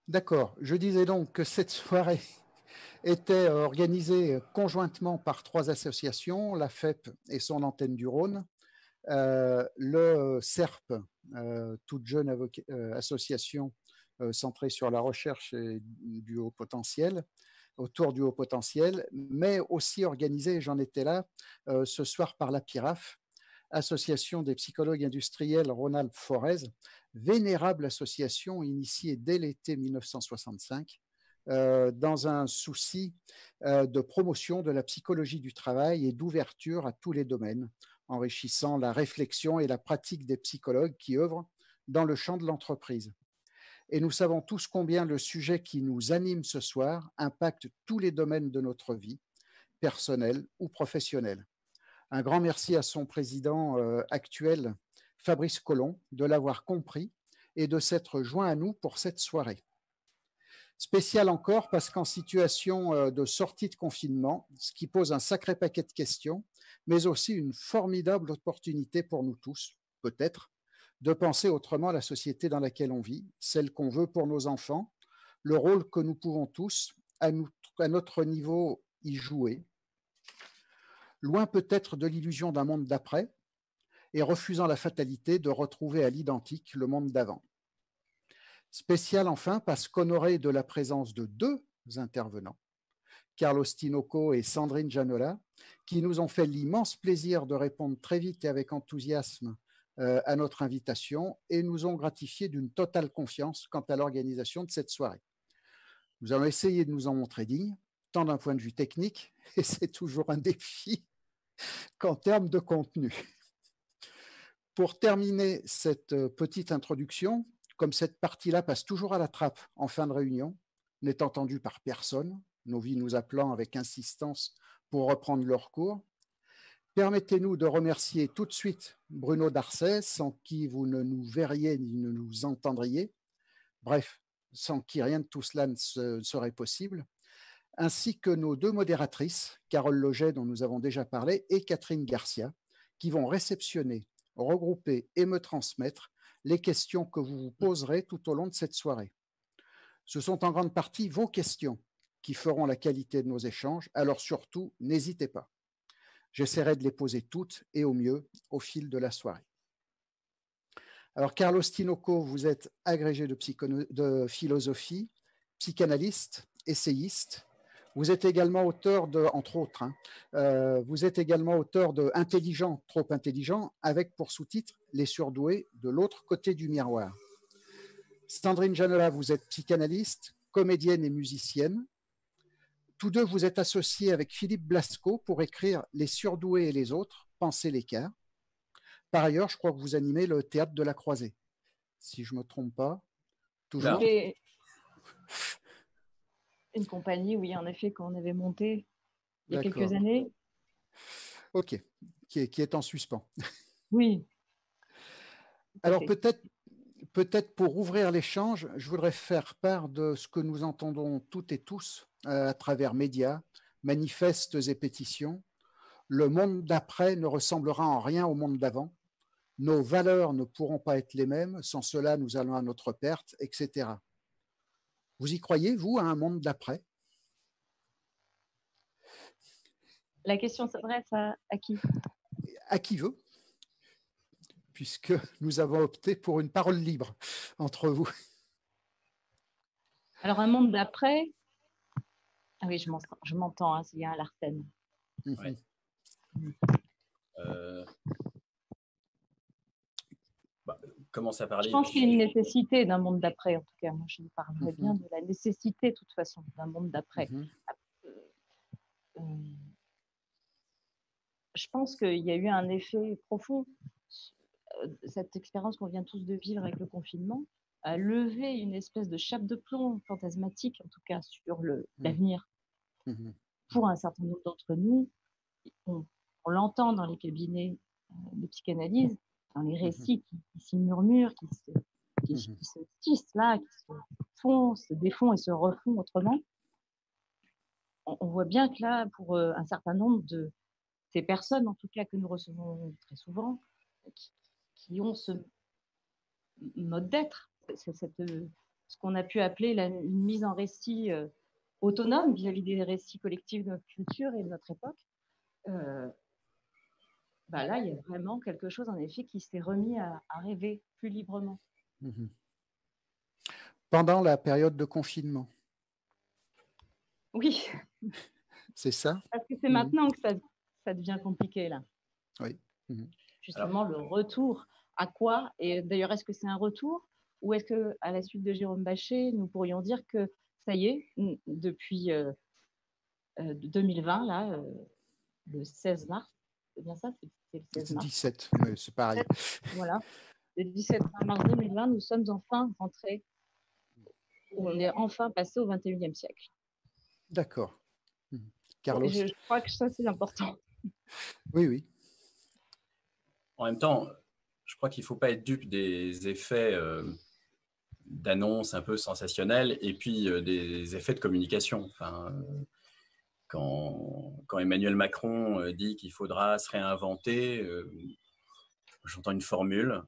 D'accord. Je disais donc que cette soirée était organisée conjointement par trois associations, la FEP et son antenne du Rhône, le CERP, toute jeune association centrée sur la recherche et du haut potentiel, autour du haut potentiel, mais aussi organisée, j'en étais là, ce soir par la PIRAF, Association des psychologues industriels Rhône-Alpes-Forez, vénérable association initiée dès l'été 1965, dans un souci de promotion de la psychologie du travail et d'ouverture à tous les domaines, enrichissant la réflexion et la pratique des psychologues qui œuvrent dans le champ de l'entreprise. Et nous savons tous combien le sujet qui nous anime ce soir impacte tous les domaines de notre vie, personnelle ou professionnelle. Un grand merci à son président actuel, Fabrice Collomb, de l'avoir compris et de s'être joint à nous pour cette soirée. Spécial encore parce qu'en situation de sortie de confinement, ce qui pose un sacré paquet de questions, mais aussi une formidable opportunité pour nous tous, peut-être, de penser autrement la société dans laquelle on vit, celle qu'on veut pour nos enfants, le rôle que nous pouvons tous, à notre niveau, y jouer, loin peut-être de l'illusion d'un monde d'après, et refusant la fatalité de retrouver à l'identique le monde d'avant. Spécial enfin parce qu'honoré de la présence de deux intervenants, Carlos Tinoco et Sandrine Janola, qui nous ont fait l'immense plaisir de répondre très vite et avec enthousiasme à notre invitation et nous ont gratifié d'une totale confiance quant à l'organisation de cette soirée. Nous allons essayer de nous en montrer dignes, tant d'un point de vue technique, et c'est toujours un défi, qu'en termes de contenu. Pour terminer cette petite introduction, comme cette partie-là passe toujours à la trappe en fin de réunion, n'est entendue par personne, nos vies nous appelant avec insistance pour reprendre leur cours, permettez-nous de remercier tout de suite Bruno Darcet, sans qui vous ne nous verriez ni ne nous entendriez, bref, sans qui rien de tout cela ne serait possible, ainsi que nos deux modératrices, Carole Loget, dont nous avons déjà parlé, et Catherine Garcia, qui vont réceptionner, regrouper et me transmettre les questions que vous vous poserez tout au long de cette soirée. Ce sont en grande partie vos questions qui feront la qualité de nos échanges, alors surtout, n'hésitez pas. J'essaierai de les poser toutes et au mieux au fil de la soirée. Alors, Carlos Tinoco, vous êtes agrégé de philosophie, psychanalyste, essayiste. Vous êtes également auteur de, entre autres, vous êtes également auteur de Intelligent, trop intelligent, avec pour sous-titre Les surdoués de l'autre côté du miroir. Sandrine Janola, vous êtes psychanalyste, comédienne et musicienne. Tous deux, vous êtes associés avec Philippe Blasco pour écrire Les surdoués et les autres, Pensez l'écart. Par ailleurs, je crois que vous animez le théâtre de la Croisée, si je ne me trompe pas. Toujours. C'est une compagnie, oui, en effet, qu'on avait montée il y a quelques années. Ok, qui est en suspens. Oui. Alors peut-être pour ouvrir l'échange, je voudrais faire part de ce que nous entendons toutes et tous à travers médias, manifestes et pétitions. Le monde d'après ne ressemblera en rien au monde d'avant. Nos valeurs ne pourront pas être les mêmes, sans cela nous allons à notre perte, etc. Vous y croyez, vous, à un monde d'après? La question s'adresse à qui? À qui veut, puisque nous avons opté pour une parole libre entre vous. Alors, un monde d'après. Ah oui, je m'entends, hein, s'il y a un Larsen. Ouais. Commence à parler. Je pense qu'il y a une nécessité d'un monde d'après, en tout cas. Moi, je parlerais bien de la nécessité, de toute façon, d'un monde d'après. Je pense qu'il y a eu un effet profond. Cette expérience qu'on vient tous de vivre avec le confinement a levé une espèce de chape de plomb fantasmatique, en tout cas, sur l'avenir. Pour un certain nombre d'entre nous, on l'entend dans les cabinets de psychanalyse, dans les récits qui s'y murmurent, qui se tissent là, qui se font, se défont et se refont autrement. On voit bien que là, pour un certain nombre de ces personnes, en tout cas que nous recevons très souvent, qui ont ce mode d'être, ce qu'on a pu appeler une mise en récit autonome vis-à-vis des récits collectifs de notre culture et de notre époque, là, il y a vraiment quelque chose, en effet, qui s'est remis à rêver plus librement. Pendant la période de confinement. Oui. C'est ça? Parce que c'est maintenant que ça devient compliqué, là. Oui. Justement, le retour à quoi? Et d'ailleurs, est-ce que c'est un retour? Ou est-ce qu'à la suite de Jérôme Bachet, nous pourrions dire que ça y est, depuis 2020, là, le 16 mars, c'est bien ça? C'est le 16 mars. 17, mais c'est pareil. Voilà. Le 17 mars 2020, nous sommes enfin rentrés, on est enfin passé au 21e siècle. D'accord. Carlos? Je crois que ça, c'est important. Oui, oui. En même temps, je crois qu'il ne faut pas être dupe des effets d'annonces un peu sensationnelles et puis des effets de communication. Enfin, quand Emmanuel Macron dit qu'il faudra se réinventer, j'entends une formule,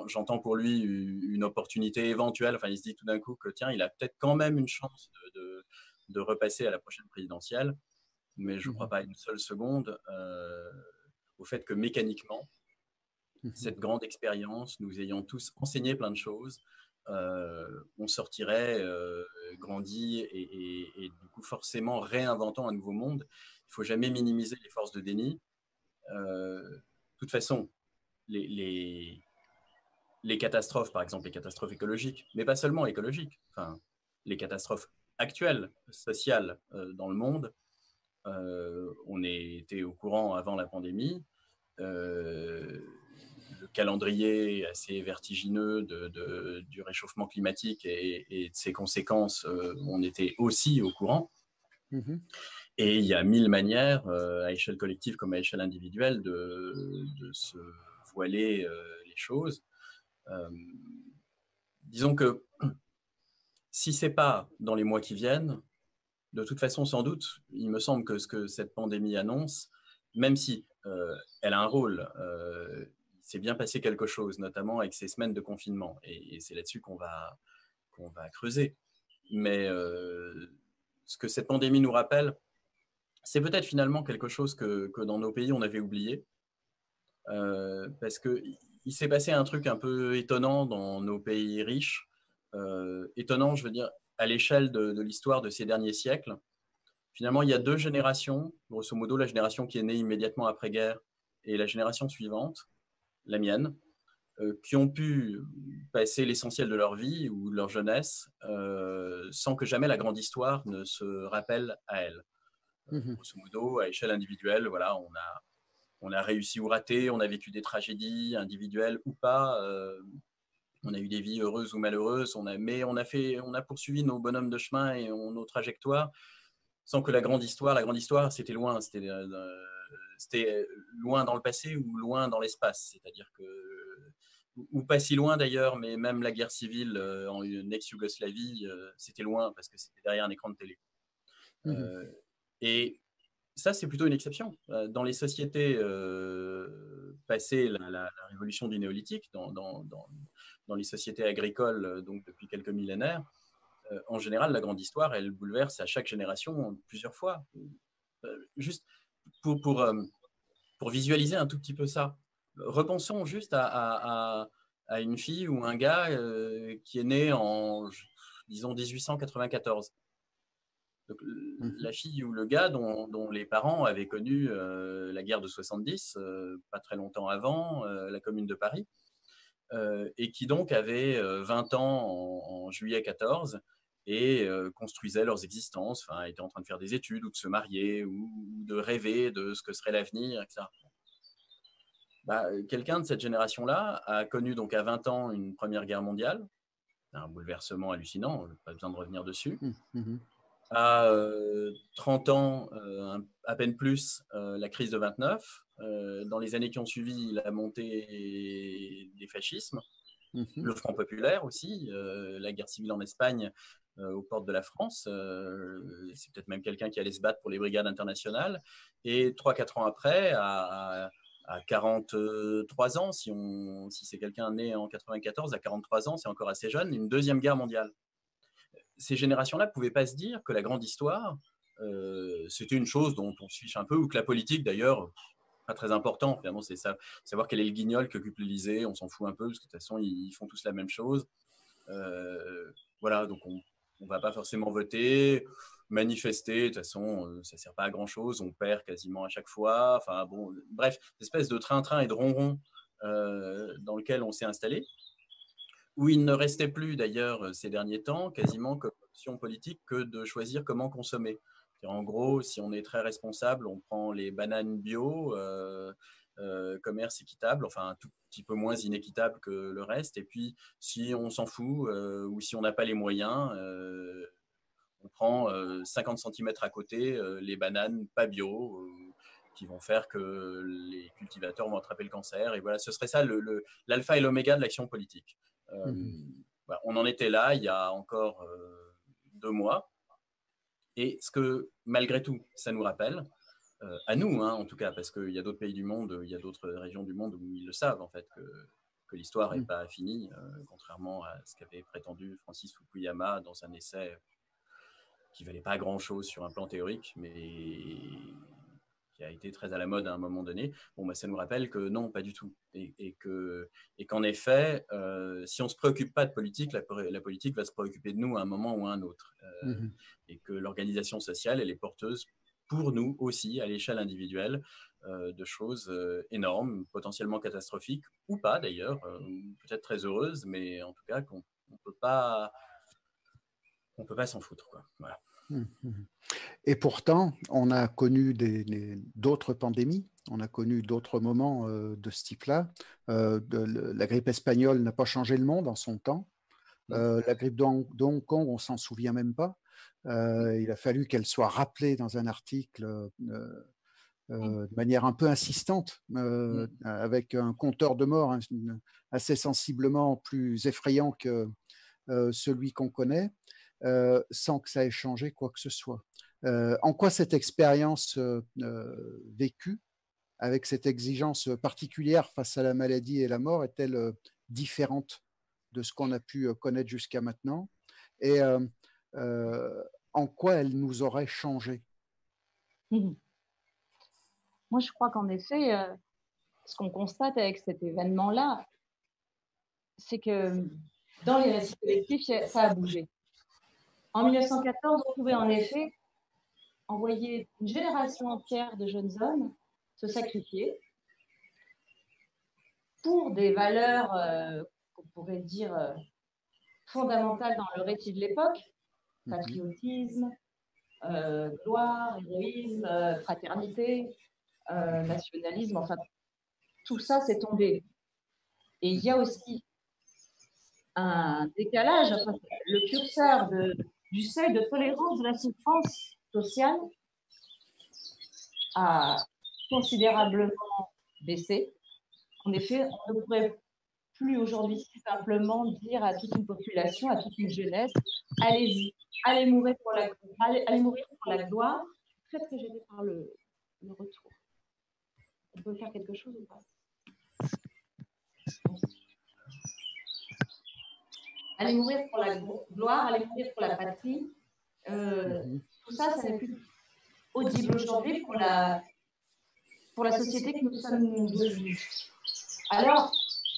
j'entends pour lui une opportunité éventuelle. Enfin, il se dit tout d'un coup que tiens, il a peut-être quand même une chance de repasser à la prochaine présidentielle, mais je ne crois pas une seule seconde au fait que mécaniquement, cette grande expérience, nous ayant tous enseigné plein de choses, on sortirait grandi et du coup forcément réinventant un nouveau monde. Il ne faut jamais minimiser les forces de déni. De toute façon, les catastrophes, par exemple les catastrophes écologiques, mais pas seulement écologiques, enfin, les catastrophes actuelles, sociales dans le monde, on était au courant avant la pandémie. Le calendrier assez vertigineux du réchauffement climatique et de ses conséquences, on était aussi au courant. Et il y a 1000 manières, à échelle collective comme à échelle individuelle, de se voiler les choses. Disons que si ce n'est pas dans les mois qui viennent, de toute façon, sans doute, il me semble que ce que cette pandémie annonce, même si elle a un rôle, il s'est bien passé quelque chose, notamment avec ces semaines de confinement. Et c'est là-dessus qu'on va creuser. Mais ce que cette pandémie nous rappelle, c'est peut-être finalement quelque chose que dans nos pays, on avait oublié. Parce qu'il s'est passé un truc un peu étonnant dans nos pays riches. Étonnant, je veux dire, à l'échelle de l'histoire de ces derniers siècles. Finalement, il y a deux générations, grosso modo, la génération qui est née immédiatement après-guerre et la génération suivante, la mienne, qui ont pu passer l'essentiel de leur vie ou de leur jeunesse sans que jamais la grande histoire ne se rappelle à elle. Grosso modo, à échelle individuelle, voilà, on a réussi ou raté, on a vécu des tragédies individuelles ou pas, on a eu des vies heureuses ou malheureuses, mais on a poursuivi nos bonhommes de chemin et nos trajectoires sans que la grande histoire, c'était loin, c'était loin dans le passé ou loin dans l'espace, c'est-à-dire que, ou pas si loin d'ailleurs, mais même la guerre civile en ex-Yougoslavie, c'était loin parce que c'était derrière un écran de télé. Et ça, c'est plutôt une exception. Dans les sociétés passées la révolution du néolithique, dans les sociétés agricoles, donc depuis quelques millénaires, en général, la grande histoire, elle bouleverse à chaque génération plusieurs fois. Juste pour visualiser un tout petit peu ça, repensons juste à une fille ou un gars qui est né en, disons, 1894. Donc, la fille ou le gars dont les parents avaient connu la guerre de 70, pas très longtemps avant, la Commune de Paris, et qui donc avaient 20 ans en juillet 14 et construisaient leurs existences, enfin, étaient en train de faire des études ou de se marier ou de rêver de ce que serait l'avenir, etc. Quelqu'un de cette génération-là a connu donc à 20 ans une première guerre mondiale, un bouleversement hallucinant, pas besoin de revenir dessus. À 30 ans, à peine plus, la crise de 29. Dans les années qui ont suivi, la montée des fascismes, le Front populaire aussi, la guerre civile en Espagne, aux portes de la France. C'est peut-être même quelqu'un qui allait se battre pour les brigades internationales. Et 3-4 ans après, à à 43 ans, si c'est quelqu'un né en 94, à 43 ans, c'est encore assez jeune, une deuxième guerre mondiale. Ces générations-là ne pouvaient pas se dire que la grande histoire, c'était une chose dont on se fiche un peu, ou que la politique, d'ailleurs, pas très important, finalement, c'est ça, savoir quel est le guignol qu'occupe l'Élysée, on s'en fout un peu, parce que de toute façon, ils font tous la même chose. Voilà, donc on ne va pas forcément voter, manifester, de toute façon, ça ne sert pas à grand-chose, on perd quasiment à chaque fois. Enfin, bon, bref, une espèce de train-train et de ronron dans lequel on s'est installé, où il ne restait plus d'ailleurs ces derniers temps quasiment comme option politique que de choisir comment consommer. En gros, si on est très responsable, on prend les bananes bio, commerce équitable, enfin un tout petit peu moins inéquitable que le reste. Et puis, si on s'en fout ou si on n'a pas les moyens, on prend 50 cm à côté les bananes pas bio qui vont faire que les cultivateurs vont attraper le cancer. Et voilà, ce serait ça l'alpha et l'oméga de l'action politique. Voilà, on en était là il y a encore 2 mois. Et ce que, malgré tout, ça nous rappelle, à nous, hein, en tout cas, parce qu'il y a d'autres pays du monde, il y a d'autres régions du monde où ils le savent, en fait, que l'histoire n'est pas finie, contrairement à ce qu'avait prétendu Francis Fukuyama dans un essai qui ne valait pas grand-chose sur un plan théorique, mais qui a été très à la mode à un moment donné. Bon, bah, ça nous rappelle que non, pas du tout. Et qu'en effet, si on ne se préoccupe pas de politique, la politique va se préoccuper de nous à un moment ou à un autre. Et que l'organisation sociale, elle est porteuse pour nous aussi, à l'échelle individuelle, de choses énormes, potentiellement catastrophiques, ou pas d'ailleurs, peut-être très heureuses, mais en tout cas qu'on ne peut pas s'en foutre, quoi. Voilà. Et pourtant, on a connu d'autres pandémies, on a connu d'autres moments de ce type-là. La grippe espagnole n'a pas changé le monde en son temps. La grippe de Hong Kong, on s'en souvient même pas. Il a fallu qu'elle soit rappelée dans un article de manière un peu insistante, avec un compteur de morts assez sensiblement plus effrayant que celui qu'on connaît, sans que ça ait changé quoi que ce soit. En quoi cette expérience vécue, avec cette exigence particulière face à la maladie et la mort, est-elle différente de ce qu'on a pu connaître jusqu'à maintenant? Et en quoi elle nous aurait changé? Moi, je crois qu'en effet, ce qu'on constate avec cet événement-là, c'est que dans les récits collectifs, ça a bougé. En 1914, on pouvait en effet envoyer une génération entière de jeunes hommes se sacrifier pour des valeurs qu'on pourrait dire fondamentales dans le récit de l'époque, patriotisme, gloire, héroïsme, fraternité, nationalisme, enfin, tout ça, c'est tombé. Et il y a aussi un décalage, enfin, le curseur du seuil de tolérance de la souffrance sociale a considérablement baissé. En effet, on ne pourrait plus aujourd'hui simplement dire à toute une population, à toute une jeunesse, allez-y, allez mourir pour la gloire. Peut-être que j'étais par le retour. On peut faire quelque chose ou pas? Allez mourir pour la gloire, allez mourir pour la patrie. Tout ça, ça n'est plus audible aujourd'hui pour la société que nous sommes devenus. Alors,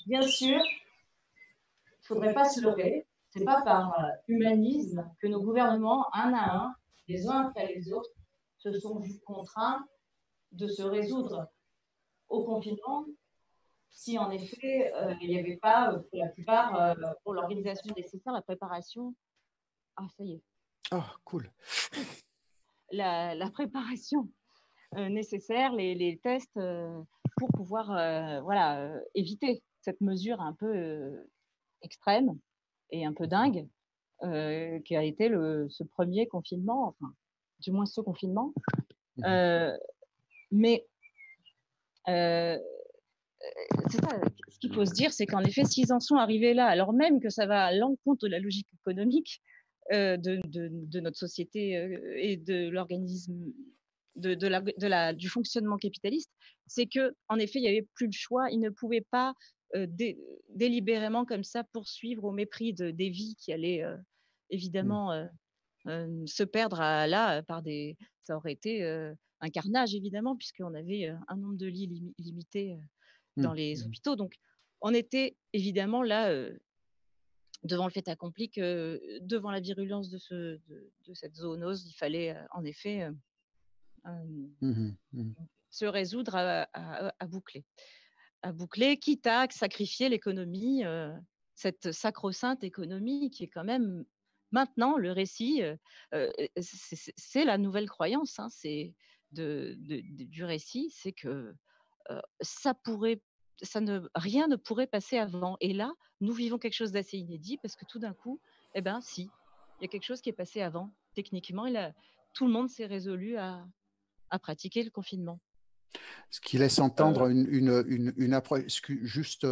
bien sûr, il ne faudrait pas se leurrer. Ce n'est pas par humanisme que nos gouvernements, un à un, les uns après les autres, se sont vus contraints de se résoudre au confinement si en effet il n'y avait pas, pour la plupart, pour l'organisation nécessaire, la préparation. Ah, ça y est. Oh, cool. La préparation nécessaire, les tests pour pouvoir éviter cette mesure un peu extrême et un peu dingue qui a été ce premier confinement, enfin, du moins ce confinement. Mais c'est ça, ce qu'il faut se dire, c'est qu'en effet, s'ils en sont arrivés là, alors même que ça va à l'encontre de la logique économique de notre société et de l'organisme du fonctionnement capitaliste, c'est que en effet, il n'y avait plus le choix. Ils ne pouvaient pas délibérément comme ça poursuivre au mépris des vies qui allaient évidemment se perdre là par des. Ça aurait été un carnage évidemment puisqu'on avait un nombre de lits limité dans les hôpitaux. Donc on était évidemment là devant le fait accompli que devant la virulence de cette zoonose, il fallait en effet se résoudre à boucler, quitte à sacrifier l'économie, cette sacro-sainte économie qui est quand même maintenant le récit. C'est la nouvelle croyance, hein, du récit, c'est que rien ne pourrait passer avant. Et là, nous vivons quelque chose d'assez inédit parce que tout d'un coup, eh ben, si, il y a quelque chose qui est passé avant. Techniquement, tout le monde s'est résolu à pratiquer le confinement. Ce qui laisse entendre une approche, juste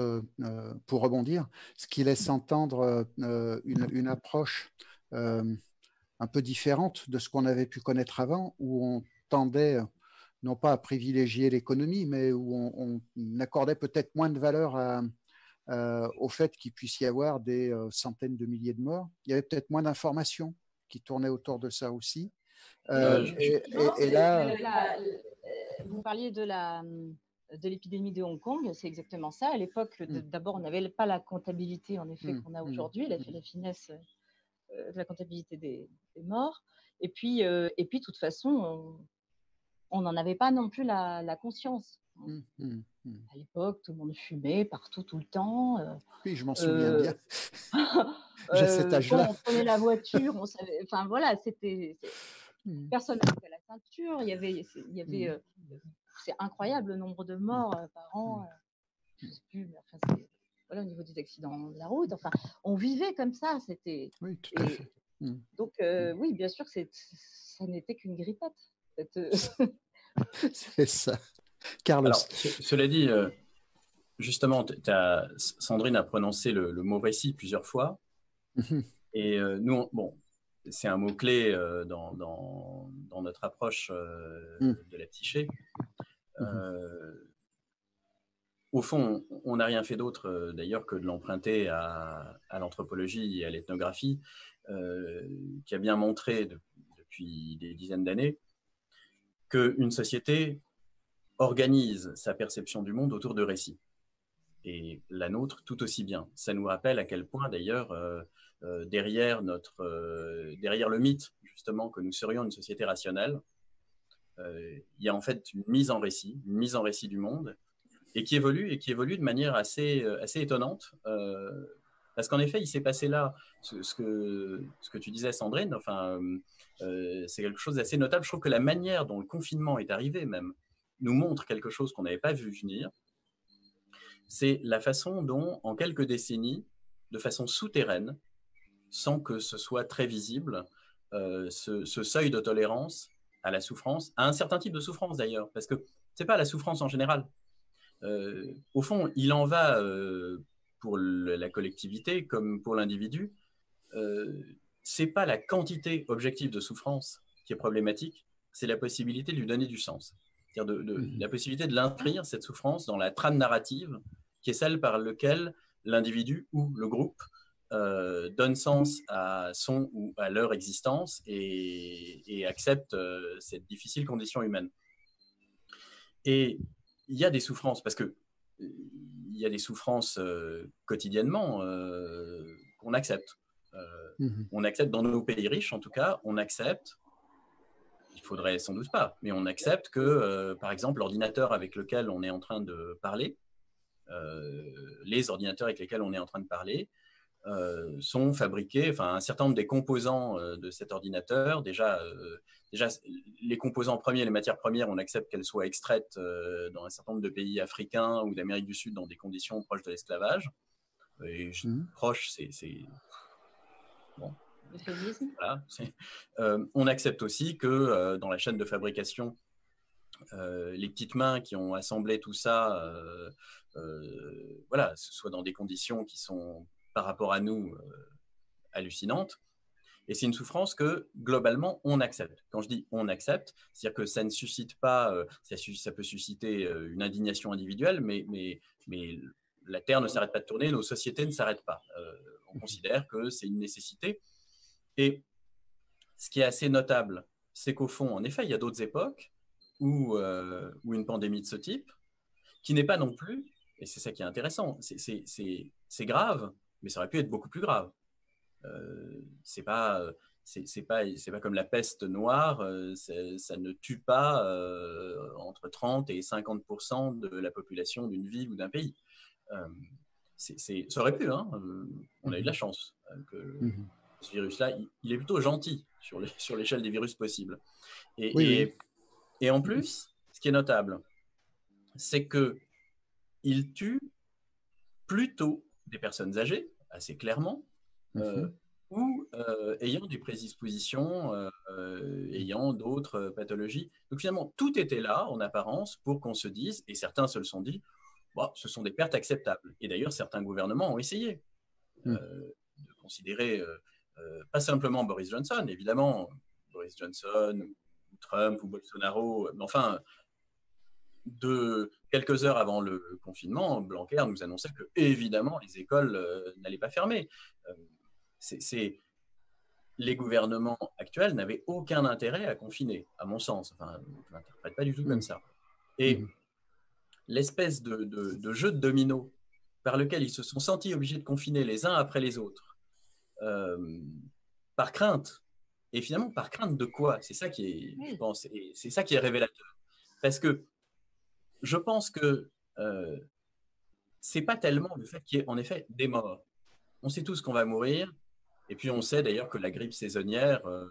pour rebondir, ce qui laisse entendre une approche un peu différente de ce qu'on avait pu connaître avant, où on tendait non pas à privilégier l'économie, mais où on accordait peut-être moins de valeur au fait qu'il puisse y avoir des centaines de milliers de morts. Il y avait peut-être moins d'informations qui tournaient autour de ça aussi. Et là, vous parliez de l'épidémie de Hong Kong, c'est exactement ça. À l'époque, d'abord, on n'avait pas la comptabilité en effet qu'on a aujourd'hui, la finesse de la comptabilité des morts. Et puis, de toute façon, on n'en avait pas non plus la conscience. À l'époque, tout le monde fumait partout, tout le temps. Oui, je m'en souviens bien. J'ai cet âge-là. On prenait la voiture, on savait. Enfin voilà, personne n'avait la ceinture. Il y avait c'est incroyable le nombre de morts par an. Je sais plus, mais enfin, voilà, au niveau des accidents de la route. Enfin, on vivait comme ça. C'était. Oui, tout à fait. Donc oui, bien sûr, ça n'était qu'une grippette. C'est ça. Carlos. Alors, cela dit, justement, Sandrine a prononcé le mot récit plusieurs fois. Et nous, bon, c'est un mot-clé dans notre approche de la psyché. Au fond, on n'a rien fait d'autre, d'ailleurs, que de l'emprunter à l'anthropologie et à l'ethnographie, qui a bien montré depuis des dizaines d'années qu'une société organise sa perception du monde autour de récits. Et la nôtre tout aussi bien. Ça nous rappelle à quel point, d'ailleurs, derrière le mythe, justement, que nous serions une société rationnelle, il y a en fait une mise en récit du monde, et qui évolue de manière assez étonnante. Parce qu'en effet, il s'est passé là ce que tu disais, Sandrine, enfin, c'est quelque chose d'assez notable. Je trouve que la manière dont le confinement est arrivé, même, nous montre quelque chose qu'on n'avait pas vu venir. C'est la façon dont, en quelques décennies, de façon souterraine, sans que ce soit très visible, ce seuil de tolérance à la souffrance, à un certain type de souffrance d'ailleurs, parce que ce n'est pas la souffrance en général. Au fond, il en va pour la collectivité comme pour l'individu. Ce n'est pas la quantité objective de souffrance qui est problématique, c'est la possibilité de lui donner du sens. C'est-à-dire la possibilité de l'inscrire, cette souffrance, dans la trame narrative qui est celle par laquelle l'individu ou le groupe donne sens à son ou à leur existence et accepte cette difficile condition humaine. Et il y a des souffrances, parce que il y a des souffrances quotidiennement qu'on accepte. On accepte dans nos pays riches, en tout cas, on accepte, il faudrait sans doute pas, mais on accepte que, par exemple, l'ordinateur avec lequel on est en train de parler, les ordinateurs avec lesquels on est en train de parler, sont fabriqués, enfin un certain nombre des composants de cet ordinateur, déjà les composants premiers, les matières premières, on accepte qu'elles soient extraites dans un certain nombre de pays africains ou d'Amérique du Sud dans des conditions proches de l'esclavage. Et proche, c'est bon. Voilà, on accepte aussi que dans la chaîne de fabrication, les petites mains qui ont assemblé tout ça, voilà, ce soit dans des conditions qui sont par rapport à nous hallucinantes. Et c'est une souffrance que, globalement, on accepte. Quand je dis on accepte, c'est-à-dire que ça ne suscite pas, ça peut susciter une indignation individuelle, mais la Terre ne s'arrête pas de tourner, nos sociétés ne s'arrêtent pas. On considère que c'est une nécessité. Et ce qui est assez notable, c'est qu'au fond, en effet, il y a d'autres époques où une pandémie de ce type, qui n'est pas non plus, et c'est ça qui est intéressant, c'est grave, mais ça aurait pu être beaucoup plus grave. C'est pas comme la peste noire, ça ne tue pas entre 30 et 50% de la population d'une ville ou d'un pays. Ça aurait pu, hein, on a eu de la chance que ce virus-là, il est plutôt gentil sur l'échelle des virus possibles. Et en plus, ce qui est notable, c'est qu'il tue plutôt des personnes âgées, assez clairement, ou ayant des prédispositions, ayant d'autres pathologies. Donc finalement, tout était là, en apparence, pour qu'on se dise, et certains se le sont dit, bon, ce sont des pertes acceptables. Et d'ailleurs, certains gouvernements ont essayé de considérer, pas simplement Boris Johnson, évidemment, Boris Johnson, ou Trump, ou Bolsonaro, mais enfin, quelques heures avant le confinement, Blanquer nous annonçait que, évidemment, les écoles n'allaient pas fermer. Les gouvernements actuels n'avaient aucun intérêt à confiner, à mon sens. Enfin, je ne l'interprète pas du tout comme ça. Et l'espèce de jeu de domino par lequel ils se sont sentis obligés de confiner les uns après les autres, par crainte. Et finalement, par crainte de quoi? C'est ça qui est, je pense, et c'est ça qui est révélateur. Parce que je pense que c'est pas tellement le fait qu'il y ait en effet des morts. On sait tous qu'on va mourir, et puis on sait d'ailleurs que la grippe saisonnière, on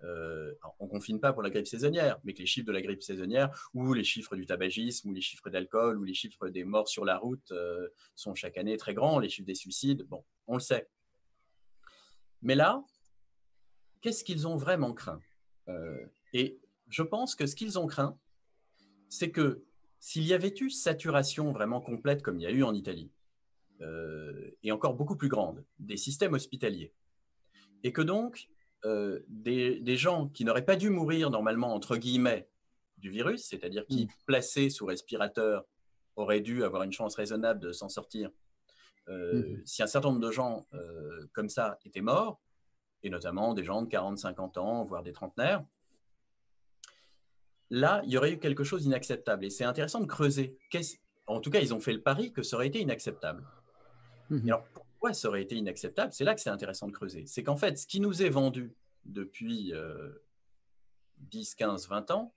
ne confine pas pour la grippe saisonnière, mais que les chiffres de la grippe saisonnière, ou les chiffres du tabagisme, ou les chiffres d'alcool, ou les chiffres des morts sur la route sont chaque année très grands, les chiffres des suicides, bon, on le sait. Mais là, qu'est-ce qu'ils ont vraiment craint? Et je pense que ce qu'ils ont craint, c'est que s'il y avait eu saturation vraiment complète comme il y a eu en Italie, et encore beaucoup plus grande, des systèmes hospitaliers, et que donc des gens qui n'auraient pas dû mourir normalement, entre guillemets, du virus, c'est-à-dire qui, placés sous respirateur, auraient dû avoir une chance raisonnable de s'en sortir, si un certain nombre de gens comme ça étaient morts, et notamment des gens de 40-50 ans, voire des trentenaires, là, il y aurait eu quelque chose d'inacceptable. Et c'est intéressant de creuser. En tout cas, ils ont fait le pari que ça aurait été inacceptable. Et alors, pourquoi ça aurait été inacceptable? C'est là que c'est intéressant de creuser. C'est qu'en fait, ce qui nous est vendu depuis 10, 15, 20 ans,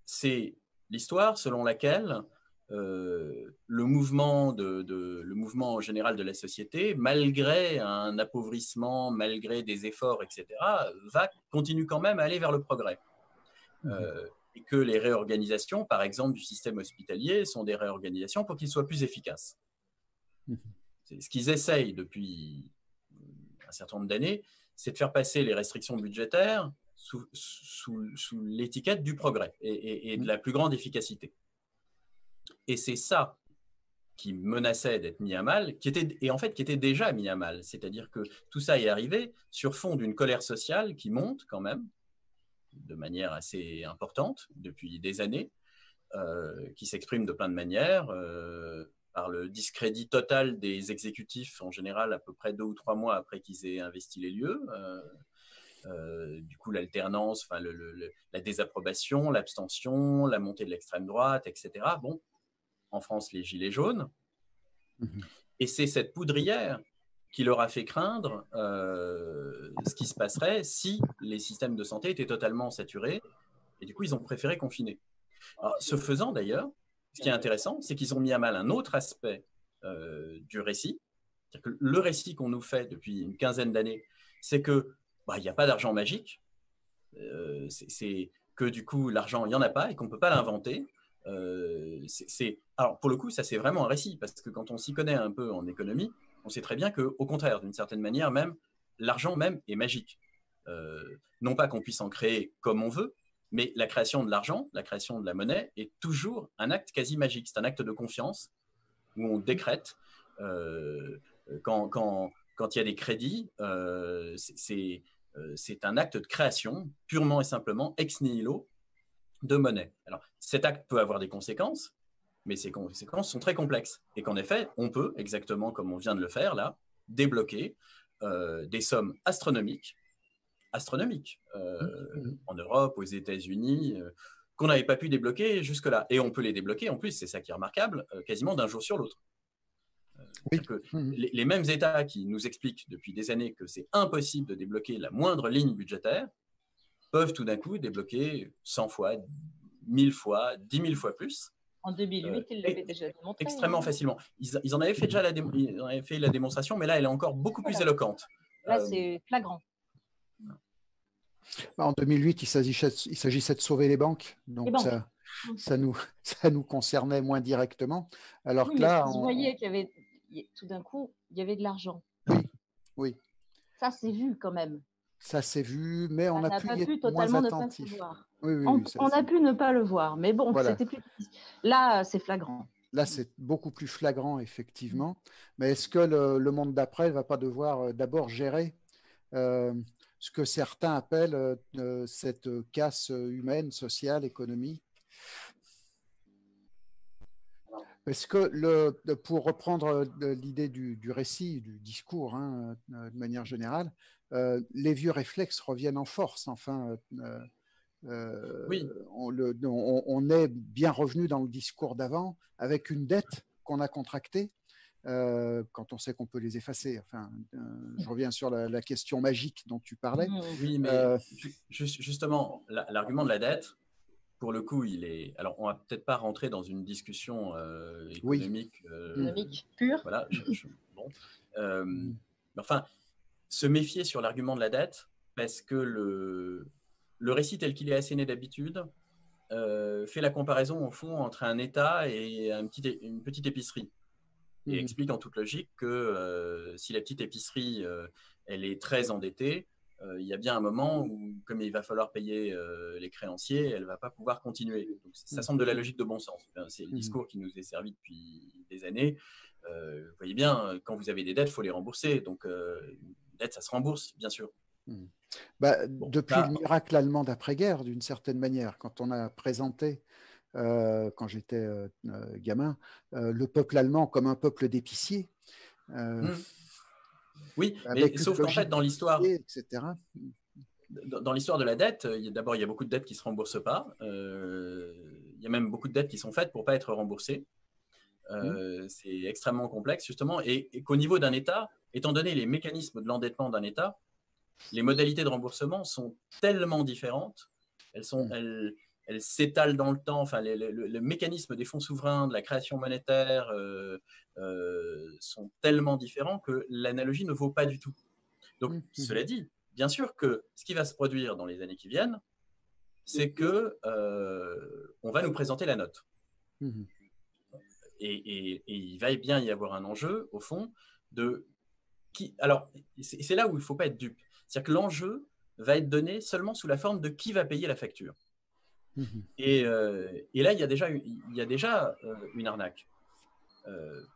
c'est l'histoire selon laquelle le mouvement général de la société, malgré un appauvrissement, malgré des efforts, etc., continue quand même à aller vers le progrès. Et que les réorganisations, par exemple, du système hospitalier sont des réorganisations pour qu'il soit plus efficace. C'est ce qu'ils essayent depuis un certain nombre d'années, c'est de faire passer les restrictions budgétaires sous l'étiquette du progrès et de la plus grande efficacité. Et c'est ça qui menaçait d'être mis à mal, qui était déjà mis à mal. C'est-à-dire que tout ça est arrivé sur fond d'une colère sociale qui monte quand même, de manière assez importante depuis des années, qui s'exprime de plein de manières, par le discrédit total des exécutifs, en général à peu près 2 ou 3 mois après qu'ils aient investi les lieux. Du coup, l'alternance, la désapprobation, l'abstention, la montée de l'extrême droite, etc. Bon, en France, les gilets jaunes. Et c'est cette poudrière qui leur a fait craindre ce qui se passerait si les systèmes de santé étaient totalement saturés. Et du coup, ils ont préféré confiner. Alors, ce faisant, d'ailleurs, ce qui est intéressant, c'est qu'ils ont mis à mal un autre aspect du récit. C'est-à-dire que le récit qu'on nous fait depuis une quinzaine d'années, c'est que il n'y a pas d'argent magique. C'est que du coup, l'argent, il n'y en a pas et qu'on ne peut pas l'inventer. Alors, pour le coup, ça, c'est vraiment un récit, parce que quand on s'y connaît un peu en économie, on sait très bien qu'au contraire, d'une certaine manière, même, l'argent même est magique. Non pas qu'on puisse en créer comme on veut, mais la création de l'argent, la création de la monnaie est toujours un acte quasi magique. C'est un acte de confiance où on décrète. Quand quand il y a des crédits, c'est un acte de création, purement et simplement, ex nihilo, de monnaie. Alors, cet acte peut avoir des conséquences, mais ces conséquences sont très complexes. Et qu'en effet, on peut, exactement comme on vient de le faire là, débloquer des sommes astronomiques, en Europe, aux États-Unis, qu'on n'avait pas pu débloquer jusque-là. Et on peut les débloquer, en plus, c'est ça qui est remarquable, quasiment d'un jour sur l'autre. Oui. Que les mêmes États qui nous expliquent depuis des années que c'est impossible de débloquer la moindre ligne budgétaire peuvent tout d'un coup débloquer 100 fois, 1000 fois, 10 000 fois plus. En 2008, ils l'avaient déjà démontré. Extrêmement facilement. Ils en avaient fait déjà la démonstration, mais là, elle est encore beaucoup plus éloquente. Là, c'est flagrant. En 2008, il s'agissait de sauver les banques, donc ça nous concernait moins directement. Alors que là, on voyait qu'il y avait, tout d'un coup, il y avait de l'argent. Oui. Ça s'est vu quand même. Ça s'est vu, mais on a pu y être totalement moins ne pas attentif. se voir. Oui, on a pu ne pas le voir, mais bon, voilà. C'était plus. Là, c'est flagrant. Là, c'est beaucoup plus flagrant, effectivement. Mais est-ce que le monde d'après ne va pas devoir d'abord gérer ce que certains appellent cette casse humaine, sociale, économique? Parce que pour reprendre l'idée du récit, du discours, de manière générale, les vieux réflexes reviennent en force. Enfin, oui. on est bien revenu dans le discours d'avant avec une dette qu'on a contractée quand on sait qu'on peut les effacer. Enfin, je reviens sur la question magique dont tu parlais. Oui, mais justement, l'argument de la dette, pour le coup, il est. Alors, on va peut-être pas rentrer dans une discussion économique. Économique pure. Voilà. Bon. Mais enfin, se méfier sur l'argument de la dette, parce que le récit tel qu'il est asséné d'habitude fait la comparaison au fond entre un État et une petite épicerie. Et explique en toute logique que si la petite épicerie elle est très endettée, il y a bien un moment où, comme il va falloir payer les créanciers, elle ne va pas pouvoir continuer. Donc, ça semble de la logique de bon sens. C'est le discours qui nous est servi depuis des années. Vous voyez bien, quand vous avez des dettes, il faut les rembourser. Donc, une dette, ça se rembourse, bien sûr. Depuis le miracle allemand d'après-guerre, d'une certaine manière, quand on a présenté quand j'étais gamin, le peuple allemand comme un peuple d'épiciers. Oui, mais sauf qu'en fait, dans l'histoire, etc. Dans l'histoire de la dette, d'abord, il y a beaucoup de dettes qui ne se remboursent pas. Il y a même beaucoup de dettes qui sont faites pour ne pas être remboursées. C'est extrêmement complexe, justement. Et qu'au niveau d'un État, étant donné les mécanismes de l'endettement d'un État, les modalités de remboursement sont tellement différentes. Elles s'étalent dans le temps. Enfin, le mécanisme des fonds souverains, de la création monétaire sont tellement différents que l'analogie ne vaut pas du tout. Donc, cela dit, bien sûr que ce qui va se produire dans les années qui viennent, c'est que on va nous présenter la note. Et il va bien y avoir un enjeu, au fond, de qui. Alors, c'est là où il ne faut pas être dupe. C'est-à-dire que l'enjeu va être donné seulement sous la forme de qui va payer la facture. Et là, il y a déjà une arnaque.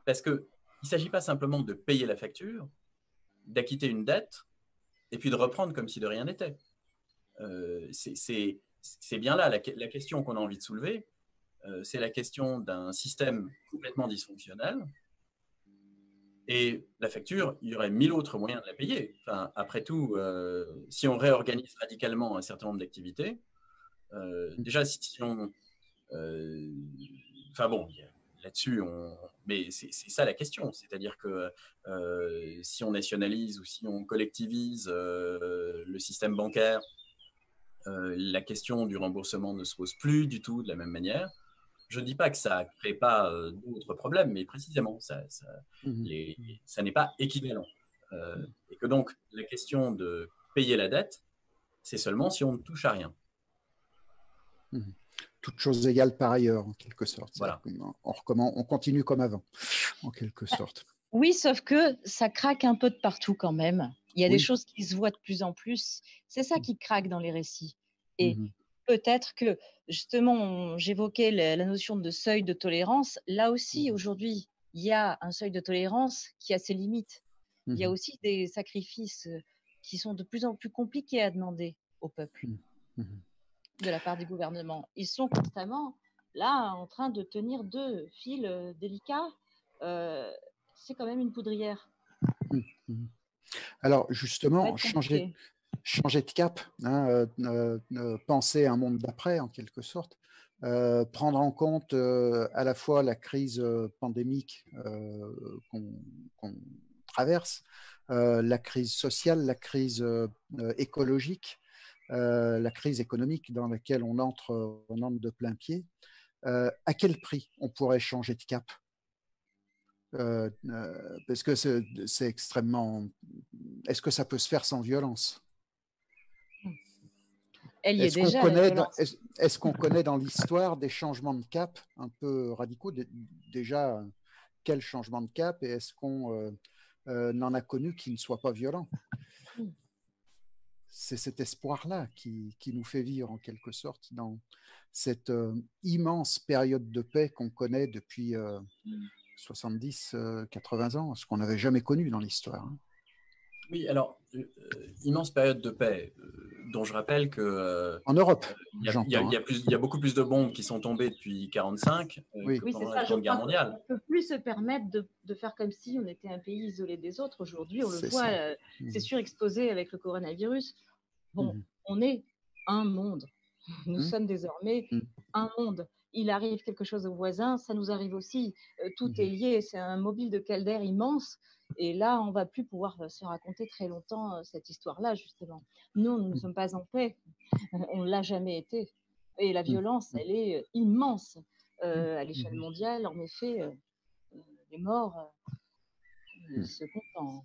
Parce qu'il ne s'agit pas simplement de payer la facture, d'acquitter une dette, et puis de reprendre comme si de rien n'était. C'est bien là la question qu'on a envie de soulever. C'est la question d'un système complètement dysfonctionnel. Et la facture, il y aurait 1000 autres moyens de la payer. Enfin, après tout, si on réorganise radicalement un certain nombre d'activités, déjà, si on... Enfin bon, là-dessus, mais c'est ça la question. C'est-à-dire que si on nationalise ou si on collectivise le système bancaire, la question du remboursement ne se pose plus du tout de la même manière. Je ne dis pas que ça ne crée pas d'autres problèmes, mais précisément, ça n'est pas équivalent. Et que donc, la question de payer la dette, c'est seulement si on ne touche à rien. Toutes choses égales par ailleurs, en quelque sorte. Voilà. On continue comme avant, en quelque sorte. Oui, sauf que ça craque un peu de partout quand même. Il y a des choses qui se voient de plus en plus. C'est ça qui craque dans les récits. Et peut-être que, justement, j'évoquais la notion de seuil de tolérance. Là aussi, aujourd'hui, il y a un seuil de tolérance qui a ses limites. il y a aussi des sacrifices qui sont de plus en plus compliqués à demander au peuple de la part du gouvernement. Ils sont constamment là en train de tenir deux fils délicats. C'est quand même une poudrière. Alors Ça va justement, être compliqué. changer de cap, hein, penser à un monde d'après en quelque sorte, prendre en compte à la fois la crise pandémique qu'on traverse, la crise sociale, la crise écologique, la crise économique dans laquelle on entre de plein pied. À quel prix on pourrait changer de cap? Parce que c'est extrêmement. Est-ce que ça peut se faire sans violence? Elle y est Est-ce qu'on déjà, la connaît, violence. est-ce qu'on connaît dans l'histoire des changements de cap un peu radicaux? Déjà, quel changement de cap et est-ce qu'on n'en a connu qui ne soit pas violent? C'est cet espoir-là qui nous fait vivre en quelque sorte dans cette immense période de paix qu'on connaît depuis 70, 80 ans, ce qu'on n'avait jamais connu dans l'histoire. Hein. Oui, alors, immense période de paix, dont je rappelle que En Europe, il j'entends. y a beaucoup plus de bombes qui sont tombées depuis 1945 Oui. que Oui, c'est pendant ça. la Je Seconde Guerre crois qu'on mondiale. ne peut plus se permettre de faire comme si on était un pays isolé des autres. Aujourd'hui, on le C'est voit, ça. c'est surexposé avec le coronavirus. Bon, Mhm. on est un monde. Nous Mhm. sommes désormais Mhm. un monde. Il arrive quelque chose aux voisins, ça nous arrive aussi. Tout est lié. C'est un mobile de caldaire immense. Et là, on ne va plus pouvoir se raconter très longtemps cette histoire-là, justement. Nous ne sommes pas en paix. On ne l'a jamais été. Et la violence, elle est immense à l'échelle mondiale. En effet, les morts se comptent en...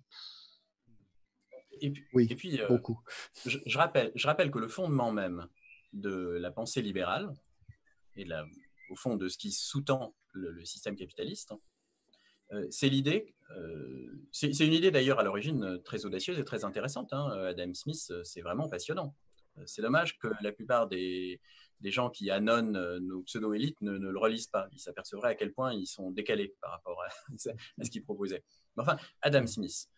Oui, Et puis beaucoup. je rappelle que le fondement même de la pensée libérale et au fond de ce qui sous-tend le système capitaliste, c'est l'idée, c'est une idée d'ailleurs à l'origine très audacieuse et très intéressante. Hein. Adam Smith, c'est vraiment passionnant. C'est dommage que la plupart des gens qui annonnent nos pseudo-élites ne le relisent pas. Ils s'apercevraient à quel point ils sont décalés par rapport à ce qu'ils proposaient. Mais enfin, Adam Smith,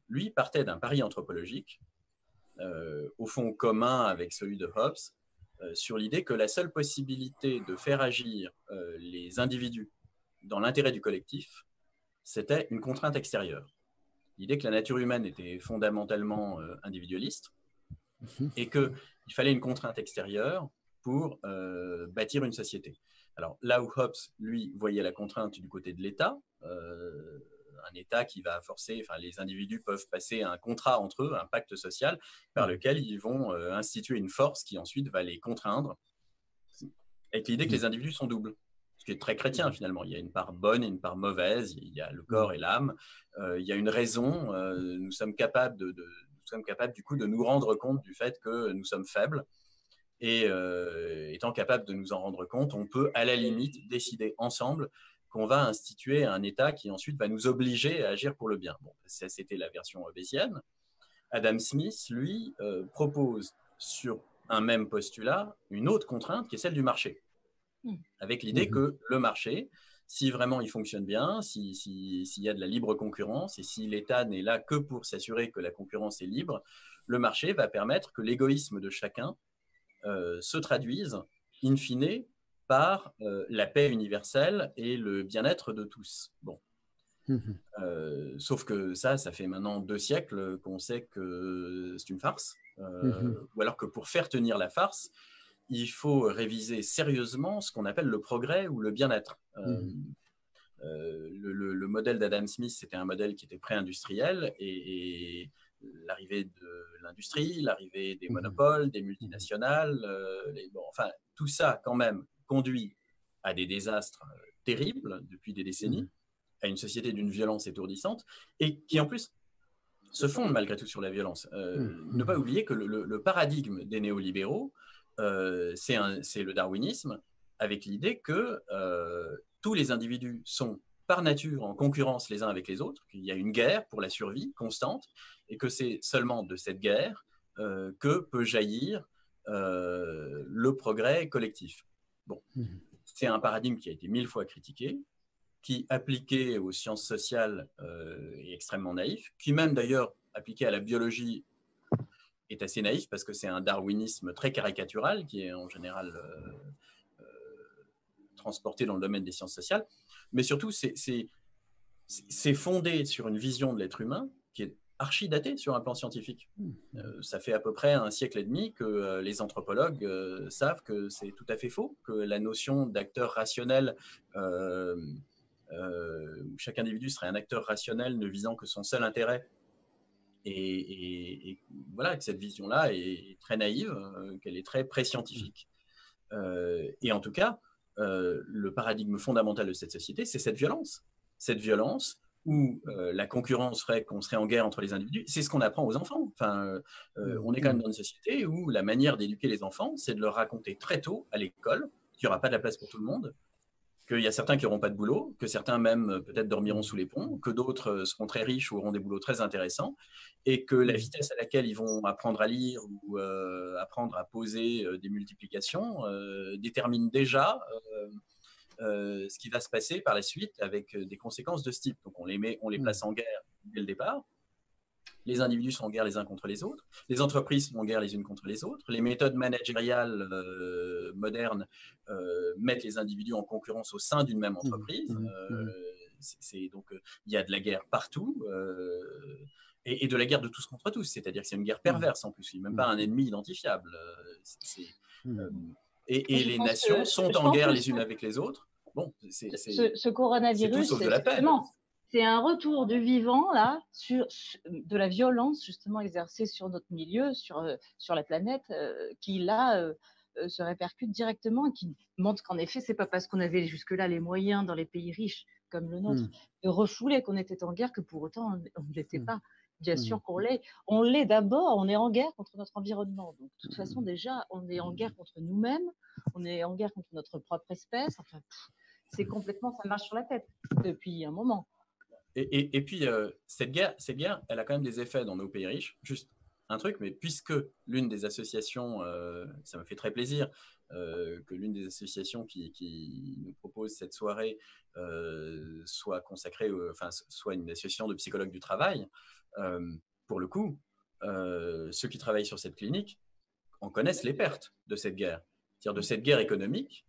lui, partait d'un pari anthropologique, au fond commun avec celui de Hobbes, sur l'idée que la seule possibilité de faire agir les individus dans l'intérêt du collectif, c'était une contrainte extérieure. L'idée que la nature humaine était fondamentalement individualiste et qu'il fallait une contrainte extérieure pour bâtir une société. Alors là où Hobbes, lui, voyait la contrainte du côté de l'État, un État qui va forcer, enfin les individus peuvent passer un contrat entre eux, un pacte social, par lequel ils vont instituer une force qui ensuite va les contraindre, avec l'idée que les individus sont doubles. Ce qui est très chrétien finalement. Il y a une part bonne et une part mauvaise, il y a le corps et l'âme, il y a une raison, nous sommes capables du coup de nous rendre compte du fait que nous sommes faibles, et étant capable de nous en rendre compte, on peut à la limite décider ensemble qu'on va instituer un État qui ensuite va nous obliger à agir pour le bien. Bon, ça, c'était la version hobbesienne. Adam Smith, lui, propose sur un même postulat une autre contrainte qui est celle du marché, avec l'idée que le marché, si vraiment il fonctionne bien, s'il y a de la libre concurrence et si l'État n'est là que pour s'assurer que la concurrence est libre, le marché va permettre que l'égoïsme de chacun se traduisent, in fine, par la paix universelle et le bien-être de tous. Bon. Sauf que ça fait maintenant 2 siècles qu'on sait que c'est une farce, ou alors que pour faire tenir la farce, il faut réviser sérieusement ce qu'on appelle le progrès ou le bien-être. Le modèle d'Adam Smith, c'était un modèle qui était pré-industriel et l'arrivée de l'industrie, l'arrivée des monopoles, des multinationales, enfin, tout ça quand même conduit à des désastres terribles depuis des décennies, à une société d'une violence étourdissante et qui en plus se fonde malgré tout sur la violence. Ne pas oublier que le paradigme des néolibéraux, c'est le darwinisme, avec l'idée que tous les individus sont par nature en concurrence les uns avec les autres, qu'il y a une guerre pour la survie constante, et que c'est seulement de cette guerre que peut jaillir le progrès collectif. Bon, c'est un paradigme qui a été 1000 fois critiqué, qui, appliqué aux sciences sociales, est extrêmement naïf, qui même d'ailleurs, appliqué à la biologie, est assez naïf, parce que c'est un darwinisme très caricatural, qui est en général transporté dans le domaine des sciences sociales. Mais surtout, c'est fondé sur une vision de l'être humain qui est archi-datée sur un plan scientifique. Ça fait à peu près un siècle et demi que les anthropologues savent que c'est tout à fait faux, que la notion d'acteur rationnel, où chaque individu serait un acteur rationnel ne visant que son seul intérêt, et voilà, que cette vision-là est très naïve, qu'elle est très pré-scientifique. Et en tout cas, le paradigme fondamental de cette société, c'est cette violence. Cette violence où la concurrence ferait qu'on serait en guerre entre les individus. C'est ce qu'on apprend aux enfants. Enfin, on est quand même dans une société où la manière d'éduquer les enfants, c'est de leur raconter très tôt à l'école qu'il n'y aura pas de la place pour tout le monde, qu'il y a certains qui n'auront pas de boulot, que certains même peut-être dormiront sous les ponts, que d'autres seront très riches ou auront des boulots très intéressants, et que la vitesse à laquelle ils vont apprendre à lire ou apprendre à poser des multiplications détermine déjà ce qui va se passer par la suite, avec des conséquences de ce type. Donc on les place en guerre dès le départ. Les individus sont en guerre les uns contre les autres, les entreprises sont en guerre les unes contre les autres, les méthodes managériales modernes mettent les individus en concurrence au sein d'une même entreprise. Donc il y a de la guerre partout, et de la guerre de tous contre tous, c'est-à-dire que c'est une guerre perverse en plus, il n'y a même pas un ennemi identifiable. Et les nations sont en guerre les unes avec les autres. Bon, ce coronavirus, c'est tout sauf de la paix. C'est un retour du vivant, là, de la violence, justement, exercée sur notre milieu, sur la planète, qui, là, se répercute directement et qui montre qu'en effet, c'est pas parce qu'on avait jusque-là les moyens dans les pays riches comme le nôtre de refouler qu'on était en guerre que pour autant on ne l'était pas. Bien sûr qu'on l'est. On l'est d'abord, on est en guerre contre notre environnement. Donc, de toute façon, déjà, on est en guerre contre nous-mêmes, on est en guerre contre notre propre espèce. Enfin, c'est complètement, ça marche sur la tête depuis un moment. Et puis, cette guerre, elle a quand même des effets dans nos pays riches. Juste un truc, mais puisque l'une des associations, ça me fait très plaisir que l'une des associations qui nous propose cette soirée soit consacrée, soit une association de psychologues du travail, pour le coup, ceux qui travaillent sur cette clinique en connaissent les pertes de cette guerre. C'est-à-dire de cette guerre économique,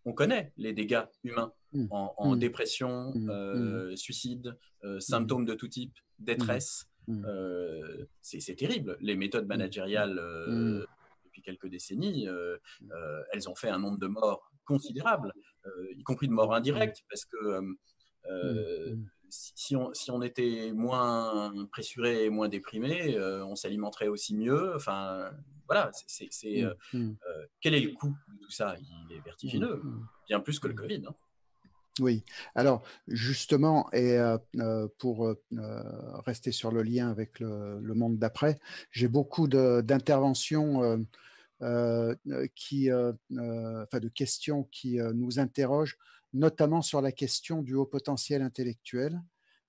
on connaît les dégâts humains en dépression, suicide, symptômes de tout type, détresse. C'est terrible. Les méthodes managériales, depuis quelques décennies, elles ont fait un nombre de morts considérable, y compris de morts indirectes, parce que si on était moins pressuré et moins déprimé, on s'alimenterait aussi mieux. Enfin, voilà, quel est le coût de tout ça? Il est vertigineux, bien plus que le Covid. Hein. Oui, alors justement, et pour rester sur le lien avec le monde d'après, j'ai beaucoup d'interventions de questions qui nous interrogent, notamment sur la question du haut potentiel intellectuel.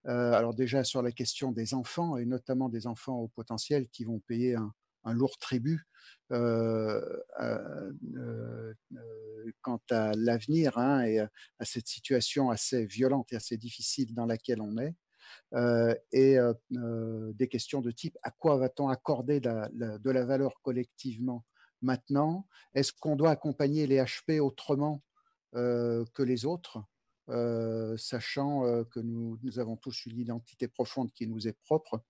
Alors déjà sur la question des enfants, et notamment des enfants au potentiel qui vont payer un lourd tribut quant à l'avenir, hein, et à cette situation assez violente et assez difficile dans laquelle on est. Et des questions de type à quoi va-t-on accorder de la valeur collectivement maintenant? Est-ce qu'on doit accompagner les HP autrement que les autres, sachant que nous avons tous une identité profonde qui nous est propre,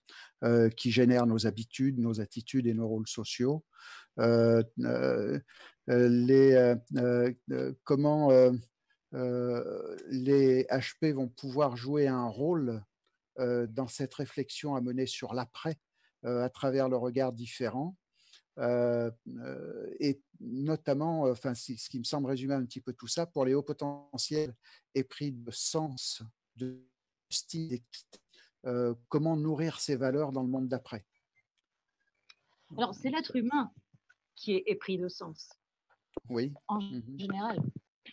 qui génère nos habitudes, nos attitudes et nos rôles sociaux? Comment les HP vont pouvoir jouer un rôle dans cette réflexion à mener sur l'après, à travers le regard différent, et notamment, ce qui me semble résumer un petit peu tout ça, pour les hauts potentiels épris de sens, de style, d'équité, comment nourrir ces valeurs dans le monde d'après? Alors, c'est l'être humain qui est épris de sens. Oui. En général,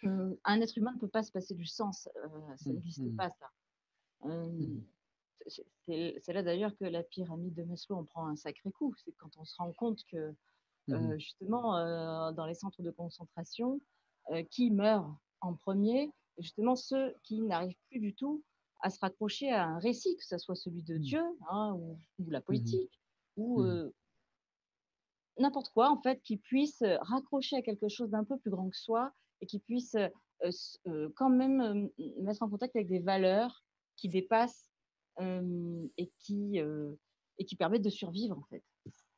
un être humain ne peut pas se passer du sens, ça n'existe pas, ça. C'est là d'ailleurs que la pyramide de Maslow en prend un sacré coup. C'est quand on se rend compte que justement dans les centres de concentration, qui meurt en premier? justement ceux qui n'arrivent plus du tout à se raccrocher à un récit, que ce soit celui de Dieu, hein, ou la Mhm. politique, ou Mhm. n'importe quoi, en fait, qui puisse raccrocher à quelque chose d'un peu plus grand que soi et qui puisse quand même mettre en contact avec des valeurs qui dépassent et qui permettent de survivre, en fait.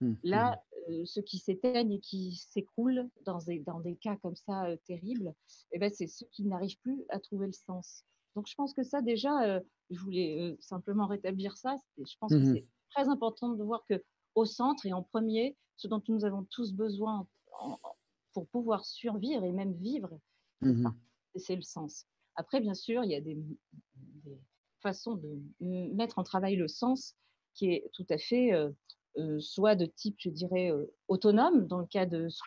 Mhm. Là, ceux qui s'éteignent et qui s'écroulent dans des cas comme ça terribles, eh ben, c'est ceux qui n'arrivent plus à trouver le sens. Donc, je pense que ça, déjà, je voulais simplement rétablir ça. Je pense que Mhm. c'est très important de voir que au centre et en premier, ce dont nous avons tous besoin pour pouvoir survivre et même vivre, c'est ça. Mhm. C'est le sens. Après, bien sûr, il y a des façons de mettre en travail le sens qui est tout à fait soit de type, je dirais, autonome, dans le cas de ce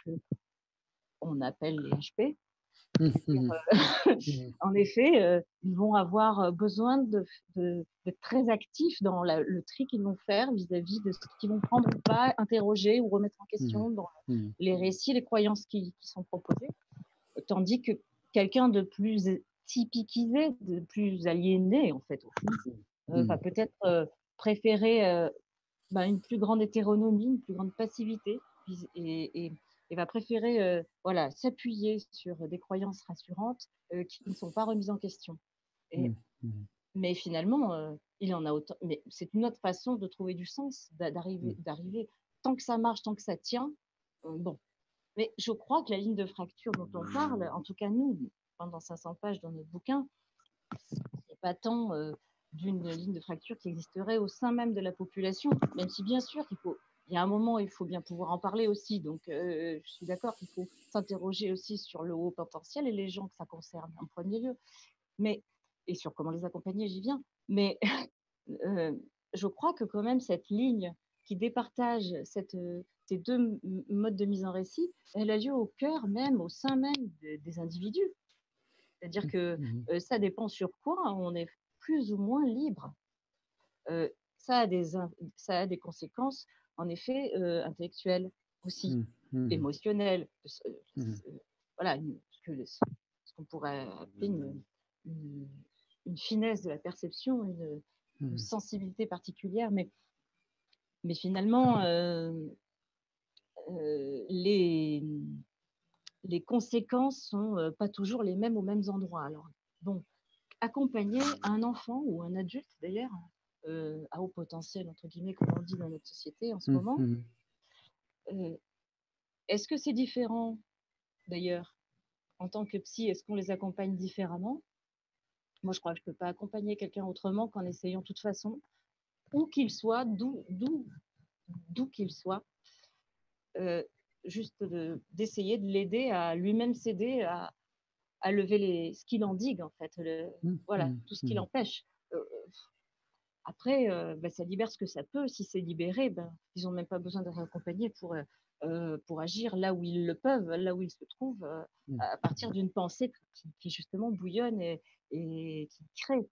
qu'on appelle les HP. Mhm. En effet, ils vont avoir besoin d'être très actifs dans le tri qu'ils vont faire vis-à-vis de ce qu'ils vont prendre ou pas, interroger ou remettre en question dans Mhm. les récits, les croyances qui sont proposées. Tandis que quelqu'un de plus typiquisé, de plus aliéné, en fait, au fond, va Mhm. peut-être préférer une plus grande hétéronomie, une plus grande passivité, et va préférer voilà, s'appuyer sur des croyances rassurantes qui ne sont pas remises en question. Et, Mhm. mais finalement, il y en a autant. Mais c'est une autre façon de trouver du sens, d'arriver tant que ça marche, tant que ça tient. Bon, mais je crois que la ligne de fracture dont on parle, en tout cas nous, pendant 500 pages dans notre bouquin, c'est pas tant d'une ligne de fracture qui existerait au sein même de la population, même si bien sûr il y a un moment où il faut bien pouvoir en parler aussi. Donc je suis d'accord qu'il faut s'interroger aussi sur le haut potentiel et les gens que ça concerne en premier lieu, mais et sur comment les accompagner, j'y viens. Mais euh, je crois que quand même cette ligne qui départage ces deux modes de mise en récit, elle a lieu au cœur même, au sein même des individus. C'est-à-dire que Mhm. ça dépend sur quoi on est plus ou moins libre. Euh, ça, a des, ça a des conséquences, en effet, intellectuelles aussi, Mhm. émotionnelles. Mhm. Voilà, ce qu'on pourrait appeler une, une finesse de la perception, une Mhm. sensibilité particulière, mais finalement, les, les conséquences sont pas toujours les mêmes aux mêmes endroits. Alors, bon, accompagner un enfant ou un adulte d'ailleurs à haut potentiel, entre guillemets, comme on dit dans notre société en ce moment, Mhm. euh, est-ce que c'est différent d'ailleurs en tant que psy? Est-ce qu'on les accompagne différemment? Moi, je crois que je ne peux pas accompagner quelqu'un autrement qu'en essayant de toute façon, où qu'il soit, d'où qu'il soit, euh, juste d'essayer de l'aider à lui-même s'aider à lever ce qui l'endigue, en fait, voilà, Mhm. tout ce qui Mhm. l'empêche. Euh, Après, ça libère ce que ça peut. Si c'est libéré, ils n'ont même pas besoin d'être accompagnés pour agir là où ils le peuvent, là où ils se trouvent, à partir d'une pensée qui justement bouillonne et qui crée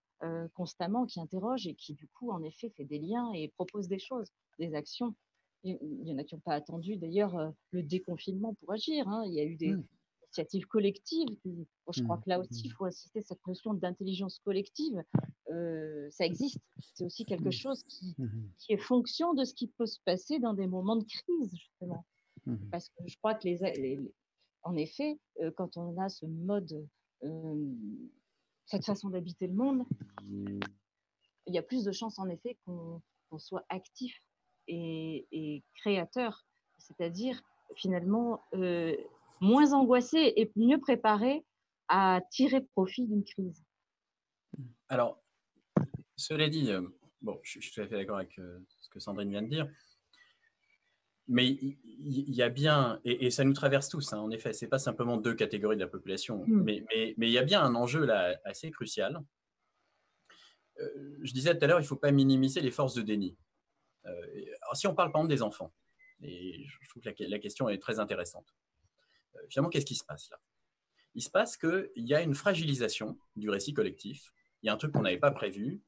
constamment, qui interroge et qui du coup, en effet, fait des liens et propose des choses, des actions. Il y en a qui n'ont pas attendu d'ailleurs le déconfinement pour agir, hein. Il y a eu des Mhm. initiatives collectives. Bon, je crois Mhm. que là aussi, il faut insister cette notion d'intelligence collective. Ça existe. C'est aussi quelque chose Mhm. qui est fonction de ce qui peut se passer dans des moments de crise, justement. Mhm. Parce que je crois que en effet, quand on a ce mode, euh, cette façon d'habiter le monde, il y a plus de chances en effet qu'on soit actif et créateur, c'est-à-dire finalement moins angoissé et mieux préparé à tirer profit d'une crise. Alors, cela dit, bon, je suis tout à fait d'accord avec ce que Sandrine vient de dire, mais il y a bien, et ça nous traverse tous, hein, en effet, ce n'est pas simplement deux catégories de la population, mais il y a bien un enjeu là assez crucial. Je disais tout à l'heure, il ne faut pas minimiser les forces de déni. Alors, si on parle par exemple des enfants, et je trouve que la question est très intéressante, finalement, qu'est-ce qui se passe là? Il se passe qu'il y a une fragilisation du récit collectif, il y a un truc qu'on n'avait pas prévu,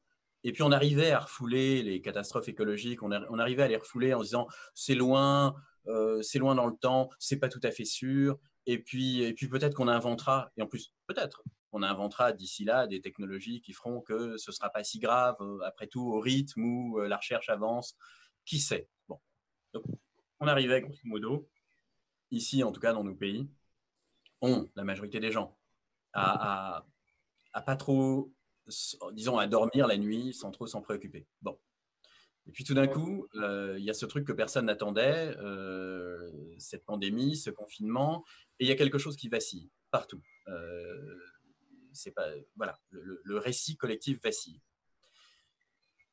et puis on arrivait à refouler les catastrophes écologiques, on arrivait à les refouler en se disant c'est loin dans le temps, c'est pas tout à fait sûr, et puis peut-être qu'on inventera, et en plus peut-être on inventera d'ici là des technologies qui feront que ce ne sera pas si grave, après tout, au rythme où la recherche avance. Qui sait? Bon. Donc, on arrivait, grosso modo, ici, en tout cas dans nos pays, la majorité des gens, à pas trop, disons, à dormir la nuit sans trop s'en préoccuper. Bon. Et puis tout d'un coup, il y a ce truc que personne n'attendait, cette pandémie, ce confinement, et il y a quelque chose qui vacille partout. C'est pas, voilà, le récit collectif vacille.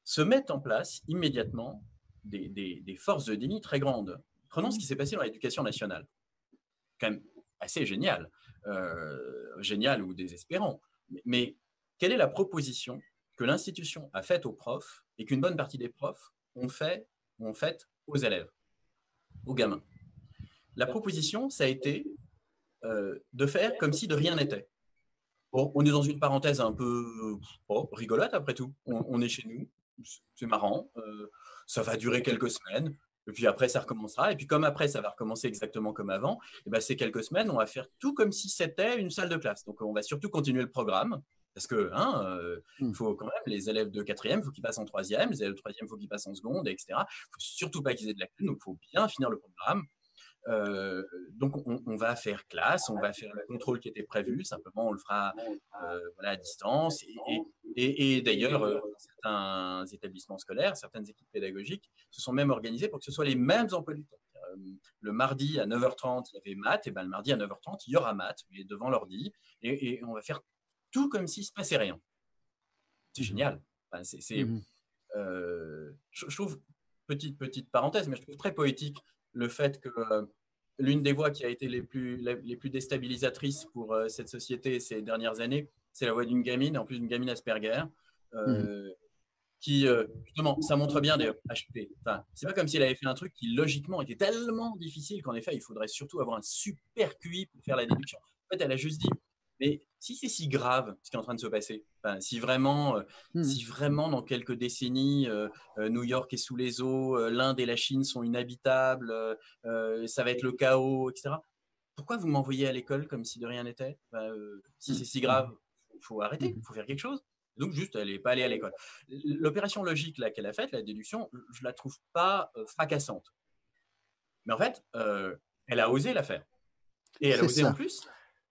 Se mettent en place immédiatement des forces de déni très grandes. Prenons ce qui s'est passé dans l'éducation nationale. Quand même assez génial. Génial ou désespérant. Mais quelle est la proposition que l'institution a faite aux profs et qu'une bonne partie des profs ont faite aux élèves, aux gamins? La proposition, ça a été de faire comme si de rien n'était. Bon, on est dans une parenthèse un peu rigolote après tout. On est chez nous, c'est marrant, ça va durer quelques semaines, et puis après ça recommencera. Et puis comme après ça va recommencer exactement comme avant, et ben ces quelques semaines, on va faire tout comme si c'était une salle de classe. Donc on va surtout continuer le programme, parce que faut quand même, les élèves de quatrième, il faut qu'ils passent en troisième, les élèves de troisième, il faut qu'ils passent en seconde, etc. Il ne faut surtout pas qu'ils aient de la lacunes, donc il faut bien finir le programme. Donc on va faire classe, on va faire le contrôle qui était prévu, simplement on le fera voilà, à distance. Et d'ailleurs, certains établissements scolaires, certaines équipes pédagogiques se sont même organisées pour que ce soit les mêmes emplois du temps. Le mardi à 9h30, il y avait maths, et ben le mardi à 9h30, il y aura maths, mais devant l'ordi, et on va faire tout comme s'il ne se passait rien. C'est génial. Enfin, je trouve, petite parenthèse, mais je trouve très poétique le fait que l'une des voix qui a été les plus déstabilisatrices pour cette société ces dernières années, c'est la voix d'une gamine, en plus d'une gamine Asperger, qui, justement, ça montre bien d'ailleurs, HP. Enfin, c'est pas comme si elle avait fait un truc qui, logiquement, était tellement difficile qu'en effet, il faudrait surtout avoir un super QI pour faire la déduction. En fait, elle a juste dit, mais si c'est si grave ce qui est en train de se passer, enfin, si vraiment dans quelques décennies, New York est sous les eaux, l'Inde et la Chine sont inhabitables, ça va être le chaos, etc. Pourquoi vous m'envoyez à l'école comme si de rien n'était? Si c'est si grave, il faut arrêter, il faut faire quelque chose. Donc juste, elle n'est pas allée à l'école. L'opération logique là qu'elle a faite, la déduction, je la trouve pas fracassante. Mais en fait, elle a osé la faire. Et elle a osé en plus,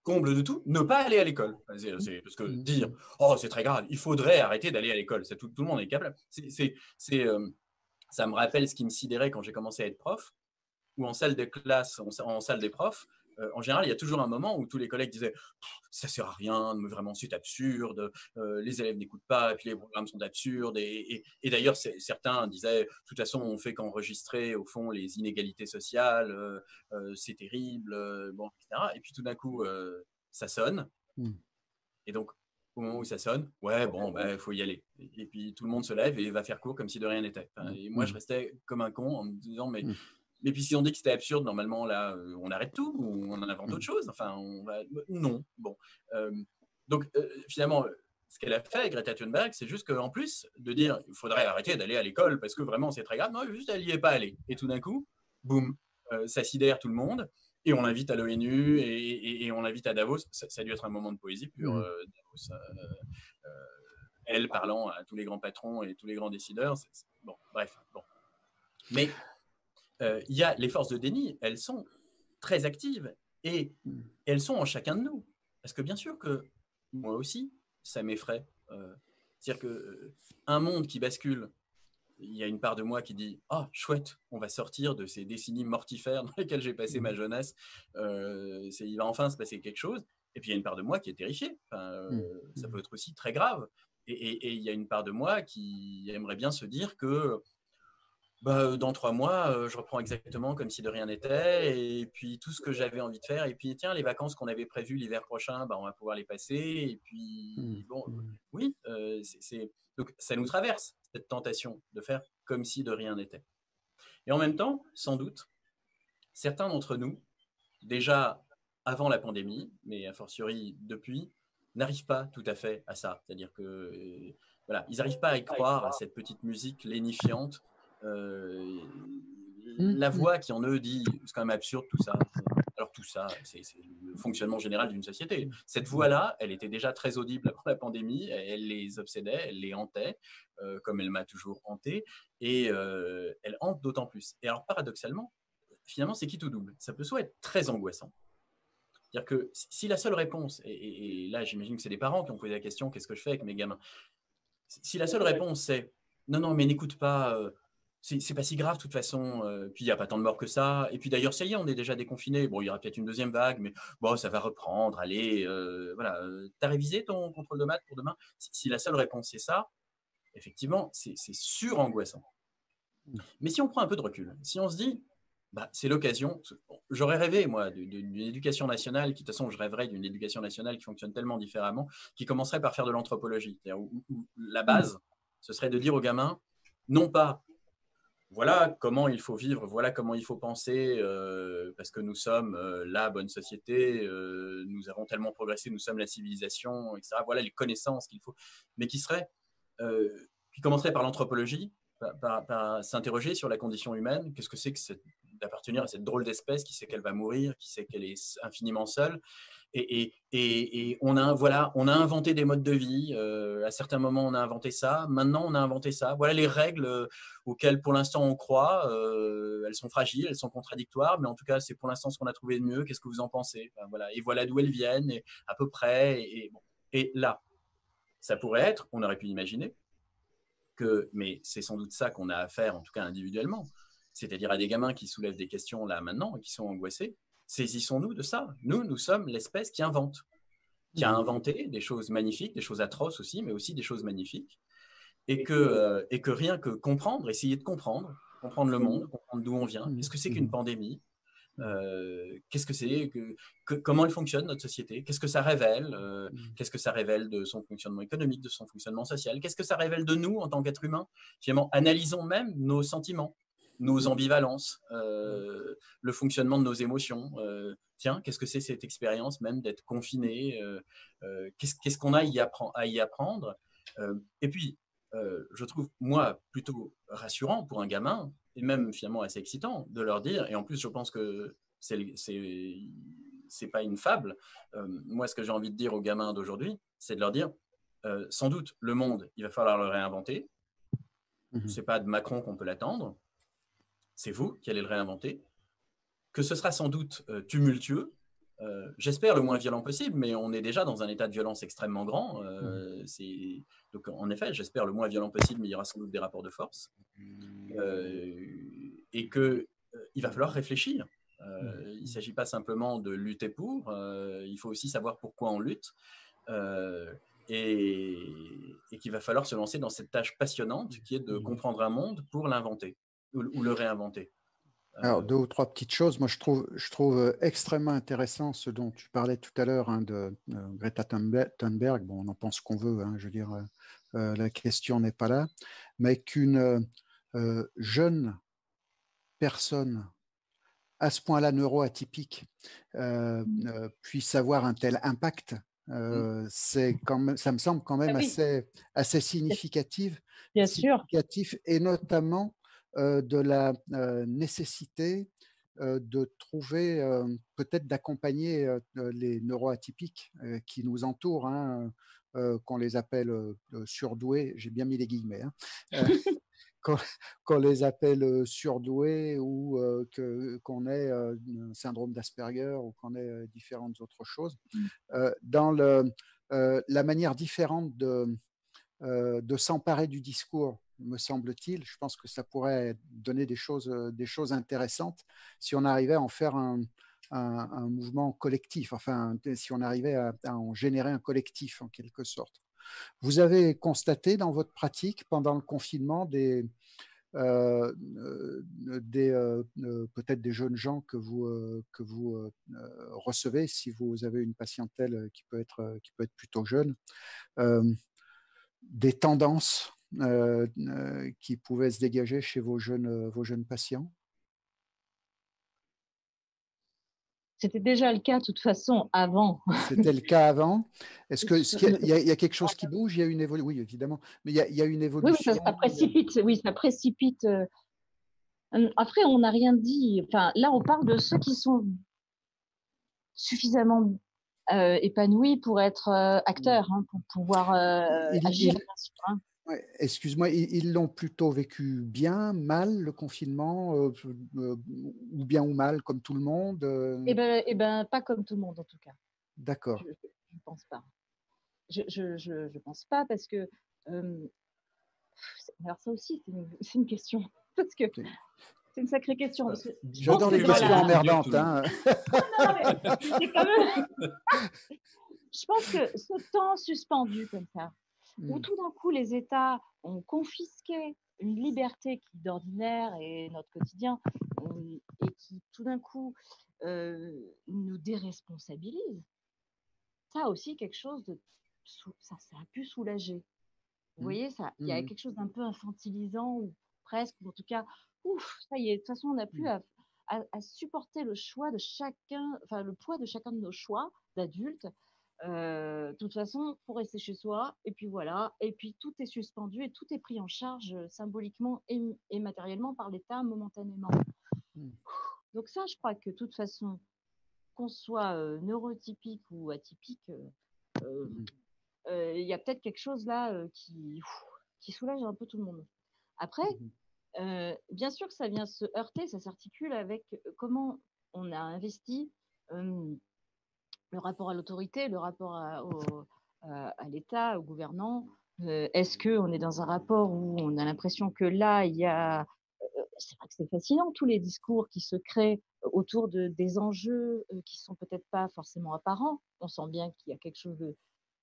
comble de tout, ne pas aller à l'école. Parce que dire, oh c'est très grave, il faudrait arrêter d'aller à l'école, tout le monde est capable. Ça me rappelle ce qui me sidérait quand j'ai commencé à être prof, où en salle de classe, en salle des profs, en général, il y a toujours un moment où tous les collègues disaient « ça sert à rien, mais vraiment c'est absurde, les élèves n'écoutent pas, et puis les programmes sont absurdes ». Et d'ailleurs, certains disaient « de toute façon, on fait qu'enregistrer au fond les inégalités sociales, c'est terrible, bon, etc. » Et puis tout d'un coup, ça sonne. Et donc, au moment où ça sonne, ouais, bon, il faut y aller. Et puis tout le monde se lève et va faire cours comme si de rien n'était. Et moi, je restais comme un con en me disant « mais puis si on dit que c'était absurde, normalement, là, on arrête tout ou on en invente autre chose. Enfin, non. Bon. Donc, finalement, ce qu'elle a fait, Greta Thunberg, c'est juste qu'en plus de dire il faudrait arrêter d'aller à l'école parce que vraiment c'est très grave, non, juste elle n'y est pas allée. Et tout d'un coup, boum, ça sidère tout le monde. Et on l'invite à l'ONU et on l'invite à Davos. Ça a dû être un moment de poésie pure, Davos. Elle parlant à tous les grands patrons et tous les grands décideurs. Bon, bref. Bon. Mais il y a les forces de déni, elles sont très actives et elles sont en chacun de nous. Parce que bien sûr que moi aussi, ça m'effraie. C'est-à-dire qu'un monde qui bascule, il y a une part de moi qui dit « Ah, chouette, on va sortir de ces décennies mortifères dans lesquelles j'ai passé ma jeunesse. Il va enfin se passer quelque chose. » Et puis il y a une part de moi qui est terrifiée. Ça peut être aussi très grave. Et il y a une part de moi qui aimerait bien se dire que dans 3 mois, je reprends exactement comme si de rien n'était. Et puis tout ce que j'avais envie de faire. Et puis tiens, les vacances qu'on avait prévues l'hiver prochain, on va pouvoir les passer. Et puis bon, oui, donc ça nous traverse cette tentation de faire comme si de rien n'était. Et en même temps, sans doute, certains d'entre nous, déjà avant la pandémie, mais a fortiori depuis, n'arrivent pas tout à fait à ça. C'est-à-dire que voilà, ils n'arrivent pas à y croire à cette petite musique lénifiante. La voix qui en eux dit c'est quand même absurde tout ça. Alors tout ça, c'est le fonctionnement général d'une société. Cette voix-là, elle était déjà très audible avant la pandémie, elle les obsédait, elle les hantait, comme elle m'a toujours hanté, et elle hante d'autant plus. Et alors, paradoxalement, finalement, c'est qui tout double. Ça peut soit être très angoissant. C'est-à-dire que si la seule réponse, et là, j'imagine que c'est des parents qui ont posé la question, qu'est-ce que je fais avec mes gamins? Si la seule réponse, c'est non, non, mais n'écoute pas, c'est pas si grave de toute façon, puis il n'y a pas tant de morts que ça, et puis d'ailleurs, ça y est, on est déjà déconfinés, bon, il y aura peut-être une deuxième vague, mais bon, ça va reprendre, allez, voilà. T'as révisé ton contrôle de maths pour demain? Si la seule réponse c'est ça, effectivement, c'est surangoissant. Mais si on prend un peu de recul, si on se dit, bah, c'est l'occasion, j'aurais rêvé, moi, d'une éducation nationale, qui, de toute façon, je rêverais d'une éducation nationale qui fonctionne tellement différemment, qui commencerait par faire de l'anthropologie. Où la base, ce serait de dire aux gamins, non pas, voilà comment il faut vivre, voilà comment il faut penser, parce que nous sommes la bonne société, nous avons tellement progressé, nous sommes la civilisation, etc. Voilà les connaissances qu'il faut, mais qui commencerait par l'anthropologie, par s'interroger sur la condition humaine. Qu'est-ce que c'est que d'appartenir à cette drôle d'espèce qui sait qu'elle va mourir, qui sait qu'elle est infiniment seule. Et on a inventé des modes de vie. À certains moments, on a inventé ça. Maintenant, on a inventé ça. Voilà les règles auxquelles, pour l'instant, on croit. Elles sont fragiles, elles sont contradictoires, mais en tout cas, c'est pour l'instant ce qu'on a trouvé de mieux. Qu'est-ce que vous en pensez? Enfin, voilà. Et voilà d'où elles viennent, et à peu près. Bon. Et là, ça pourrait être, on aurait pu imaginer, mais c'est sans doute ça qu'on a à faire, en tout cas individuellement, c'est-à-dire à des gamins qui soulèvent des questions là maintenant et qui sont angoissés. Saisissons-nous de ça. Nous sommes l'espèce qui invente, qui a inventé des choses magnifiques, des choses atroces aussi, mais aussi des choses magnifiques, et que rien que comprendre, essayer de comprendre le monde, comprendre d'où on vient, qu'est-ce que c'est qu'une pandémie, qu'est-ce que c'est, comment elle fonctionne, notre société, qu'est-ce que ça révèle, qu'est-ce que ça révèle de son fonctionnement économique, de son fonctionnement social, qu'est-ce que ça révèle de nous en tant qu'être humain. Finalement, analysons même nos sentiments, nos ambivalences, le fonctionnement de nos émotions. Tiens, qu'est-ce que c'est cette expérience même d'être confiné, qu'est-ce qu'on a à y apprendre, et puis, je trouve, moi, plutôt rassurant pour un gamin, et même finalement assez excitant, de leur dire, et en plus, je pense que c'est pas une fable. Moi, ce que j'ai envie de dire aux gamins d'aujourd'hui, c'est de leur dire, sans doute, le monde, il va falloir le réinventer. C'est pas de Macron qu'on peut l'attendre. C'est vous qui allez le réinventer. Que ce sera sans doute tumultueux, j'espère le moins violent possible, mais on est déjà dans un état de violence extrêmement grand. Donc, en effet, j'espère le moins violent possible, mais il y aura sans doute des rapports de force. Et qu'il va falloir réfléchir. Il ne s'agit pas simplement de lutter pour, il faut aussi savoir pourquoi on lutte. Et qu'il va falloir se lancer dans cette tâche passionnante qui est de comprendre un monde pour l'inventer ou le réinventer. Alors, deux ou trois petites choses. Moi, je trouve extrêmement intéressant ce dont tu parlais tout à l'heure, hein, de Greta Thunberg. Bon, on en pense qu'on veut, hein, je veux dire, la question n'est pas là, mais qu'une jeune personne à ce point-là neuroatypique puisse avoir un tel impact, ça me semble quand même assez significatif. Bien sûr. Et notamment de la nécessité de trouver, peut-être d'accompagner les neuroatypiques qui nous entourent, hein, qu'on les appelle surdoués, j'ai bien mis les guillemets, hein, qu'on les appelle surdoués, ou qu'on ait un syndrome d'Asperger, ou qu'on ait différentes autres choses, dans la manière différente de s'emparer du discours, me semble-t-il. Je pense que ça pourrait donner des choses intéressantes si on arrivait à en faire un mouvement collectif, enfin, si on arrivait à en générer un collectif en quelque sorte. Vous avez constaté dans votre pratique pendant le confinement peut-être des jeunes gens que vous recevez, si vous avez une patientèle qui peut être plutôt jeune, des tendances qui pouvaient se dégager chez vos jeunes patients? C'était déjà le cas, de toute façon, avant. C'était le cas avant. Est-ce qu'il y a quelque chose qui bouge? Il y a une évolution? Oui, évidemment, mais il y a une évolution. Oui, ça précipite. Oui, ça précipite. Après, on n'a rien dit. Enfin, là, on parle de ceux qui sont suffisamment épanoui pour être acteur, hein, pour pouvoir agir, bien sûr, hein. Ouais, excuse-moi, ils l'ont plutôt vécu bien, mal, le confinement, ou bien ou mal, comme tout le monde Eh ben, pas comme tout le monde en tout cas. D'accord. Je pense pas. Je pense pas parce que alors ça aussi c'est une question parce que C'est- c'est une sacrée question. Parce que je pense J'adore que les dans questions la emmerdantes, hein. non, mais c'est quand même je pense que ce temps suspendu comme ça, où Mm, tout d'un coup les États ont confisqué une liberté qui d'ordinaire est notre quotidien et qui tout d'un coup nous déresponsabilise, ça aussi quelque chose de ça a pu soulager. Vous mm, voyez, ça, il y a mm, quelque chose d'un peu infantilisant ou presque, ou en tout cas, ouf, ça y est, de toute façon, on n'a plus mm, à supporter le choix de chacun, enfin le poids de chacun de nos choix d'adultes. De toute façon, faut rester chez soi, et puis voilà, et puis tout est suspendu et tout est pris en charge symboliquement et matériellement par l'État momentanément. mm, Donc ça, je crois que de toute façon, qu'on soit neurotypique ou atypique, euh, mm, il y a peut-être quelque chose là qui soulage un peu tout le monde. Après, mm, bien sûr que ça vient se heurter, ça s'articule avec comment on a investi le rapport à l'autorité, le rapport à l'État, au gouvernant. Est-ce qu'on est dans un rapport où on a l'impression que là, il y a... c'est vrai que c'est fascinant, tous les discours qui se créent autour des enjeux qui sont peut-être pas forcément apparents. On sent bien qu'il y a quelque chose de...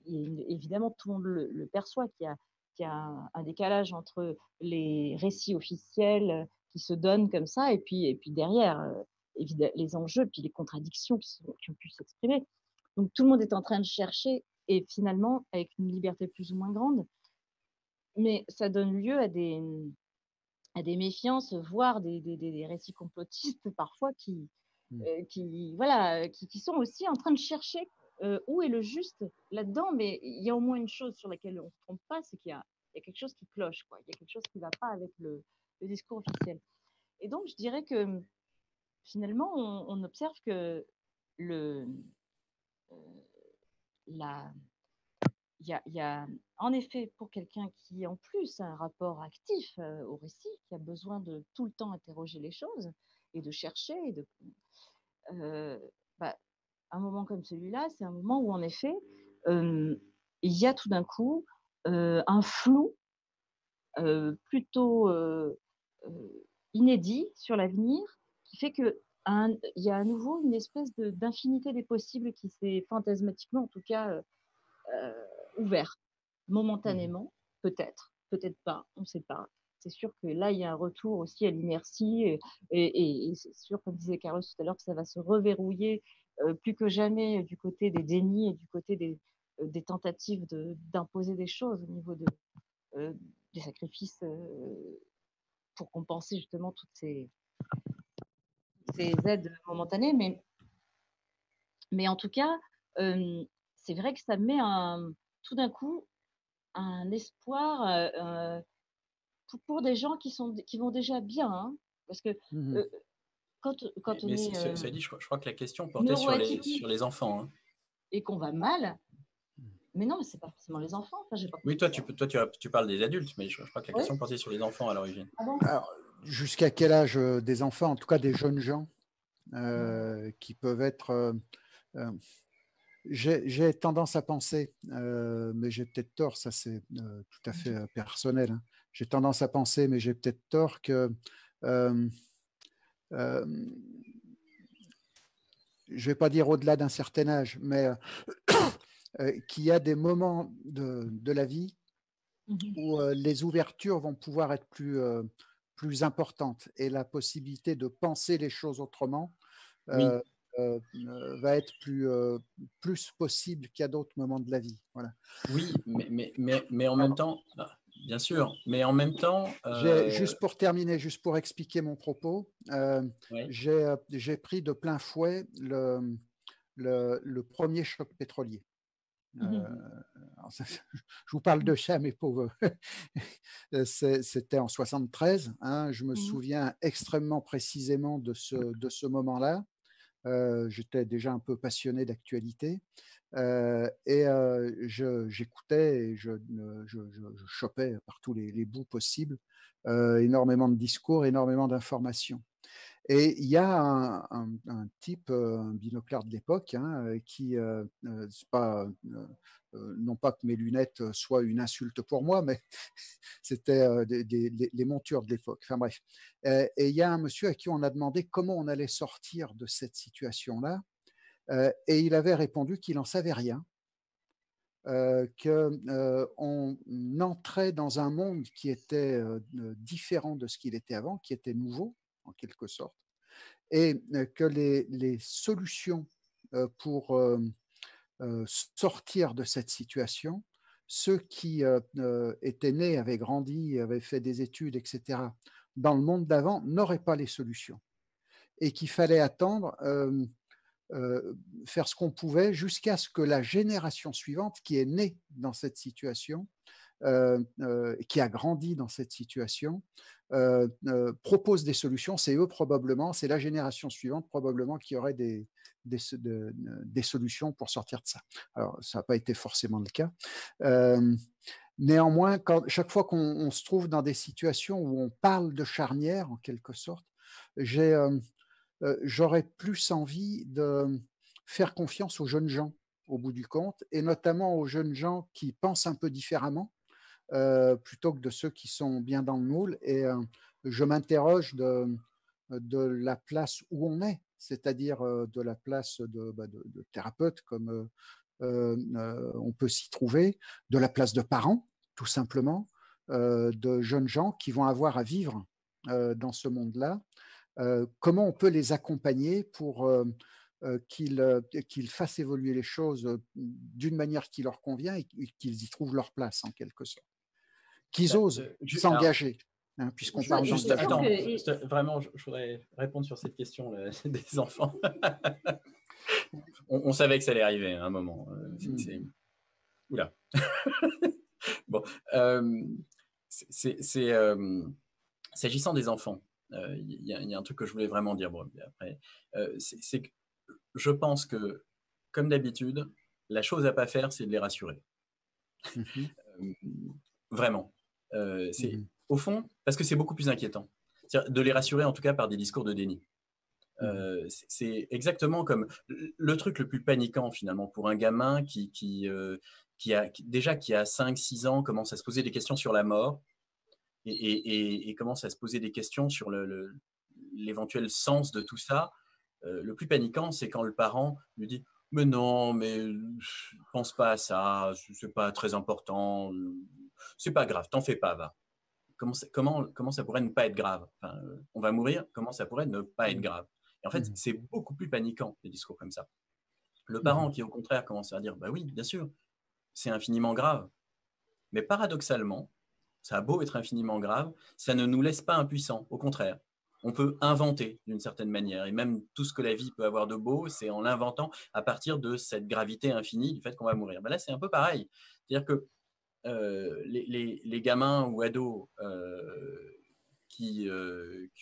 Évidemment, tout le monde le perçoit, qu'il y a un décalage entre les récits officiels qui se donnent comme ça et puis derrière, les enjeux, puis les contradictions qui ont pu s'exprimer. Donc tout le monde est en train de chercher et finalement avec une liberté plus ou moins grande, mais ça donne lieu à des méfiances, voire des récits complotistes parfois mm, voilà, qui sont aussi en train de chercher où est le juste là-dedans, mais il y a au moins une chose sur laquelle on ne se trompe pas, c'est il y a quelque chose qui cloche, quoi. Il y a quelque chose qui ne va pas avec le discours officiel. Et donc je dirais que finalement on observe que le, euh, la, il y a en effet pour quelqu'un qui en plus a un rapport actif au récit, qui a besoin de tout le temps interroger les choses et de chercher, euh, bah, un moment comme celui-là, c'est un moment où en effet euh, il y a tout d'un coup un flou plutôt inédit sur l'avenir qui fait que il y a à nouveau une espèce d'infinité des possibles qui s'est fantasmatiquement en tout cas euh, ouvert mm, momentanément, peut-être, peut-être pas, on ne sait pas. C'est sûr que là, il y a un retour aussi à l'inertie et c'est sûr, comme disait Carlos tout à l'heure, que ça va se reverrouiller plus que jamais du côté des dénis et du côté des tentatives d'imposer des choses au niveau euh, des sacrifices pour compenser justement toutes ces aides momentanées. Mais en tout cas, c'est vrai que ça met tout d'un coup un espoir pour des gens qui vont déjà bien, hein, parce que mm, euh, quand on Mais est cela dit, je crois que la question portait sur neuroatypique les enfants, hein. et qu'on va mal, mais non, mais c'est pas forcément les enfants. Enfin, j'ai pas Oui, compris ça. tu parles des adultes, mais je crois que la Oui. question portait sur les enfants à l'origine. Ah bon? Alors, jusqu'à quel âge des enfants, en tout cas des jeunes gens, qui peuvent être... euh, j'ai tendance à penser, mais j'ai peut-être tort, ça c'est tout à fait personnel, hein. J'ai tendance à penser, mais j'ai peut-être tort, que euh, euh, je ne vais pas dire au-delà d'un certain âge, mais qu'il y a des moments de la vie Mhm. où les ouvertures vont pouvoir être plus importantes et la possibilité de penser les choses autrement Oui, euh, va être plus possible qu'à d'autres moments de la vie. Voilà. oui, mais en même temps, bien sûr, mais en même temps, Juste pour terminer, juste pour expliquer mon propos, ouais, j'ai pris de plein fouet le premier choc pétrolier. Euh, Mhm. je vous parle de ça, mes pauvres. C'était en 73. Hein, je me Mhm. souviens extrêmement précisément de ce moment-là. J'étais déjà un peu passionné d'actualité, et j'écoutais et je chopais par tous les bouts possibles, énormément de discours, énormément d'informations. Et il y a un type, un binoclard de l'époque, hein, qui, c'est pas, non pas que mes lunettes soient une insulte pour moi, mais c'était, les montures de l'époque. Enfin bref, et il y a un monsieur à qui on a demandé comment on allait sortir de cette situation-là, et il avait répondu qu'il n'en savait rien, qu'on entrait dans un monde qui était, différent de ce qu'il était avant, qui était nouveau, en quelque sorte, et que les solutions pour sortir de cette situation, ceux qui étaient nés, avaient grandi, avaient fait des études, etc., dans le monde d'avant, n'auraient pas les solutions. Et qu'il fallait attendre, faire ce qu'on pouvait jusqu'à ce que la génération suivante, qui est née dans cette situation, qui a grandi dans cette situation, propose des solutions. C'est eux probablement, c'est la génération suivante probablement qui aurait des solutions pour sortir de ça. Alors, ça n'a pas été forcément le cas. Néanmoins, chaque fois qu'on se trouve dans des situations où on parle de charnière, en quelque sorte, j'aurais plus envie de faire confiance aux jeunes gens, au bout du compte, et notamment aux jeunes gens qui pensent un peu différemment, plutôt que de ceux qui sont bien dans le moule. Et je m'interroge de la place où on est, c'est-à-dire de la place de thérapeute, comme on peut s'y trouver, de la place de parents, tout simplement, de jeunes gens qui vont avoir à vivre dans ce monde-là. Comment on peut les accompagner pour qu'ils fassent évoluer les choses d'une manière qui leur convient et qu'ils y trouvent leur place, en quelque sorte. Qu'ils osent s'engager, hein, puisqu'on parle d'engagement. Vraiment, je voudrais répondre sur cette question là, des enfants. on savait que ça allait arriver à un moment. Oula. Bon, s'agissant des enfants, il y a un truc que je voulais vraiment dire. Bon, après, c'est que je pense que, comme d'habitude, la chose à pas faire, c'est de les rassurer. Vraiment. Au fond, parce que c'est beaucoup plus inquiétant. De les rassurer, en tout cas, par des discours de déni. C'est exactement comme le truc le plus paniquant, finalement, pour un gamin qui a 5-6 ans, commence à se poser des questions sur la mort et commence à se poser des questions sur l'éventuel sens de tout ça. Le plus paniquant, c'est quand le parent lui dit « Mais non, mais pense pas à ça, c'est pas très important, c'est pas grave, t'en fais pas, va. » Comment ça pourrait ne pas être grave? Enfin, on va mourir, comment ça pourrait ne pas être grave? Et en fait, c'est beaucoup plus paniquant, des discours comme ça. Le parent qui, au contraire, commence à dire « Bah oui, bien sûr, c'est infiniment grave. » Mais paradoxalement, ça a beau être infiniment grave, ça ne nous laisse pas impuissants. Au contraire, on peut inventer d'une certaine manière. Et même tout ce que la vie peut avoir de beau, c'est en l'inventant à partir de cette gravité infinie du fait qu'on va mourir. Ben là, c'est un peu pareil. C'est-à-dire que les gamins ou ados qui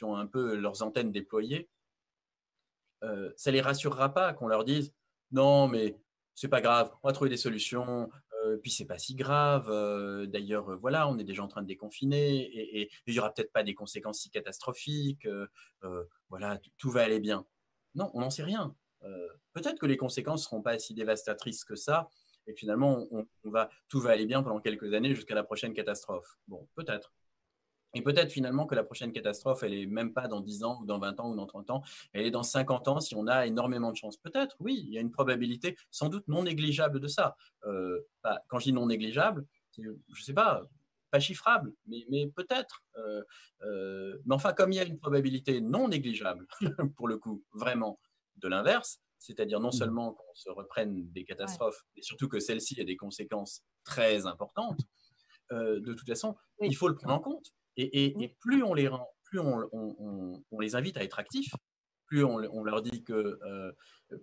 ont un peu leurs antennes déployées, ça ne les rassurera pas qu'on leur dise « Non, mais c'est pas grave, on va trouver des solutions, puis c'est pas si grave. D'ailleurs, voilà, on est déjà en train de déconfiner et il n'y aura peut-être pas des conséquences si catastrophiques. Voilà, tout va aller bien. » Non, on n'en sait rien. Peut-être que les conséquences ne seront pas si dévastatrices que ça et que finalement, tout va aller bien pendant quelques années jusqu'à la prochaine catastrophe. Bon, peut-être. Et peut-être finalement que la prochaine catastrophe, elle n'est même pas dans 10 ans ou dans 20 ans ou dans 30 ans, elle est dans 50 ans si on a énormément de chance. Peut-être, oui, il y a une probabilité sans doute non négligeable de ça. Quand je dis non négligeable, je ne sais pas chiffrable, mais peut-être. Mais enfin, comme il y a une probabilité non négligeable, pour le coup, vraiment, de l'inverse, c'est-à-dire non seulement qu'on se reprenne des catastrophes, mais surtout que celles-ci aient des conséquences très importantes, de toute façon, il faut le prendre en compte. Et plus on les rend, plus on les invite à être actifs, plus on leur dit que,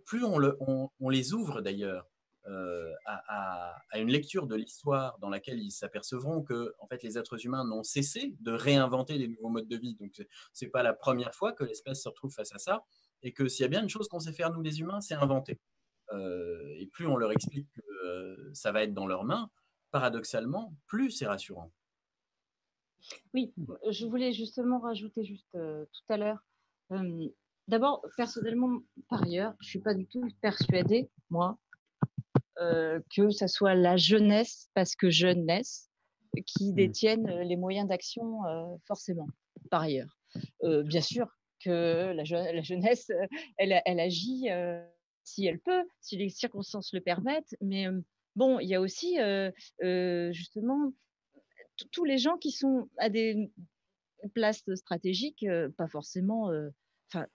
plus on les ouvre d'ailleurs à une lecture de l'histoire dans laquelle ils s'apercevront que en fait, les êtres humains n'ont cessé de réinventer des nouveaux modes de vie. Donc, c'est pas la première fois que l'espèce se retrouve face à ça. et que s'il y a bien une chose qu'on sait faire, nous les humains, c'est inventer. Et plus on leur explique que ça va être dans leurs mains, paradoxalement, plus c'est rassurant. Oui, je voulais justement rajouter tout à l'heure. D'abord, personnellement, par ailleurs, je ne suis pas du tout persuadée, moi, que ça soit la jeunesse, parce que jeunesse, qui détiennent les moyens d'action forcément, par ailleurs. Bien sûr que la jeunesse, elle agit si elle peut, si les circonstances le permettent, mais bon, il y a aussi justement tous les gens qui sont à des places stratégiques, pas forcément, enfin,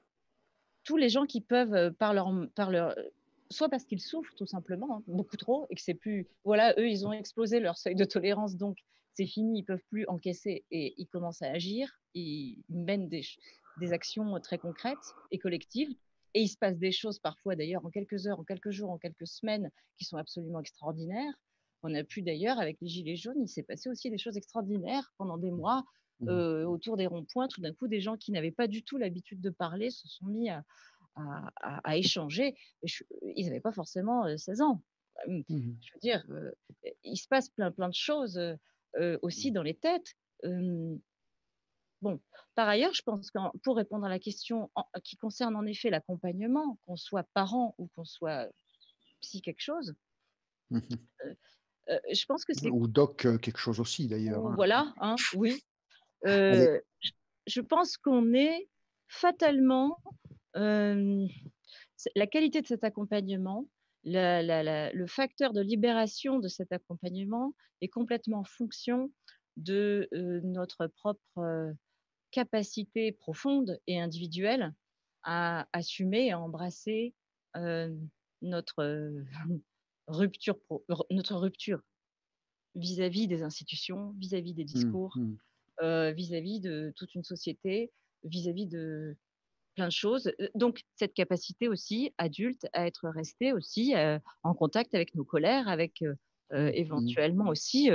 tous les gens qui peuvent, par leur soit parce qu'ils souffrent tout simplement, hein, beaucoup trop, et que c'est plus, voilà, eux, ils ont explosé leur seuil de tolérance, donc c'est fini, ils peuvent plus encaisser et ils commencent à agir. Ils mènent des actions très concrètes et collectives. Et il se passe des choses parfois, d'ailleurs, en quelques heures, en quelques jours, en quelques semaines, qui sont absolument extraordinaires. On a pu d'ailleurs, avec les Gilets jaunes, il s'est passé aussi des choses extraordinaires pendant des mois autour des ronds-points. Tout d'un coup, des gens qui n'avaient pas du tout l'habitude de parler se sont mis à échanger. Ils n'avaient pas forcément 16 ans. Je veux dire, il se passe plein de choses aussi dans les têtes. Bon, par ailleurs, je pense que pour répondre à la question qui concerne en effet l'accompagnement, qu'on soit parent ou qu'on soit psy quelque chose, je pense que c'est... Ou doc quelque chose aussi, d'ailleurs. Hein. Voilà, hein, oui. Allez. Je pense qu'on est fatalement... la qualité de cet accompagnement, le facteur de libération de cet accompagnement est complètement en fonction de notre propre capacité profonde et individuelle à assumer et à embrasser notre notre rupture vis-à-vis des institutions, vis-à-vis des discours, vis-à-vis de toute une société, vis-à-vis de plein de choses. Donc, cette capacité aussi, adulte, à être resté aussi en contact avec nos colères, avec éventuellement aussi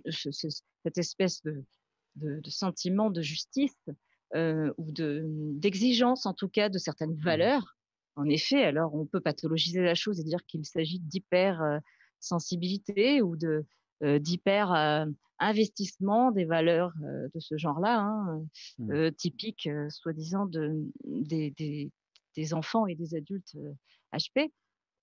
cette espèce de sentiment de justice ou d'exigence, en tout cas, de certaines valeurs. En effet, alors on peut pathologiser la chose et dire qu'il s'agit d'hyper sensibilité ou d'hyper investissement des valeurs de ce genre-là, hein, typiques, soi-disant, des enfants et des adultes HP.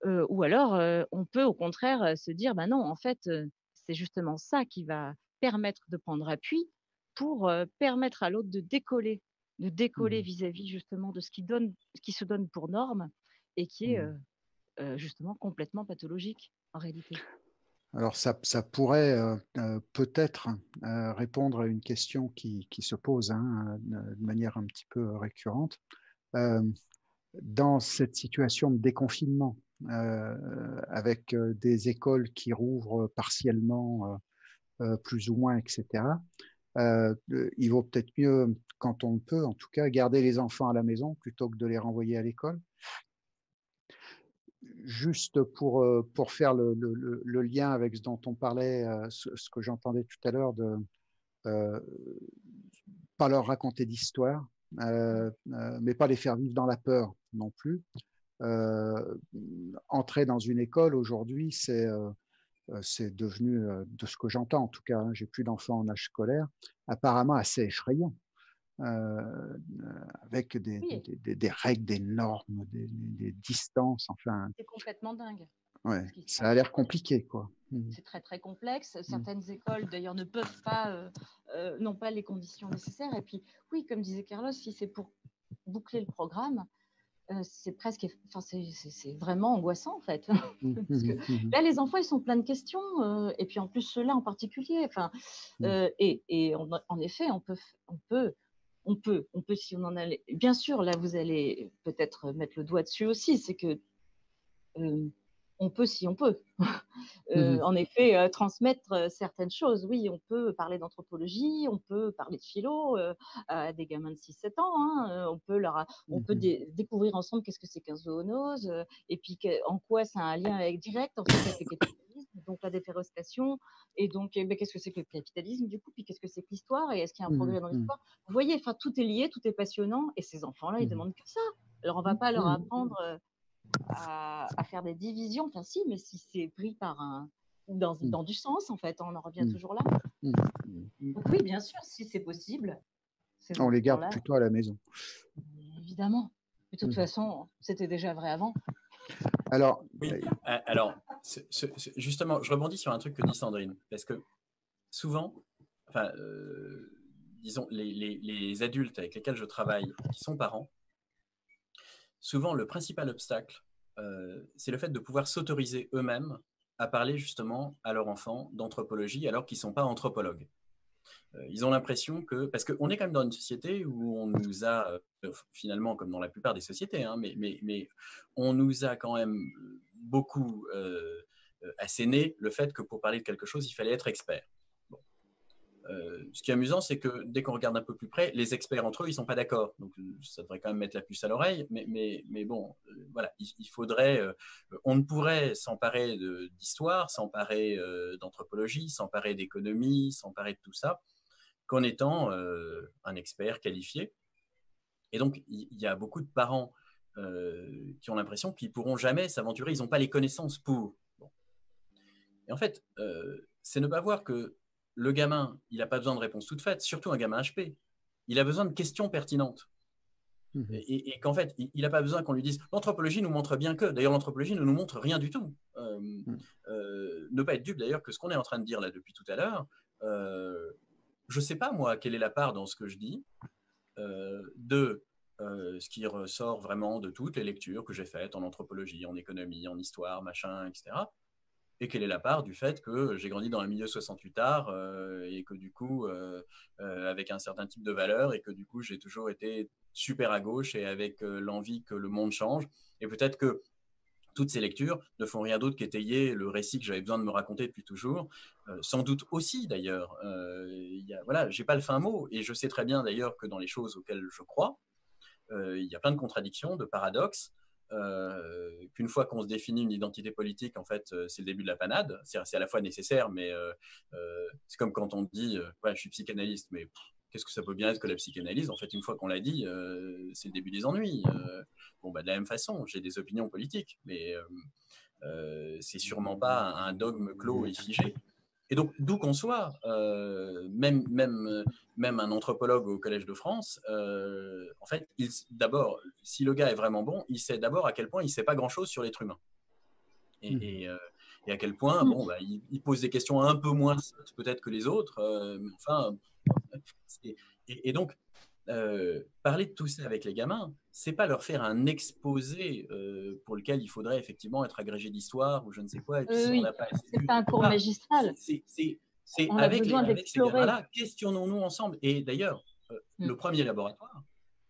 Ou alors, on peut au contraire se dire, bah non, en fait, c'est justement ça qui va permettre de prendre appui pour permettre à l'autre de décoller vis-à-vis justement de ce qui se donne pour norme et qui est justement complètement pathologique en réalité. Alors, ça pourrait peut-être répondre à une question qui se pose de manière un petit peu récurrente. Dans cette situation de déconfinement, avec des écoles qui rouvrent partiellement, plus ou moins, etc., il vaut peut-être mieux, quand on peut, en tout cas, garder les enfants à la maison plutôt que de les renvoyer à l'école. Juste pour faire le lien avec ce dont on parlait, ce que j'entendais tout à l'heure, de pas leur raconter d'histoire, mais pas les faire vivre dans la peur non plus. Entrer dans une école aujourd'hui, c'est devenu, de ce que j'entends en tout cas, j'ai plus d'enfants en âge scolaire, apparemment assez effrayant. Avec des règles, des normes, des distances, enfin. C'est complètement dingue. Ouais, ça a l'air compliqué, quoi. C'est très très complexe. Certaines écoles, d'ailleurs, ne peuvent pas, n'ont pas les conditions nécessaires. Et puis, oui, comme disait Carlos, si c'est pour boucler le programme, c'est presque, enfin, c'est vraiment angoissant en fait. Parce que là, les enfants, ils sont pleins de questions. Et puis en plus, ceux-là en particulier. Enfin, et en effet, on peut, si on en a. Bien sûr, là, vous allez peut-être mettre le doigt dessus aussi. C'est que on peut si on peut. En effet, transmettre certaines choses. Oui, on peut parler d'anthropologie, on peut parler de philo à des gamins de 6-7 ans. Hein, on peut découvrir ensemble qu'est-ce que c'est qu'un zoonose, et puis en quoi ça a un lien direct en fait, avec le capitalisme, donc la déforestation, et donc qu'est-ce que c'est que le capitalisme du coup, puis qu'est-ce que c'est que l'histoire, et est-ce qu'il y a un progrès dans l'histoire. Vous voyez, enfin tout est lié, tout est passionnant, et ces enfants-là, ils demandent que ça. Alors, on ne va pas leur apprendre à faire des divisions. Enfin, si, mais si c'est pris dans du sens, en fait, on en revient toujours là. Donc, oui, bien sûr, si c'est possible. On les garde plutôt à la maison. Évidemment. De toute façon, c'était déjà vrai avant. Alors, justement, je rebondis sur un truc que dit Sandrine, parce que souvent, disons, les adultes avec lesquels je travaille, qui sont parents, souvent le principal obstacle, c'est le fait de pouvoir s'autoriser eux-mêmes à parler justement à leur enfant d'anthropologie alors qu'ils ne sont pas anthropologues. Ils ont l'impression que, parce qu'on est quand même dans une société où on nous a, finalement comme dans la plupart des sociétés, hein, mais on nous a quand même beaucoup asséné le fait que pour parler de quelque chose, il fallait être expert. Bon. Ce qui est amusant, c'est que dès qu'on regarde un peu plus près, les experts entre eux, ils ne sont pas d'accord. Donc ça devrait quand même mettre la puce à l'oreille, mais bon, voilà, il faudrait, on ne pourrait s'emparer d'histoire, s'emparer d'anthropologie, s'emparer d'économie, s'emparer de tout ça, qu'en étant un expert qualifié. Et donc, il y a beaucoup de parents qui ont l'impression qu'ils ne pourront jamais s'aventurer, ils n'ont pas les connaissances pour. Bon. Et en fait, c'est ne pas voir que le gamin, il n'a pas besoin de réponses toutes faites, surtout un gamin HP. Il a besoin de questions pertinentes. Et qu'en fait, il n'a pas besoin qu'on lui dise « l'anthropologie nous montre bien que ». D'ailleurs, l'anthropologie ne nous montre rien du tout. Ne pas être dupe d'ailleurs que ce qu'on est en train de dire là depuis tout à l'heure, je ne sais pas, moi, quelle est la part dans ce que je dis de ce qui ressort vraiment de toutes les lectures que j'ai faites en anthropologie, en économie, en histoire, machin, etc. Et quelle est la part du fait que j'ai grandi dans un milieu 68 art et que du coup, avec un certain type de valeurs, et que du coup, j'ai toujours été super à gauche et avec l'envie que le monde change. Et peut-être que toutes ces lectures ne font rien d'autre qu'étayer le récit que j'avais besoin de me raconter depuis toujours. Sans doute aussi, d'ailleurs. Voilà, j'ai pas le fin mot. Et je sais très bien, d'ailleurs, que dans les choses auxquelles je crois, il y a plein de contradictions, de paradoxes. Qu'une fois qu'on se définit une identité politique, en fait, c'est le début de la panade. C'est à la fois nécessaire, mais c'est comme quand on dit ouais, je suis psychanalyste, mais qu'est-ce que ça peut bien être que la psychanalyse? En fait, une fois qu'on l'a dit, c'est le début des ennuis. De la même façon, j'ai des opinions politiques, mais c'est sûrement pas un dogme clos et figé. Et donc, d'où qu'on soit, même un anthropologue au Collège de France, en fait, d'abord, si le gars est vraiment bon, il sait d'abord à quel point il ne sait pas grand-chose sur l'être humain. Et à quel point, il pose des questions un peu moins sottes peut-être que les autres. Et donc, parler de tout ça avec les gamins, c'est pas leur faire un exposé pour lequel il faudrait effectivement être agrégé d'histoire ou je ne sais quoi. Et puis, si on n'a pas c'est pas un cours magistral. C'est avec ces gamins-là, questionnons-nous ensemble. Et d'ailleurs, le premier laboratoire,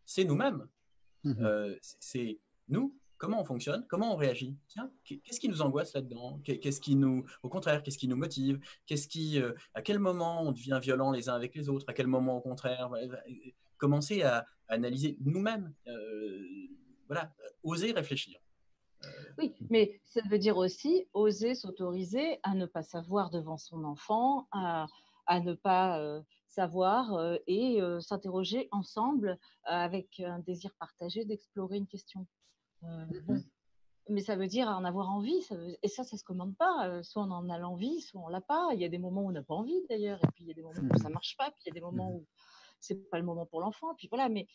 c'est nous-mêmes. C'est nous, comment on fonctionne, comment on réagit. Tiens, qu'est-ce qui nous angoisse là-dedans? Au contraire, qu'est-ce qui nous motive? À quel moment on devient violent les uns avec les autres? À quel moment, au contraire, commencer à analyser nous-mêmes. Oser réfléchir. Oui, mais ça veut dire aussi oser s'autoriser à ne pas savoir devant son enfant, à ne pas savoir et s'interroger ensemble avec un désir partagé d'explorer une question. Mais ça veut dire en avoir envie, et ça se commande pas. Soit on en a l'envie, soit on l'a pas. Il y a des moments où on n'a pas envie d'ailleurs, et puis il y a des moments où ça marche pas, puis il y a des moments où c'est pas le moment pour l'enfant. Puis voilà, mais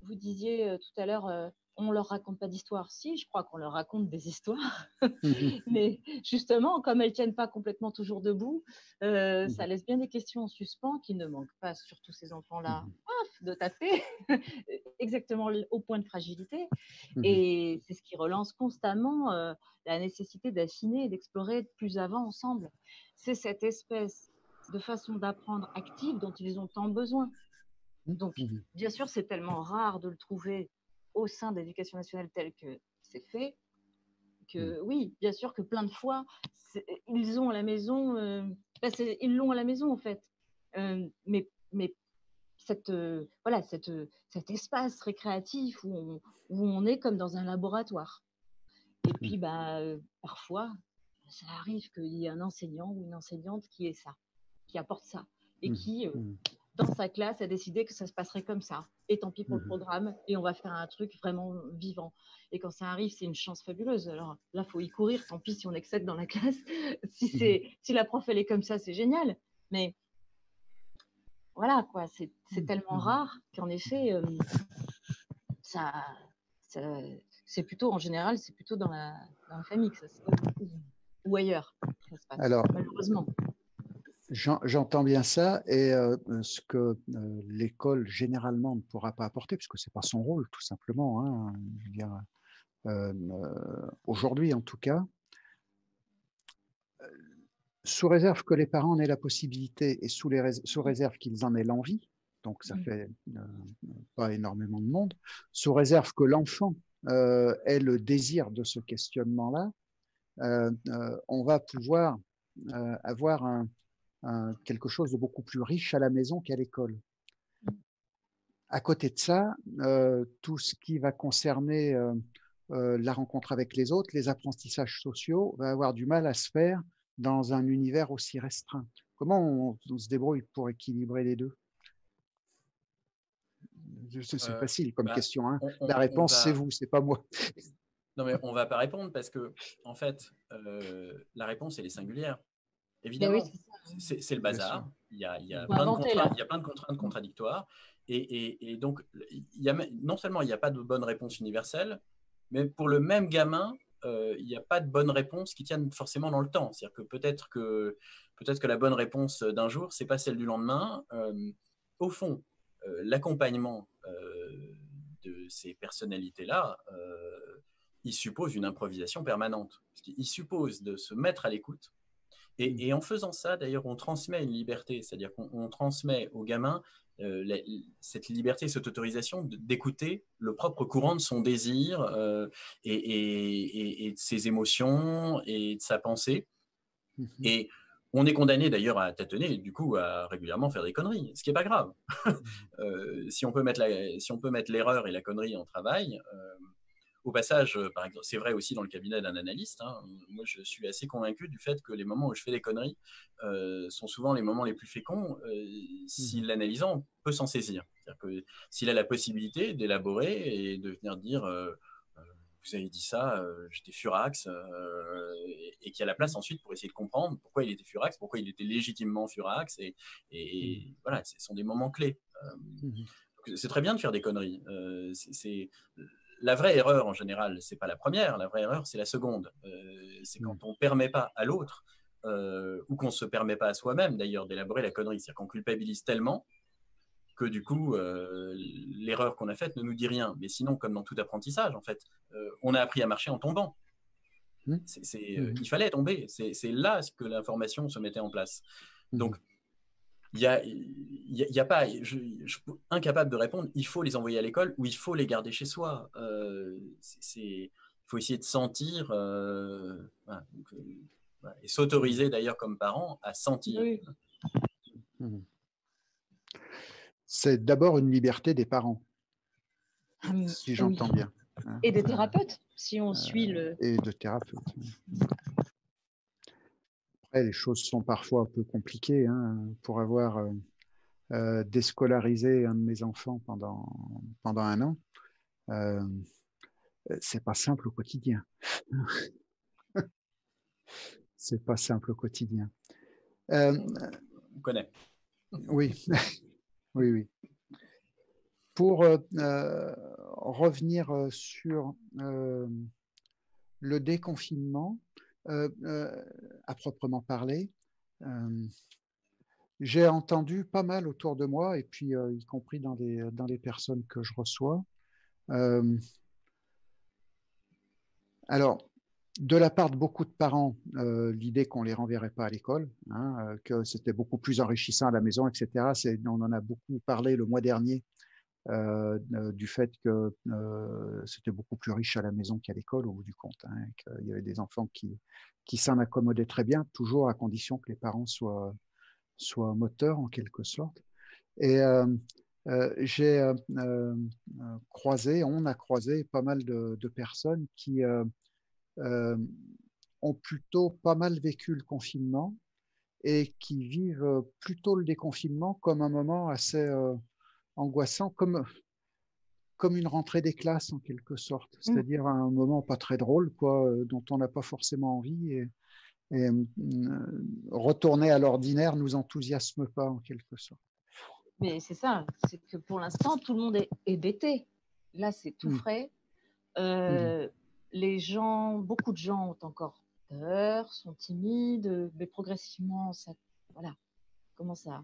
vous disiez tout à l'heure, on leur raconte pas d'histoire. Si, je crois qu'on leur raconte des histoires, mais justement, comme elles tiennent pas complètement toujours debout, ça laisse bien des questions en suspens qui ne manquent pas, surtout ces enfants-là, de taper exactement au point de fragilité. Et c'est ce qui relance constamment la nécessité d'affiner et d'explorer de plus avant ensemble. C'est cette espèce de façon d'apprendre active dont ils ont tant besoin. Donc, bien sûr, c'est tellement rare de le trouver au sein de l'éducation nationale tel que c'est fait, que oui, bien sûr que plein de fois, ils ont à la maison, ils l'ont à la maison en fait. Mais cet espace récréatif où on est comme dans un laboratoire. Et puis, parfois, ça arrive qu'il y ait un enseignant ou une enseignante qui est ça, qui apporte ça, et qui, dans sa classe, a décidé que ça se passerait comme ça. et tant pis pour le programme, et on va faire un truc vraiment vivant. Et quand ça arrive, c'est une chance fabuleuse. Alors là, il faut y courir, tant pis si on excède dans la classe. Si la prof, elle est comme ça, c'est génial. Mais voilà, quoi, c'est tellement rare qu'en effet, ça, c'est plutôt, en général, c'est plutôt dans la famille que ça se passe, ou ailleurs que ça se passe, Alors, malheureusement. J'entends bien ça, et ce que l'école généralement ne pourra pas apporter, puisque ce n'est pas son rôle, tout simplement, hein, je veux dire, aujourd'hui en tout cas, sous réserve que les parents en aient la possibilité et sous réserve qu'ils en aient l'envie, donc ça fait pas énormément de monde, sous réserve que l'enfant ait le désir de ce questionnement-là, on va pouvoir avoir quelque chose de beaucoup plus riche à la maison qu'à l'école. À côté de ça, tout ce qui va concerner la rencontre avec les autres, les apprentissages sociaux, va avoir du mal à se faire dans un univers aussi restreint. Comment on se débrouille pour équilibrer les deux? C'est facile comme question, hein. La réponse, c'est vous, c'est pas moi. Non, mais on ne va pas répondre parce que, en fait, la réponse, elle est singulière. Évidemment, c'est le bazar. Il y a plein de contraintes contradictoires. Et donc, non seulement il n'y a pas de bonne réponse universelle, mais pour le même gamin, il n'y a pas de bonne réponse qui tienne forcément dans le temps. C'est-à-dire que peut-être que la bonne réponse d'un jour, ce n'est pas celle du lendemain. Au fond, l'accompagnement de ces personnalités-là, il suppose une improvisation permanente. Il suppose de se mettre à l'écoute. Et en faisant ça, d'ailleurs, on transmet une liberté, c'est-à-dire qu'on transmet aux gamins cette liberté, cette autorisation d'écouter le propre courant de son désir et de ses émotions et de sa pensée. Et on est condamné d'ailleurs à tâtonner, du coup, à régulièrement faire des conneries, ce qui n'est pas grave. Si on peut mettre l'erreur et la connerie en travail, au passage, par exemple, c'est vrai aussi dans le cabinet d'un analyste, hein, moi je suis assez convaincu du fait que les moments où je fais des conneries sont souvent les moments les plus féconds si l'analysant peut s'en saisir. C'est-à-dire que s'il a la possibilité d'élaborer et de venir dire vous avez dit ça, j'étais furax, et qu'il y a la place ensuite pour essayer de comprendre pourquoi il était furax, pourquoi il était légitimement furax, et voilà, ce sont des moments clés. C'est très bien de faire des conneries. La vraie erreur, en général, c'est pas la première. La vraie erreur, c'est la seconde. C'est quand on ne permet pas à l'autre, ou qu'on ne se permet pas à soi-même, d'ailleurs, d'élaborer la connerie. C'est-à-dire qu'on culpabilise tellement que, du coup, l'erreur qu'on a faite ne nous dit rien. Mais sinon, comme dans tout apprentissage, en fait, on a appris à marcher en tombant. Il fallait tomber. C'est là que l'information se mettait en place. Donc, il y a pas, je suis incapable de répondre, il faut les envoyer à l'école ou il faut les garder chez soi. Il faut essayer de sentir voilà, et s'autoriser d'ailleurs comme parent à sentir. C'est d'abord une liberté des parents, si j'entends bien. Et des thérapeutes, si on suit le... Et de thérapeutes. Après, les choses sont parfois un peu compliquées. Hein, pour avoir déscolarisé un de mes enfants pendant 1 an, c'est pas simple au quotidien. C'est pas simple au quotidien. On connaît. Oui, oui. Pour revenir sur le déconfinement, à proprement parler, j'ai entendu pas mal autour de moi, et puis y compris dans les personnes que je reçois. Alors, de la part de beaucoup de parents, l'idée qu'on ne les renverrait pas à l'école, hein, que c'était beaucoup plus enrichissant à la maison, etc. On en a beaucoup parlé le mois dernier, du fait que c'était beaucoup plus riche à la maison qu'à l'école au bout du compte, hein, qu'il y avait des enfants qui s'en accommodaient très bien, toujours à condition que les parents soient moteurs en quelque sorte. Et j'ai on a croisé pas mal de personnes qui ont plutôt pas mal vécu le confinement et qui vivent plutôt le déconfinement comme un moment assez angoissant, comme comme une rentrée des classes en quelque sorte, c'est-à-dire un moment pas très drôle, quoi, dont on n'a pas forcément envie, et retourner à l'ordinaire nous enthousiasme pas en quelque sorte. Mais c'est ça, c'est que pour l'instant, tout le monde est bêté. Là, c'est tout frais. Les gens, beaucoup de gens ont encore peur, sont timides, mais progressivement, ça, voilà, commence à...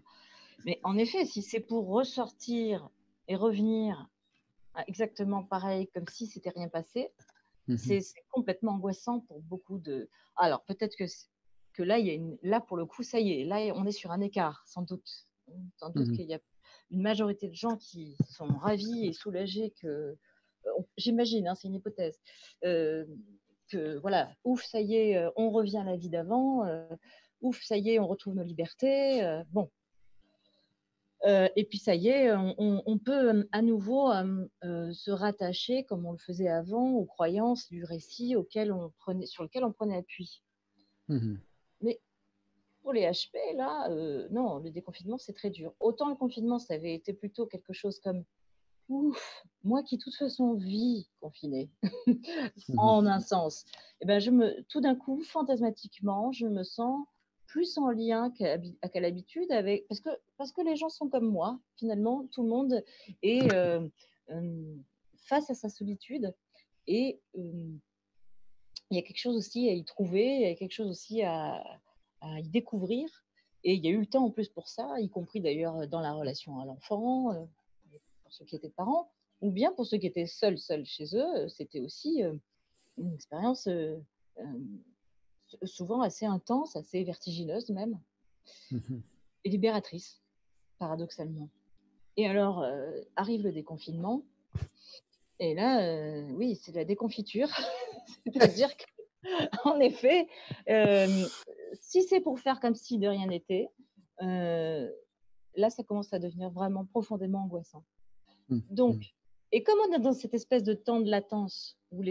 Mais en effet, si c'est pour ressortir et revenir exactement pareil, comme si c'était rien passé, c'est complètement angoissant pour beaucoup de... Alors, peut-être que là, là, pour le coup, ça y est, là, on est sur un écart, sans doute. Sans doute qu'il y a une majorité de gens qui sont ravis et soulagés que... J'imagine, hein, c'est une hypothèse, que voilà, ouf, ça y est, on revient à la vie d'avant, ouf, ça y est, on retrouve nos libertés, bon. Et puis ça y est, on peut à nouveau se rattacher, comme on le faisait avant, aux croyances du récit sur lequel on prenait appui. Mais pour les HP, là, non, le déconfinement, c'est très dur. Autant le confinement, ça avait été plutôt quelque chose comme ouf, moi qui de toute façon vis confinée, en un sens, et ben tout d'un coup, fantasmatiquement, je me sens plus en lien qu'à l'habitude parce que les gens sont comme moi, finalement, tout le monde est face à sa solitude et il y a quelque chose aussi à y trouver, il y a quelque chose aussi à y découvrir. Et il y a eu le temps en plus pour ça, y compris d'ailleurs dans la relation à l'enfant, pour ceux qui étaient parents, ou bien pour ceux qui étaient seuls chez eux, c'était aussi une expérience souvent assez intense, assez vertigineuse même, et libératrice, paradoxalement. Et alors, arrive le déconfinement, et là, oui, c'est la déconfiture. C'est-à-dire qu'en effet, si c'est pour faire comme si de rien n'était, là, ça commence à devenir vraiment profondément angoissant. Donc, et comme on est dans cette espèce de temps de latence où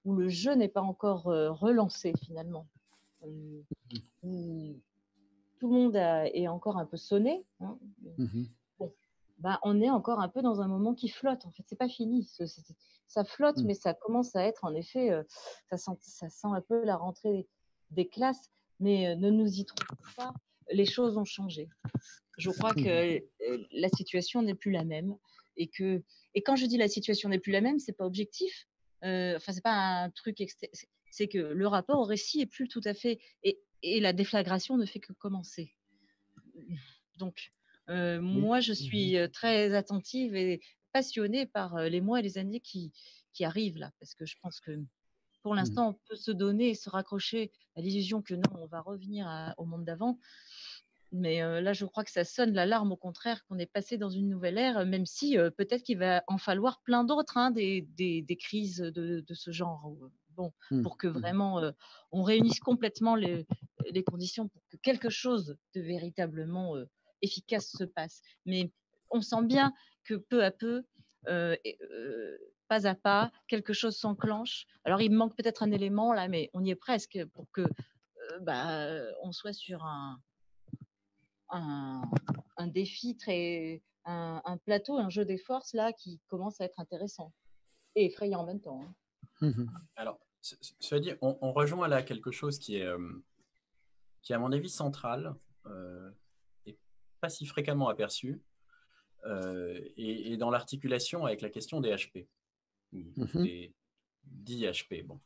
où le jeu n'est pas encore relancé finalement, où tout le monde est encore un peu sonné, hein, bon, bah, on est encore un peu dans un moment qui flotte. En fait, c'est pas fini. Ça flotte, mais ça commence à être en effet, ça sent un peu la rentrée des classes, mais ne nous y trompons pas, les choses ont changé. Je crois que la situation n'est plus la même et quand je dis la situation n'est plus la même, c'est pas objectif. Enfin, c'est pas un truc c'est que le rapport au récit est plus tout à fait et la déflagration ne fait que commencer. Donc, moi, je suis très attentive et passionnée par les mois et les années qui arrivent là, parce que je pense que pour l'instant, on peut se donner et se raccrocher à l'illusion que non, on va revenir au monde d'avant. Mais là, je crois que ça sonne l'alarme, au contraire, qu'on est passé dans une nouvelle ère, même si peut-être qu'il va en falloir plein d'autres, hein, des crises de ce genre. Bon, pour que vraiment on réunisse complètement les conditions pour que quelque chose de véritablement efficace se passe. Mais on sent bien que peu à peu, pas à pas, quelque chose s'enclenche. Alors, il me manque peut-être un élément là, mais on y est presque pour que on soit sur un défi un plateau, un jeu des forces là qui commence à être intéressant et effrayant en même temps. Alors, cela dit, on rejoint là quelque chose qui est à mon avis central et pas si fréquemment aperçu, et dans l'articulation avec la question des HP, des dits HP. Bon.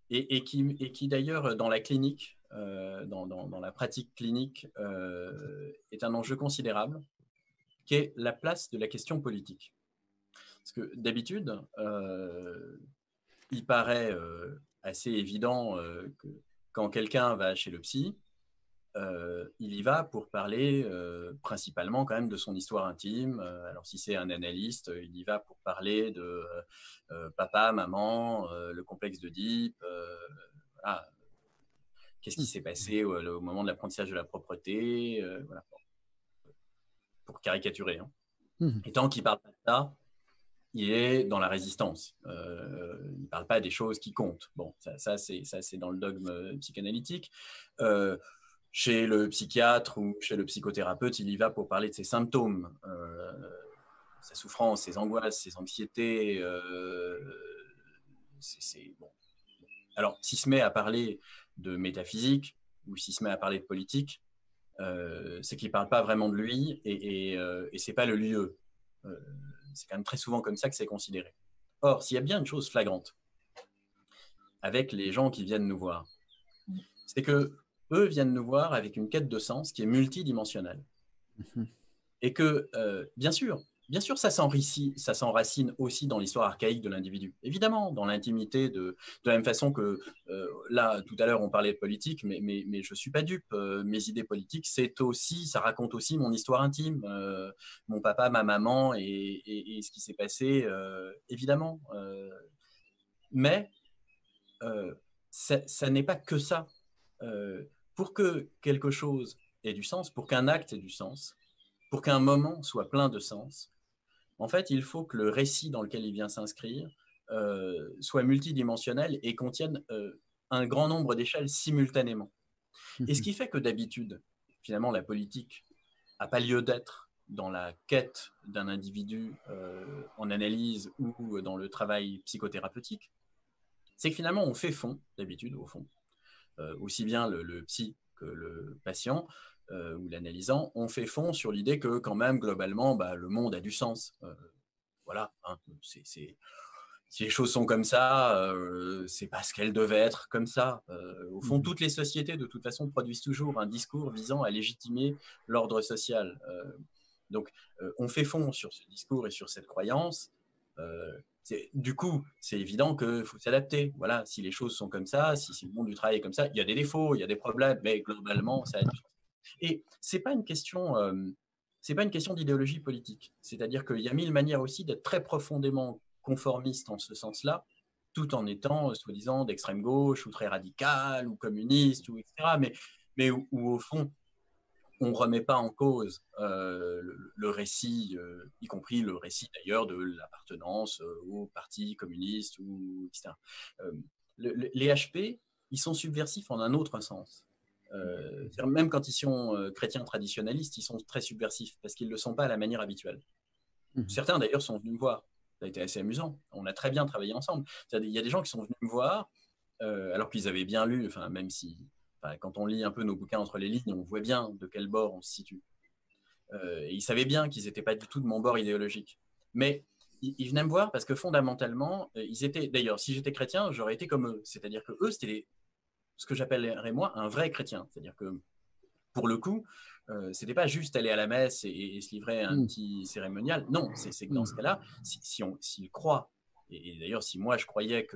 Et qui d'ailleurs, dans la clinique, dans la pratique clinique, est un enjeu considérable, qui est la place de la question politique. Parce que d'habitude, il paraît assez évident que quand quelqu'un va chez le psy, il y va pour parler principalement quand même de son histoire intime. Alors si c'est un analyste, il y va pour parler de papa, maman, le complexe d'Oedipe, voilà. Qu'est-ce qui s'est passé au moment de l'apprentissage de la propreté, voilà, pour caricaturer. Hein. Et tant qu'il ne parle pas de ça, il est dans la résistance. Il ne parle pas des choses qui comptent. Bon, ça c'est dans le dogme psychanalytique. Chez le psychiatre ou chez le psychothérapeute, il y va pour parler de ses symptômes. sa souffrance, ses angoisses, ses anxiétés. Bon. Alors, s'il se met à parler de métaphysique ou s'il se met à parler de politique, c'est qu'il ne parle pas vraiment de lui et ce n'est pas le lieu. C'est quand même très souvent comme ça que c'est considéré. Or, s'il y a bien une chose flagrante avec les gens qui viennent nous voir, c'est que eux viennent nous voir avec une quête de sens qui est multidimensionnelle. Et que, bien sûr, ça s'enracine aussi dans l'histoire archaïque de l'individu. Évidemment, dans l'intimité, de la même façon que, là, tout à l'heure, on parlait de politique, mais je ne suis pas dupe. Mes idées politiques, ça raconte aussi mon histoire intime, mon papa, ma maman et ce qui s'est passé, évidemment. Mais ça n'est pas que ça. Pour que quelque chose ait du sens, pour qu'un acte ait du sens, pour qu'un moment soit plein de sens, en fait, il faut que le récit dans lequel il vient s'inscrire soit multidimensionnel et contienne un grand nombre d'échelles simultanément. Et ce qui fait que d'habitude, finalement, la politique n'a pas lieu d'être dans la quête d'un individu en analyse ou dans le travail psychothérapeutique, c'est que finalement, on fait fond, d'habitude, au fond, aussi bien le psy que le patient ou l'analysant, on fait fond sur l'idée que quand même, globalement, le monde a du sens. Voilà, hein, si les choses sont comme ça, c'est parce qu'elles devaient être comme ça. Au fond, toutes les sociétés, de toute façon, produisent toujours un discours visant à légitimer l'ordre social. Donc, on fait fond sur ce discours et sur cette croyance. Du coup, c'est évident qu'il faut s'adapter. Voilà, si les choses sont comme ça, si le monde du travail est comme ça, il y a des défauts, il y a des problèmes, mais globalement, ça a du sens. Et c'est pas une question d'idéologie politique. C'est-à-dire qu'il y a mille manières aussi d'être très profondément conformiste en ce sens-là, tout en étant, soi-disant, d'extrême gauche ou très radical ou communiste, ou etc. Mais où au fond, on ne remet pas en cause le récit, y compris le récit d'ailleurs de l'appartenance au parti communiste, ou, etc. Les HP, ils sont subversifs en un autre sens. Même quand ils sont chrétiens traditionnalistes, ils sont très subversifs parce qu'ils ne le sont pas à la manière habituelle. Certains d'ailleurs sont venus me voir. Ça a été assez amusant. On a très bien travaillé ensemble. Il y a des gens qui sont venus me voir alors qu'ils avaient bien lu, même si quand on lit un peu nos bouquins entre les lignes, on voit bien de quel bord on se situe. Et ils savaient bien qu'ils n'étaient pas du tout de mon bord idéologique. Mais ils venaient me voir parce que fondamentalement, ils étaient. D'ailleurs, si j'étais chrétien, j'aurais été comme eux. C'est-à-dire que eux, c'était ce que j'appellerais moi un vrai chrétien. C'est-à-dire que pour le coup, c'était pas juste aller à la messe et se livrer un petit cérémonial. Non, c'est que dans ce cas-là, s'ils croient, et d'ailleurs, si moi je croyais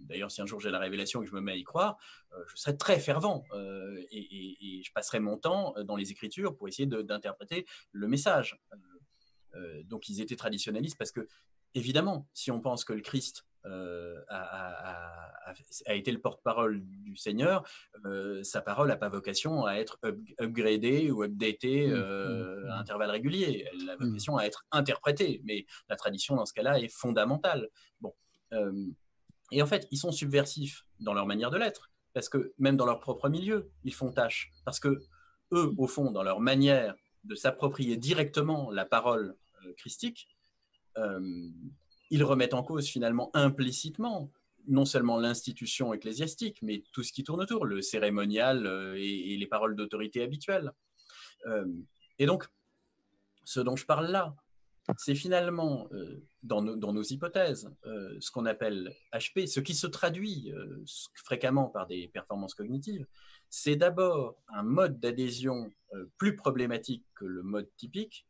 d'ailleurs, si un jour j'ai la révélation et que je me mets à y croire, je serais très fervent et je passerais mon temps dans les Écritures pour essayer d'interpréter le message. Donc, ils étaient traditionnalistes parce que, évidemment, si on pense que le Christ a été le porte-parole du Seigneur, sa parole n'a pas vocation à être upgradée ou updatée à intervalles réguliers. Elle a vocation à être interprétée, mais la tradition, dans ce cas-là, est fondamentale. Bon. Et en fait, ils sont subversifs dans leur manière de l'être, parce que même dans leur propre milieu, ils font tâche. Parce que eux, au fond, dans leur manière de s'approprier directement la parole christique, ils remettent en cause finalement implicitement non seulement l'institution ecclésiastique, mais tout ce qui tourne autour, le cérémonial et les paroles d'autorité habituelles. Et donc, ce dont je parle là, c'est finalement, dans nos hypothèses, ce qu'on appelle HP, ce qui se traduit fréquemment par des performances cognitives, c'est d'abord un mode d'adhésion plus problématique que le mode typique,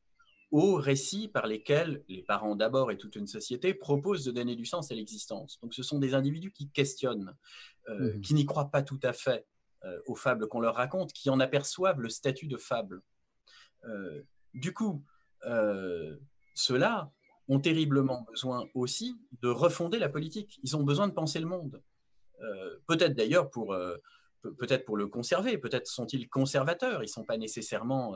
aux récits par lesquels les parents d'abord et toute une société proposent de donner du sens à l'existence. Donc ce sont des individus qui questionnent, qui n'y croient pas tout à fait aux fables qu'on leur raconte, qui en aperçoivent le statut de fable. Du coup, ceux-là ont terriblement besoin aussi de refonder la politique. Ils ont besoin de penser le monde. Peut-être d'ailleurs peut-être pour le conserver, peut-être sont-ils conservateurs, ils ne sont pas nécessairement...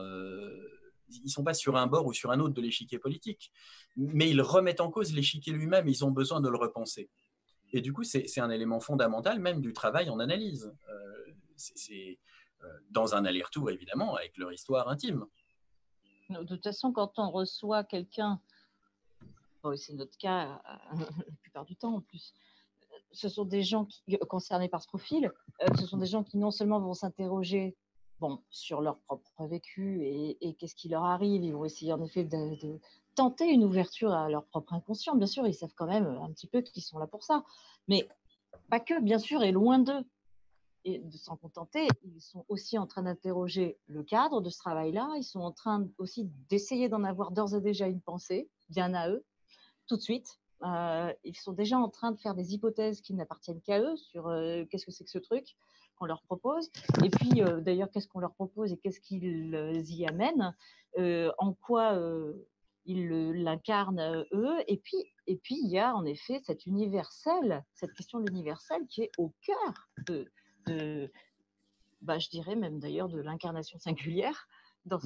ils ne sont pas sur un bord ou sur un autre de l'échiquier politique, mais ils remettent en cause l'échiquier lui-même, ils ont besoin de le repenser. Et du coup, c'est un élément fondamental même du travail en analyse. C'est dans un aller-retour, évidemment, avec leur histoire intime. De toute façon, quand on reçoit quelqu'un, bon, c'est notre cas la plupart du temps en plus, ce sont des gens concernés par ce profil, ce sont des gens qui non seulement vont s'interroger sur leur propre vécu et qu'est-ce qui leur arrive, ils vont essayer en effet de tenter une ouverture à leur propre inconscient. Bien sûr, ils savent quand même un petit peu qu'ils sont là pour ça, mais pas que, bien sûr, et loin d'eux. Et de s'en contenter, ils sont aussi en train d'interroger le cadre de ce travail-là, ils sont en train aussi d'essayer d'en avoir d'ores et déjà une pensée, bien à eux, tout de suite. Ils sont déjà en train de faire des hypothèses qui n'appartiennent qu'à eux sur qu'est-ce que c'est que ce truc qu'on leur propose. Et puis, d'ailleurs, qu'est-ce qu'on leur propose et qu'est-ce qu'ils y amènent, en quoi ils l'incarnent eux. Et puis, il y a en effet cette question de l'universel qui est au cœur de je dirais même d'ailleurs de l'incarnation singulière dans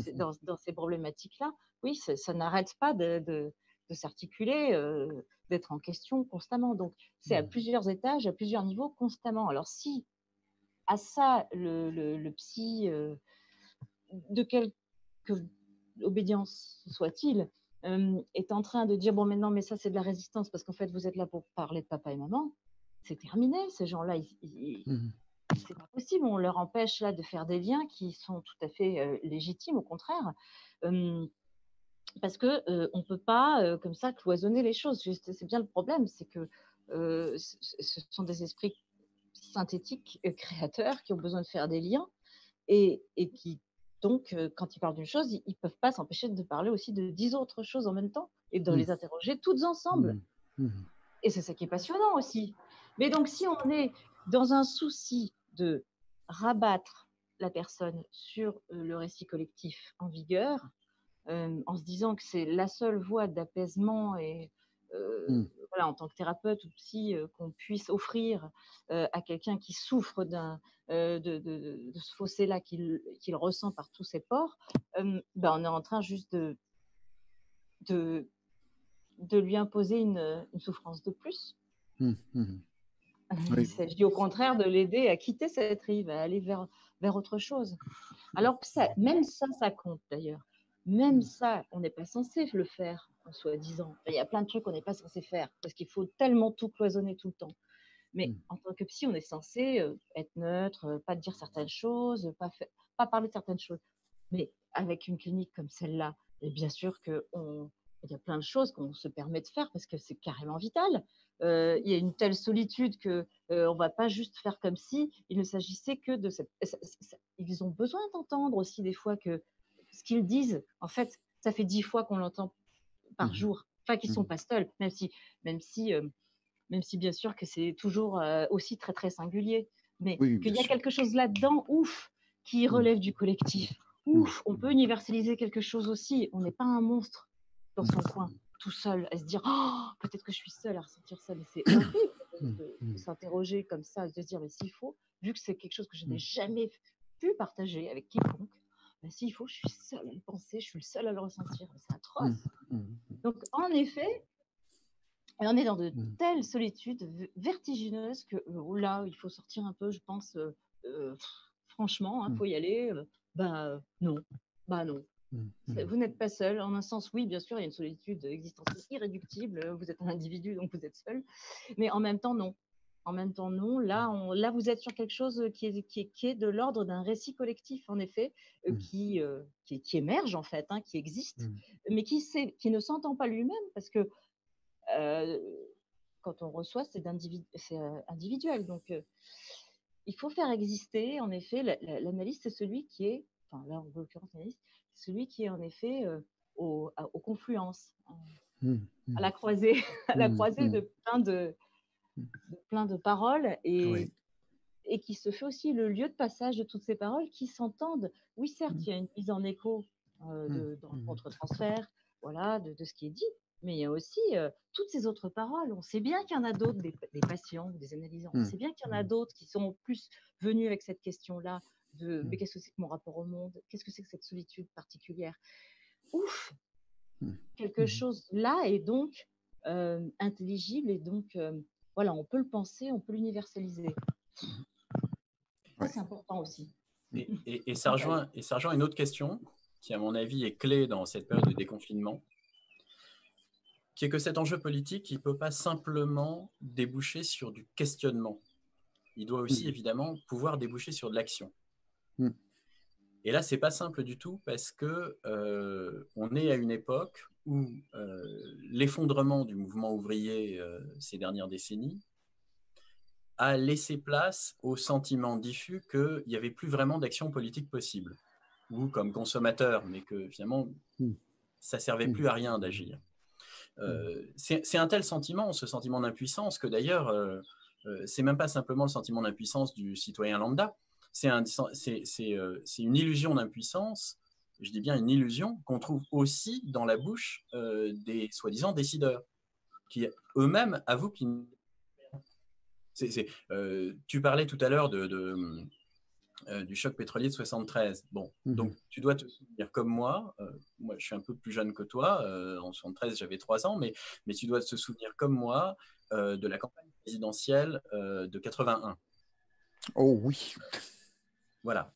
ces problématiques-là. Oui, ça n'arrête pas de s'articuler, d'être en question constamment. Donc, c'est à plusieurs étages, à plusieurs niveaux, constamment. Alors, si à ça, le psy, de quelque obédience soit-il, est en train de dire, bon, mais non, mais ça, c'est de la résistance, parce qu'en fait, vous êtes là pour parler de papa et maman, c'est terminé. Ces gens-là, c'est pas possible. On leur empêche là de faire des liens qui sont tout à fait légitimes, au contraire. Parce que on peut pas comme ça cloisonner les choses. C'est bien le problème, c'est que ce sont des esprits synthétiques, créateurs, qui ont besoin de faire des liens et qui donc quand ils parlent d'une chose, ils peuvent pas s'empêcher de parler aussi de 10 autres choses en même temps et de les interroger toutes ensemble. Et c'est ça qui est passionnant aussi. Mais donc, si on est dans un souci de rabattre la personne sur le récit collectif en vigueur, en se disant que c'est la seule voie d'apaisement et voilà, en tant que thérapeute ou psy, qu'on puisse offrir à quelqu'un qui souffre de ce fossé-là qu'il ressent par tous ses pores, on est en train juste de lui imposer une souffrance de plus. Il s'agit au contraire de l'aider à quitter cette rive, à aller vers autre chose. Alors que même ça compte d'ailleurs. Même ça, on n'est pas censé le faire, en soi-disant. Il y a plein de trucs qu'on n'est pas censé faire, parce qu'il faut tellement tout cloisonner tout le temps. Mais en tant que psy, on est censé être neutre, pas dire certaines choses, pas parler de certaines choses. Mais avec une clinique comme celle-là, et bien sûr qu'il y a plein de choses qu'on se permet de faire parce que c'est carrément vital. Il y a une telle solitude qu'on ne va pas juste faire comme si il ne s'agissait que de cette... Ils ont besoin d'entendre aussi des fois que ce qu'ils disent, en fait, ça fait 10 fois qu'on l'entend par jour. Enfin, qu'ils ne sont pas seuls, même si bien sûr que c'est toujours aussi très, très singulier. Mais qu'il y a quelque chose là-dedans, ouf, qui relève du collectif. Ouf, on peut universaliser quelque chose aussi. On n'est pas un monstre dans son coin, tout seul, à se dire oh, peut-être que je suis seule à ressentir ça. Mais c'est horrible de s'interroger comme ça, de se dire mais s'il faut, vu que c'est quelque chose que je n'ai jamais pu partager avec quiconque, s'il faut, je suis seule à le penser, je suis le seul à le ressentir. C'est atroce. Donc, en effet, et on est dans de telles solitudes vertigineuses que là, il faut sortir un peu, je pense, franchement, il faut y aller. Non. Vous n'êtes pas seul. En un sens, oui, bien sûr, il y a une solitude existentielle irréductible. Vous êtes un individu, donc vous êtes seul. Mais en même temps, non. Là, vous êtes sur quelque chose qui est de l'ordre d'un récit collectif, en effet, qui émerge, en fait, qui existe, mais qui ne s'entend pas lui-même parce que quand on reçoit, c'est individuel. Donc, il faut faire exister, en effet, l'analyste, c'est celui qui est, enfin là, en l'occurrence, l'analyste, c'est celui qui est en effet aux confluences, à la croisée, de plein de paroles et qui se fait aussi le lieu de passage de toutes ces paroles qui s'entendent. Oui, certes, il y a une mise en écho dans le contre-transfert, voilà, de ce qui est dit, mais il y a aussi toutes ces autres paroles. On sait bien qu'il y en a d'autres, des patients ou des analysants. On sait bien qu'il y en a d'autres qui sont plus venus avec cette question-là de mais qu'est-ce que c'est que mon rapport au monde? Qu'est-ce que c'est que cette solitude particulière? Ouf! Quelque chose là est donc intelligible et donc voilà, on peut le penser, on peut l'universaliser. Ça, c'est important aussi. Et ça rejoint une autre question qui, à mon avis, est clé dans cette période de déconfinement, qui est que cet enjeu politique, il ne peut pas simplement déboucher sur du questionnement. Il doit aussi, évidemment, pouvoir déboucher sur de l'action. Et là, ce n'est pas simple du tout parce que on est à une époque où l'effondrement du mouvement ouvrier ces dernières décennies a laissé place au sentiment diffus qu'il n'y avait plus vraiment d'action politique possible, ou comme consommateur, mais que finalement, ça ne servait plus à rien d'agir. C'est un tel sentiment, ce sentiment d'impuissance, que d'ailleurs, c'est même pas simplement le sentiment d'impuissance du citoyen lambda, c'est une illusion d'impuissance, je dis bien une illusion, qu'on trouve aussi dans la bouche des soi-disant décideurs, qui eux-mêmes avouent qu'ils... tu parlais tout à l'heure du choc pétrolier de 73. Bon, donc tu dois te souvenir comme moi je suis un peu plus jeune que toi, en 73 j'avais 3 ans, mais tu dois te souvenir comme moi de la campagne présidentielle de 81. Oh oui. Voilà.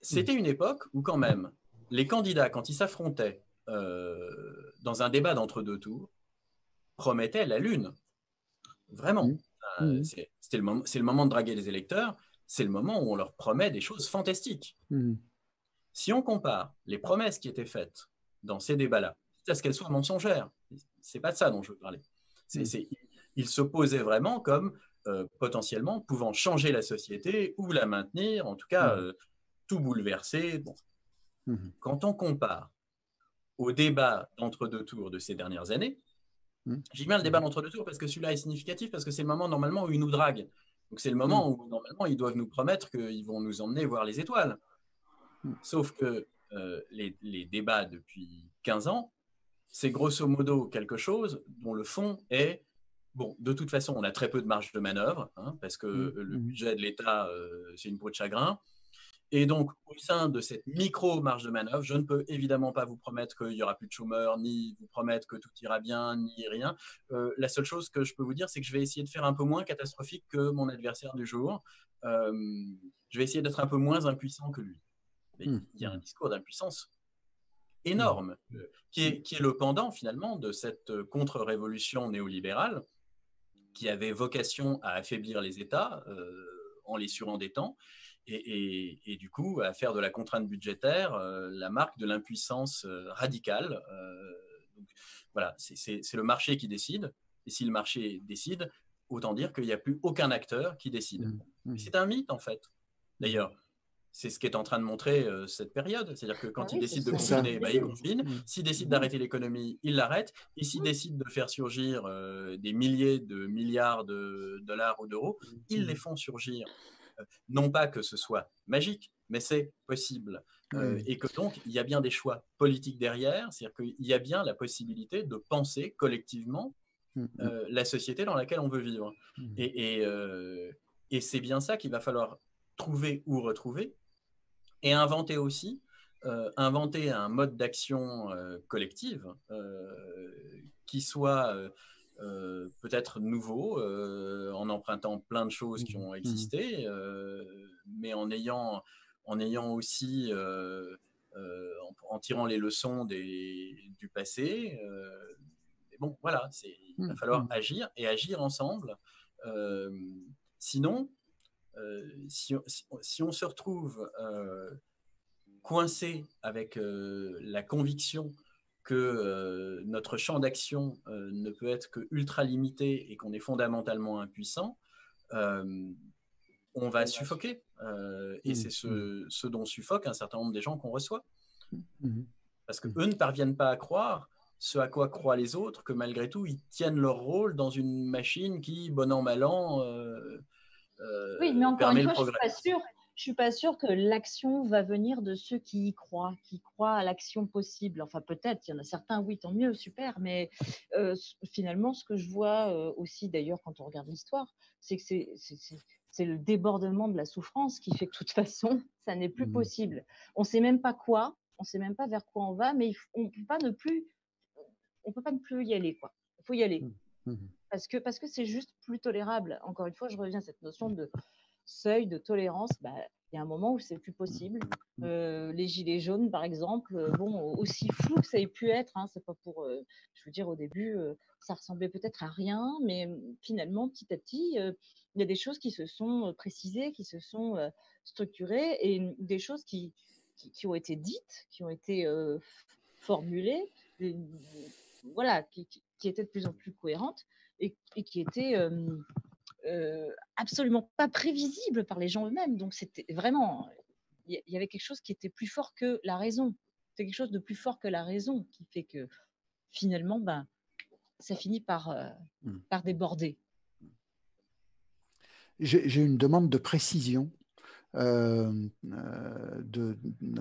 C'était une époque où quand même, les candidats, quand ils s'affrontaient dans un débat d'entre-deux tours, promettaient la lune. Vraiment. C'est le moment de draguer les électeurs, c'est le moment où on leur promet des choses fantastiques. Si on compare les promesses qui étaient faites dans ces débats-là, à ce qu'elles soient mensongères, c'est pas de ça dont je veux parler. Ils s'opposaient vraiment comme potentiellement pouvant changer la société ou la maintenir, en tout cas tout bouleverser. Bon. Quand on compare au débat d'entre-deux tours de ces dernières années, j'ai bien le débat d'entre-deux tours parce que celui-là est significatif, parce que c'est le moment normalement où ils nous draguent. Donc c'est le moment où normalement ils doivent nous promettre qu'ils vont nous emmener voir les étoiles. Sauf que les débats depuis 15 ans, c'est grosso modo quelque chose dont le fond est, bon, de toute façon, on a très peu de marge de manœuvre, parce que le budget de l'État, c'est une peau de chagrin. Et donc, au sein de cette micro-marge de manœuvre, je ne peux évidemment pas vous promettre qu'il n'y aura plus de chômeurs, ni vous promettre que tout ira bien, ni rien. La seule chose que je peux vous dire, c'est que je vais essayer de faire un peu moins catastrophique que mon adversaire du jour. Je vais essayer d'être un peu moins impuissant que lui. Mais il y a un discours d'impuissance énorme, qui est le pendant, finalement, de cette contre-révolution néolibérale qui avait vocation à affaiblir les États en les surendettant, et du coup à faire de la contrainte budgétaire la marque de l'impuissance radicale. Donc, voilà, c'est le marché qui décide, et si le marché décide, autant dire qu'il n'y a plus aucun acteur qui décide. C'est un mythe, en fait. D'ailleurs, c'est ce qu'est en train de montrer cette période. C'est-à-dire que quand il décide de confiner, il confine. S'il décide d'arrêter l'économie, il l'arrête. Et s'il décide de faire surgir des milliers de milliards de dollars ou d'euros, ils les font surgir. Non pas que ce soit magique, mais c'est possible. Et que donc, il y a bien des choix politiques derrière. C'est-à-dire qu'il y a bien la possibilité de penser collectivement la société dans laquelle on veut vivre. Et c'est bien ça qu'il va falloir trouver ou retrouver, et inventer aussi, inventer un mode d'action collective qui soit peut-être nouveau, en empruntant plein de choses qui ont existé, mais en ayant aussi, en tirant les leçons du passé. Mais bon, voilà, il va falloir agir, et agir ensemble. Sinon, si on se retrouve coincé avec la conviction que notre champ d'action ne peut être que ultra limité et qu'on est fondamentalement impuissant, on va suffoquer. Et c'est ce dont suffoque un certain nombre des gens qu'on reçoit. Parce qu'eux ne parviennent pas à croire ce à quoi croient les autres, que malgré tout, ils tiennent leur rôle dans une machine qui, bon an, mal an, oui, mais encore permet une le fois, progrès. Je suis pas sûre que l'action va venir de ceux qui y croient, qui croient à l'action possible. Enfin, peut-être, il y en a certains, oui, tant mieux, super. Mais finalement, ce que je vois aussi, d'ailleurs, quand on regarde l'histoire, c'est que c'est le débordement de la souffrance qui fait que, de toute façon, ça n'est plus possible. On ne sait même pas quoi, on ne sait même pas vers quoi on va, mais on ne peut pas ne plus y aller, quoi. Il faut y aller. Parce que c'est juste plus tolérable. Encore une fois, je reviens à cette notion de seuil de tolérance. Il y a un moment où c'est plus possible. Les gilets jaunes, par exemple, bon, aussi flou que ça ait pu être, hein, c'est pas pour, je veux dire, au début, ça ressemblait peut-être à rien, mais finalement, petit à petit, il y a des choses qui se sont précisées, qui se sont structurées, et des choses qui ont été dites, qui ont été formulées, voilà, qui étaient de plus en plus cohérentes et qui étaient absolument pas prévisibles par les gens eux-mêmes. Donc c'était vraiment, il y avait quelque chose qui était plus fort que la raison. C'est quelque chose de plus fort que la raison qui fait que finalement, ben, ça finit par déborder. J'ai une demande de précision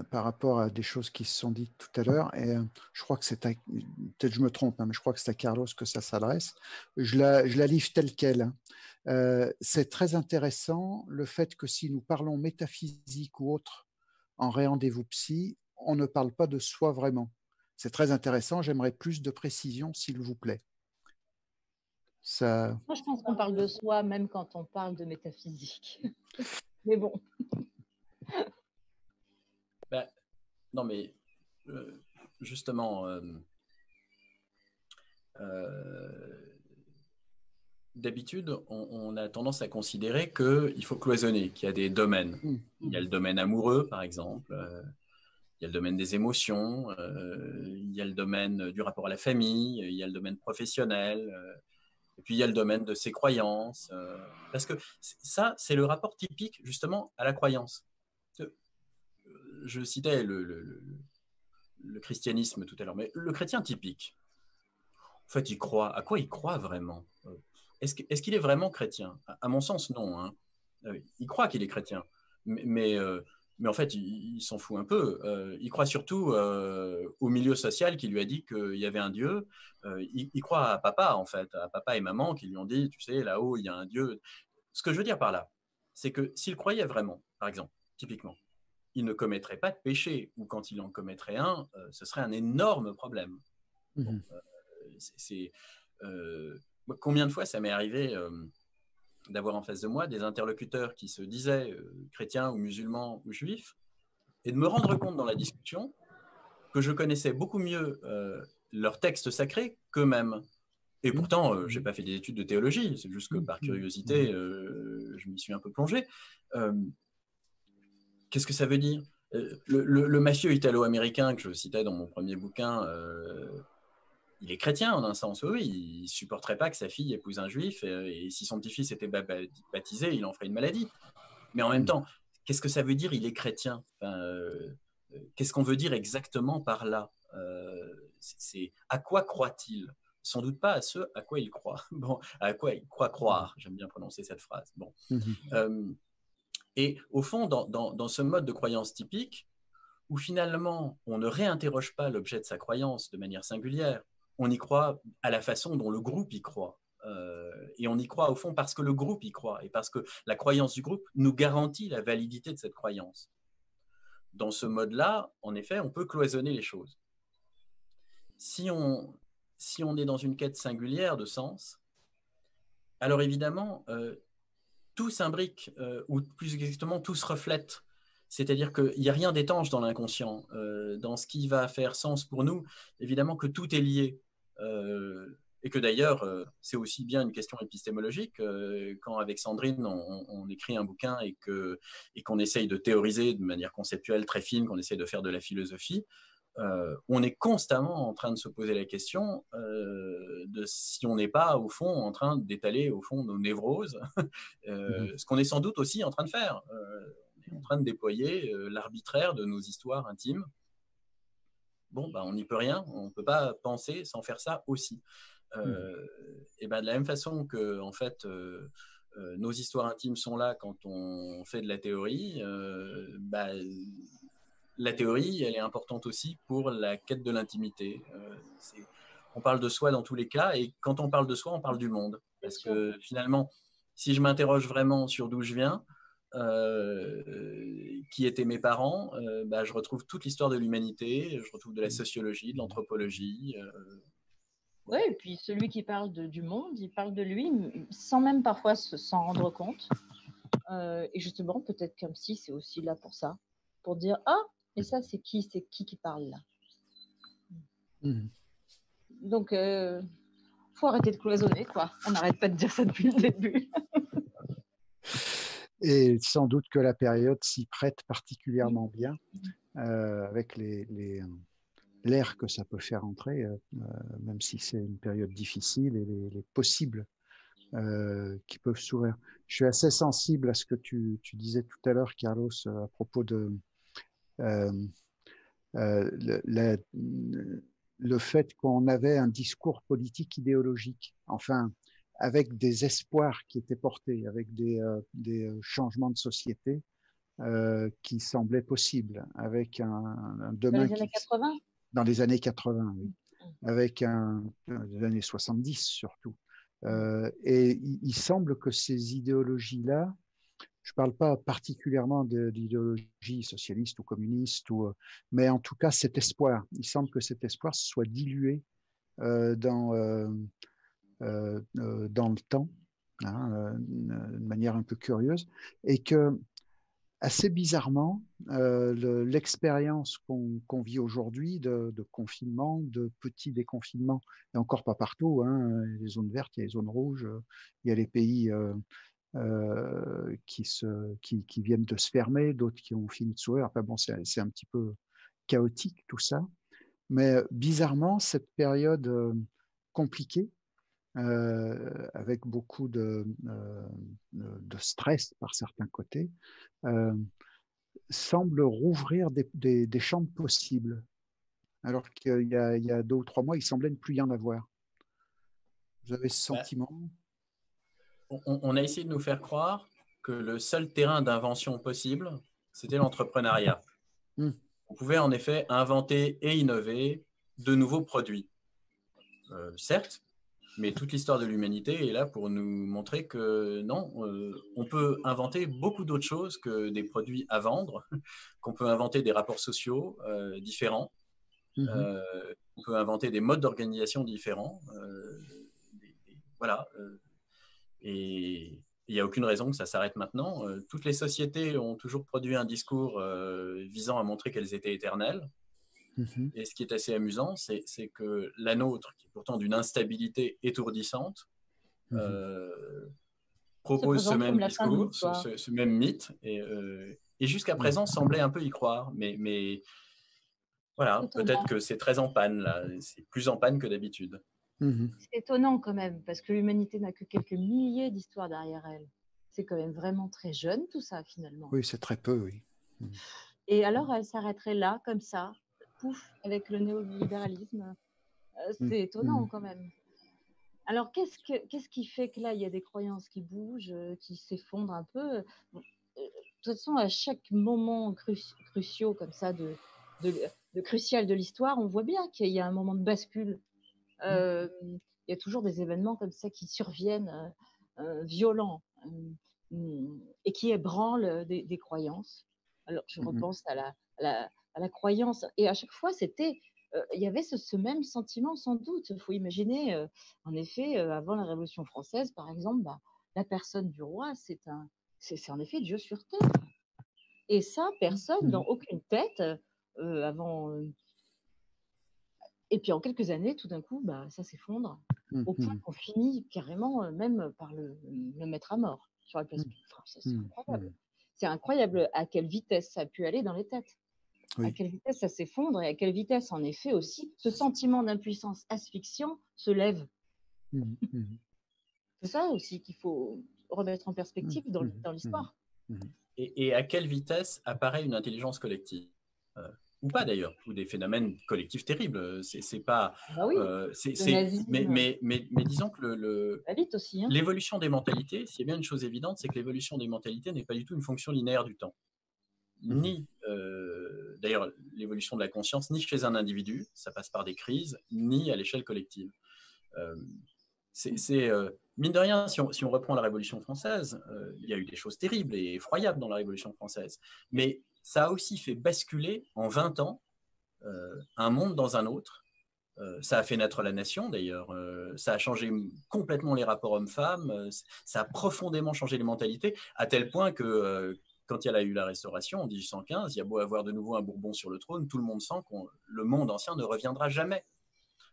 par rapport à des choses qui se sont dites tout à l'heure. Et je crois que peut-être je me trompe, hein, mais je crois que c'est à Carlos que ça s'adresse. Je la livre telle quelle. C'est très intéressant le fait que si nous parlons métaphysique ou autre en rendez-vous psy, on ne parle pas de soi vraiment. C'est très intéressant. J'aimerais plus de précision, s'il vous plaît. Ça... Moi, je pense qu'on parle de soi même quand on parle de métaphysique. Mais bon. Ben, non, mais justement, d'habitude, on a tendance à considérer qu'il faut cloisonner, qu'il y a des domaines. Il y a le domaine amoureux, par exemple, il y a le domaine des émotions, il y a le domaine du rapport à la famille, il y a le domaine professionnel, et puis il y a le domaine de ses croyances. Parce que ça, c'est le rapport typique, justement, à la croyance. Je citais le christianisme tout à l'heure, mais le chrétien typique, en fait, il croit. À quoi il croit vraiment? Est-ce qu'il est vraiment chrétien? À mon sens, non. Hein. Il croit qu'il est chrétien, mais en fait, il s'en fout un peu. Il croit surtout au milieu social qui lui a dit qu'il y avait un Dieu. Il croit à papa, en fait, à papa et maman qui lui ont dit, tu sais, là-haut, il y a un Dieu. Ce que je veux dire par là, c'est que s'il croyait vraiment, par exemple, typiquement, il ne commettrait pas de péché, ou quand il en commettrait un, ce serait un énorme problème. Bon, combien de fois ça m'est arrivé d'avoir en face de moi des interlocuteurs qui se disaient chrétiens ou musulmans ou juifs, et de me rendre compte dans la discussion que je connaissais beaucoup mieux leurs textes sacrés qu'eux-mêmes. Et pourtant, je n'ai pas fait des études de théologie, c'est juste que par curiosité, je m'y suis un peu plongé. Qu'est-ce que ça veut dire? Le mafieux italo-américain que je citais dans mon premier bouquin, il est chrétien en un sens, oui, il ne supporterait pas que sa fille épouse un juif, et si son petit-fils était baptisé, il en ferait une maladie. Mais en même temps, qu'est-ce que ça veut dire, il est chrétien? Qu'est-ce qu'on veut dire exactement par là? À quoi croit-il? Sans doute pas à ce à quoi il croit. Bon, à quoi il croit croire, j'aime bien prononcer cette phrase. Bon. Et au fond, dans ce mode de croyance typique, où finalement on ne réinterroge pas l'objet de sa croyance de manière singulière, on y croit à la façon dont le groupe y croit. Et on y croit au fond parce que le groupe y croit et parce que la croyance du groupe nous garantit la validité de cette croyance. Dans ce mode-là, en effet, on peut cloisonner les choses. Si on est dans une quête singulière de sens, alors évidemment, tout s'imbrique, ou plus exactement, tout se reflète. C'est-à-dire qu'il n'y a rien d'étanche dans l'inconscient. Dans ce qui va faire sens pour nous, évidemment que tout est lié. Et que d'ailleurs, c'est aussi bien une question épistémologique. Quand avec Sandrine, on écrit un bouquin et qu'on essaye de théoriser de manière conceptuelle très fine, qu'on essaye de faire de la philosophie, on est constamment en train de se poser la question de si on n'est pas, au fond, en train d'étaler, au fond, nos névroses, ce qu'on est sans doute aussi en train de faire. On est en train de déployer l'arbitraire de nos histoires intimes. Bon, bah, on n'y peut rien, on ne peut pas penser sans faire ça aussi. Et ben, de la même façon que, en fait, nos histoires intimes sont là quand on fait de la théorie, bah, la théorie, elle est importante aussi pour la quête de l'intimité. On parle de soi dans tous les cas, et quand on parle de soi, on parle du monde. Parce que finalement, si je m'interroge vraiment sur d'où je viens, qui étaient mes parents, bah, je retrouve toute l'histoire de l'humanité, je retrouve de la sociologie, de l'anthropologie. Oui, et puis celui qui parle du monde, il parle de lui sans même parfois s'en rendre compte. Et justement, peut-être qu'un psy, c'est aussi là pour ça, pour dire « Ah, mais ça, c'est qui parle là ?» Donc, faut arrêter de cloisonner, quoi. On n'arrête pas de dire ça depuis le début. Et sans doute que la période s'y prête particulièrement bien, avec l'air que ça peut faire entrer, même si c'est une période difficile, et les possibles qui peuvent s'ouvrir. Je suis assez sensible à ce que tu disais tout à l'heure, Carlos, à propos de le fait qu'on avait un discours politique idéologique, enfin, avec des espoirs qui étaient portés, avec des changements de société qui semblaient possibles, avec un Dans demain les années 80 dans les années 80, oui, avec les années 70 surtout. Et il semble que ces idéologies-là, je ne parle pas particulièrement d'idéologie socialiste ou communiste, mais en tout cas cet espoir, il semble que cet espoir soit dilué dans le temps, hein, de manière un peu curieuse, et que, assez bizarrement, l'expérience qu'on vit aujourd'hui de confinement, de petits déconfinements, et encore pas partout, hein, les zones vertes, il y a les zones rouges, il y a les pays qui viennent de se fermer, d'autres qui ont fini de s'ouvrir. Enfin bon, c'est un petit peu chaotique tout ça. Mais bizarrement, cette période compliquée, avec beaucoup de stress par certains côtés, semble rouvrir des champs possibles, alors qu'il y a 2 ou 3 mois, il semblait ne plus y en avoir. Vous avez ce sentiment? On a essayé de nous faire croire que le seul terrain d'invention possible, c'était l'entrepreneuriat. On pouvait en effet inventer et innover de nouveaux produits. Certes, mais toute l'histoire de l'humanité est là pour nous montrer que non, on peut inventer beaucoup d'autres choses que des produits à vendre, qu'on peut inventer des rapports sociaux différents, on peut inventer des modes d'organisation différents. Voilà. Et il n'y a aucune raison que ça s'arrête maintenant. Toutes les sociétés ont toujours produit un discours visant à montrer qu'elles étaient éternelles. Et ce qui est assez amusant, c'est que la nôtre, qui est pourtant d'une instabilité étourdissante, propose ce même discours, ce même mythe, et jusqu'à présent semblait un peu y croire. Mais voilà, peut-être que c'est très en panne, là. C'est plus en panne que d'habitude. C'est étonnant quand même, parce que l'humanité n'a que quelques milliers d'histoires derrière elle. C'est quand même vraiment très jeune tout ça, finalement. Oui, c'est très peu, oui. Et alors, elle s'arrêterait là, comme ça, pouf, avec le néolibéralisme. C'est étonnant quand même. Alors, qu'est-ce qui fait que là, il y a des croyances qui bougent, qui s'effondrent un peu? De toute façon, à chaque moment cruciaux comme ça, de crucial de l'histoire, on voit bien qu'il y a un moment de bascule. Il y a toujours des événements comme ça qui surviennent, violents, et qui ébranlent des croyances. Alors, je repense à la croyance, et à chaque fois, il y avait ce même sentiment, sans doute. Il faut imaginer, en effet, avant la Révolution française, par exemple, la personne du roi, c'est en effet Dieu sur terre. Et ça, personne, dans aucune tête, avant. Et puis en quelques années, tout d'un coup, ça s'effondre, au point qu'on finit carrément même par le mettre à mort sur la place publique. C'est incroyable. C'est incroyable à quelle vitesse ça a pu aller dans les têtes. Oui. À quelle vitesse ça s'effondre, et à quelle vitesse, en effet, aussi, ce sentiment d'impuissance asphyxiant se lève. C'est ça aussi qu'il faut remettre en perspective dans l'histoire. Et à quelle vitesse apparaît une intelligence collective, ou pas d'ailleurs, ou des phénomènes collectifs terribles. C'est pas. Oui, mais disons que aussi, hein. L'évolution des mentalités, s'il y a bien une chose évidente, c'est que l'évolution des mentalités n'est pas du tout une fonction linéaire du temps. Ni, d'ailleurs, l'évolution de la conscience, ni chez un individu, ça passe par des crises, ni à l'échelle collective. Mine de rien, si on reprend la Révolution française, il y a eu des choses terribles et effroyables dans la Révolution française, mais ça a aussi fait basculer en 20 ans un monde dans un autre, Ça a fait naître la nation, d'ailleurs. Ça a changé complètement les rapports hommes-femmes. Ça a profondément changé les mentalités, à tel point que quand il y a eu la Restauration en 1815, il y a beau avoir de nouveau un Bourbon sur le trône, tout le monde sent que le monde ancien ne reviendra jamais.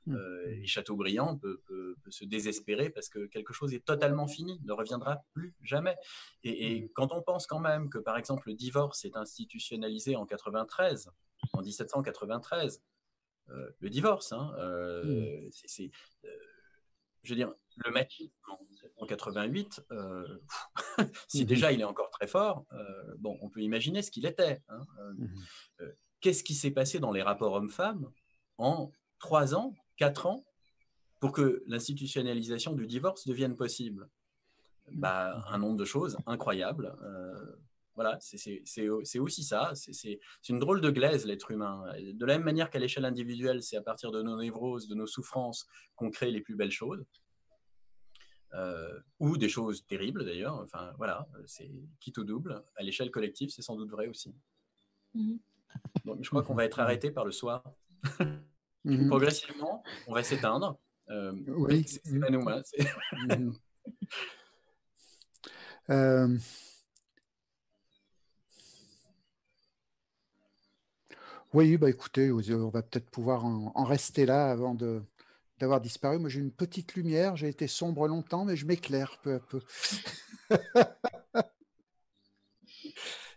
Et Chateaubriand peut se désespérer parce que quelque chose est totalement fini, ne reviendra plus jamais. Et quand on pense quand même que, par exemple, le divorce est institutionnalisé en 1793, le divorce, je veux dire, le machisme en 1788, si déjà il est encore très fort, bon, on peut imaginer ce qu'il était. Qu'est-ce qui s'est passé dans les rapports hommes-femmes en 3 ans, 4 ans, pour que l'institutionnalisation du divorce devienne possible? Un nombre de choses incroyables. Voilà, c'est aussi ça. C'est une drôle de glaise, l'être humain. De la même manière qu'à l'échelle individuelle, c'est à partir de nos névroses, de nos souffrances, qu'on crée les plus belles choses. Ou des choses terribles, d'ailleurs. Enfin, voilà, c'est quitte ou double. À l'échelle collective, c'est sans doute vrai aussi. Donc, je crois qu'on va être arrêté par le soir. Progressivement, on va s'éteindre. Oui, c'est pas nous. Hein, oui, écoutez, on va peut-être pouvoir en rester là avant d'avoir disparu. Moi, j'ai une petite lumière, j'ai été sombre longtemps, mais je m'éclaire peu à peu.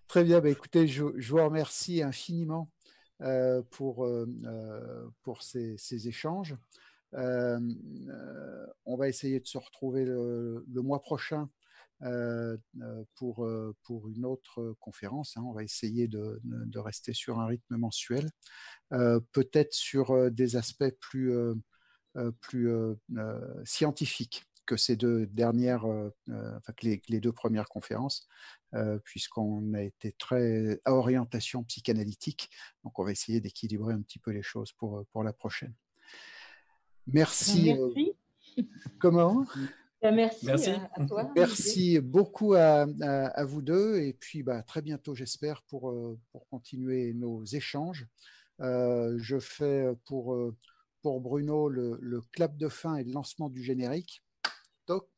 Très bien, écoutez, je vous remercie infiniment pour ces échanges. On va essayer de se retrouver le mois prochain pour une autre conférence. On va essayer de rester sur un rythme mensuel, peut-être sur des aspects plus scientifiques que ces deux dernières, que les 2 premières conférences, puisqu'on a été très à orientation psychanalytique. Donc, on va essayer d'équilibrer un petit peu les choses pour la prochaine. Merci. Comment ? Merci. À toi. Merci beaucoup à vous deux. Et puis, très bientôt, j'espère, pour continuer nos échanges. Je fais pour Bruno le clap de fin et le lancement du générique. Top.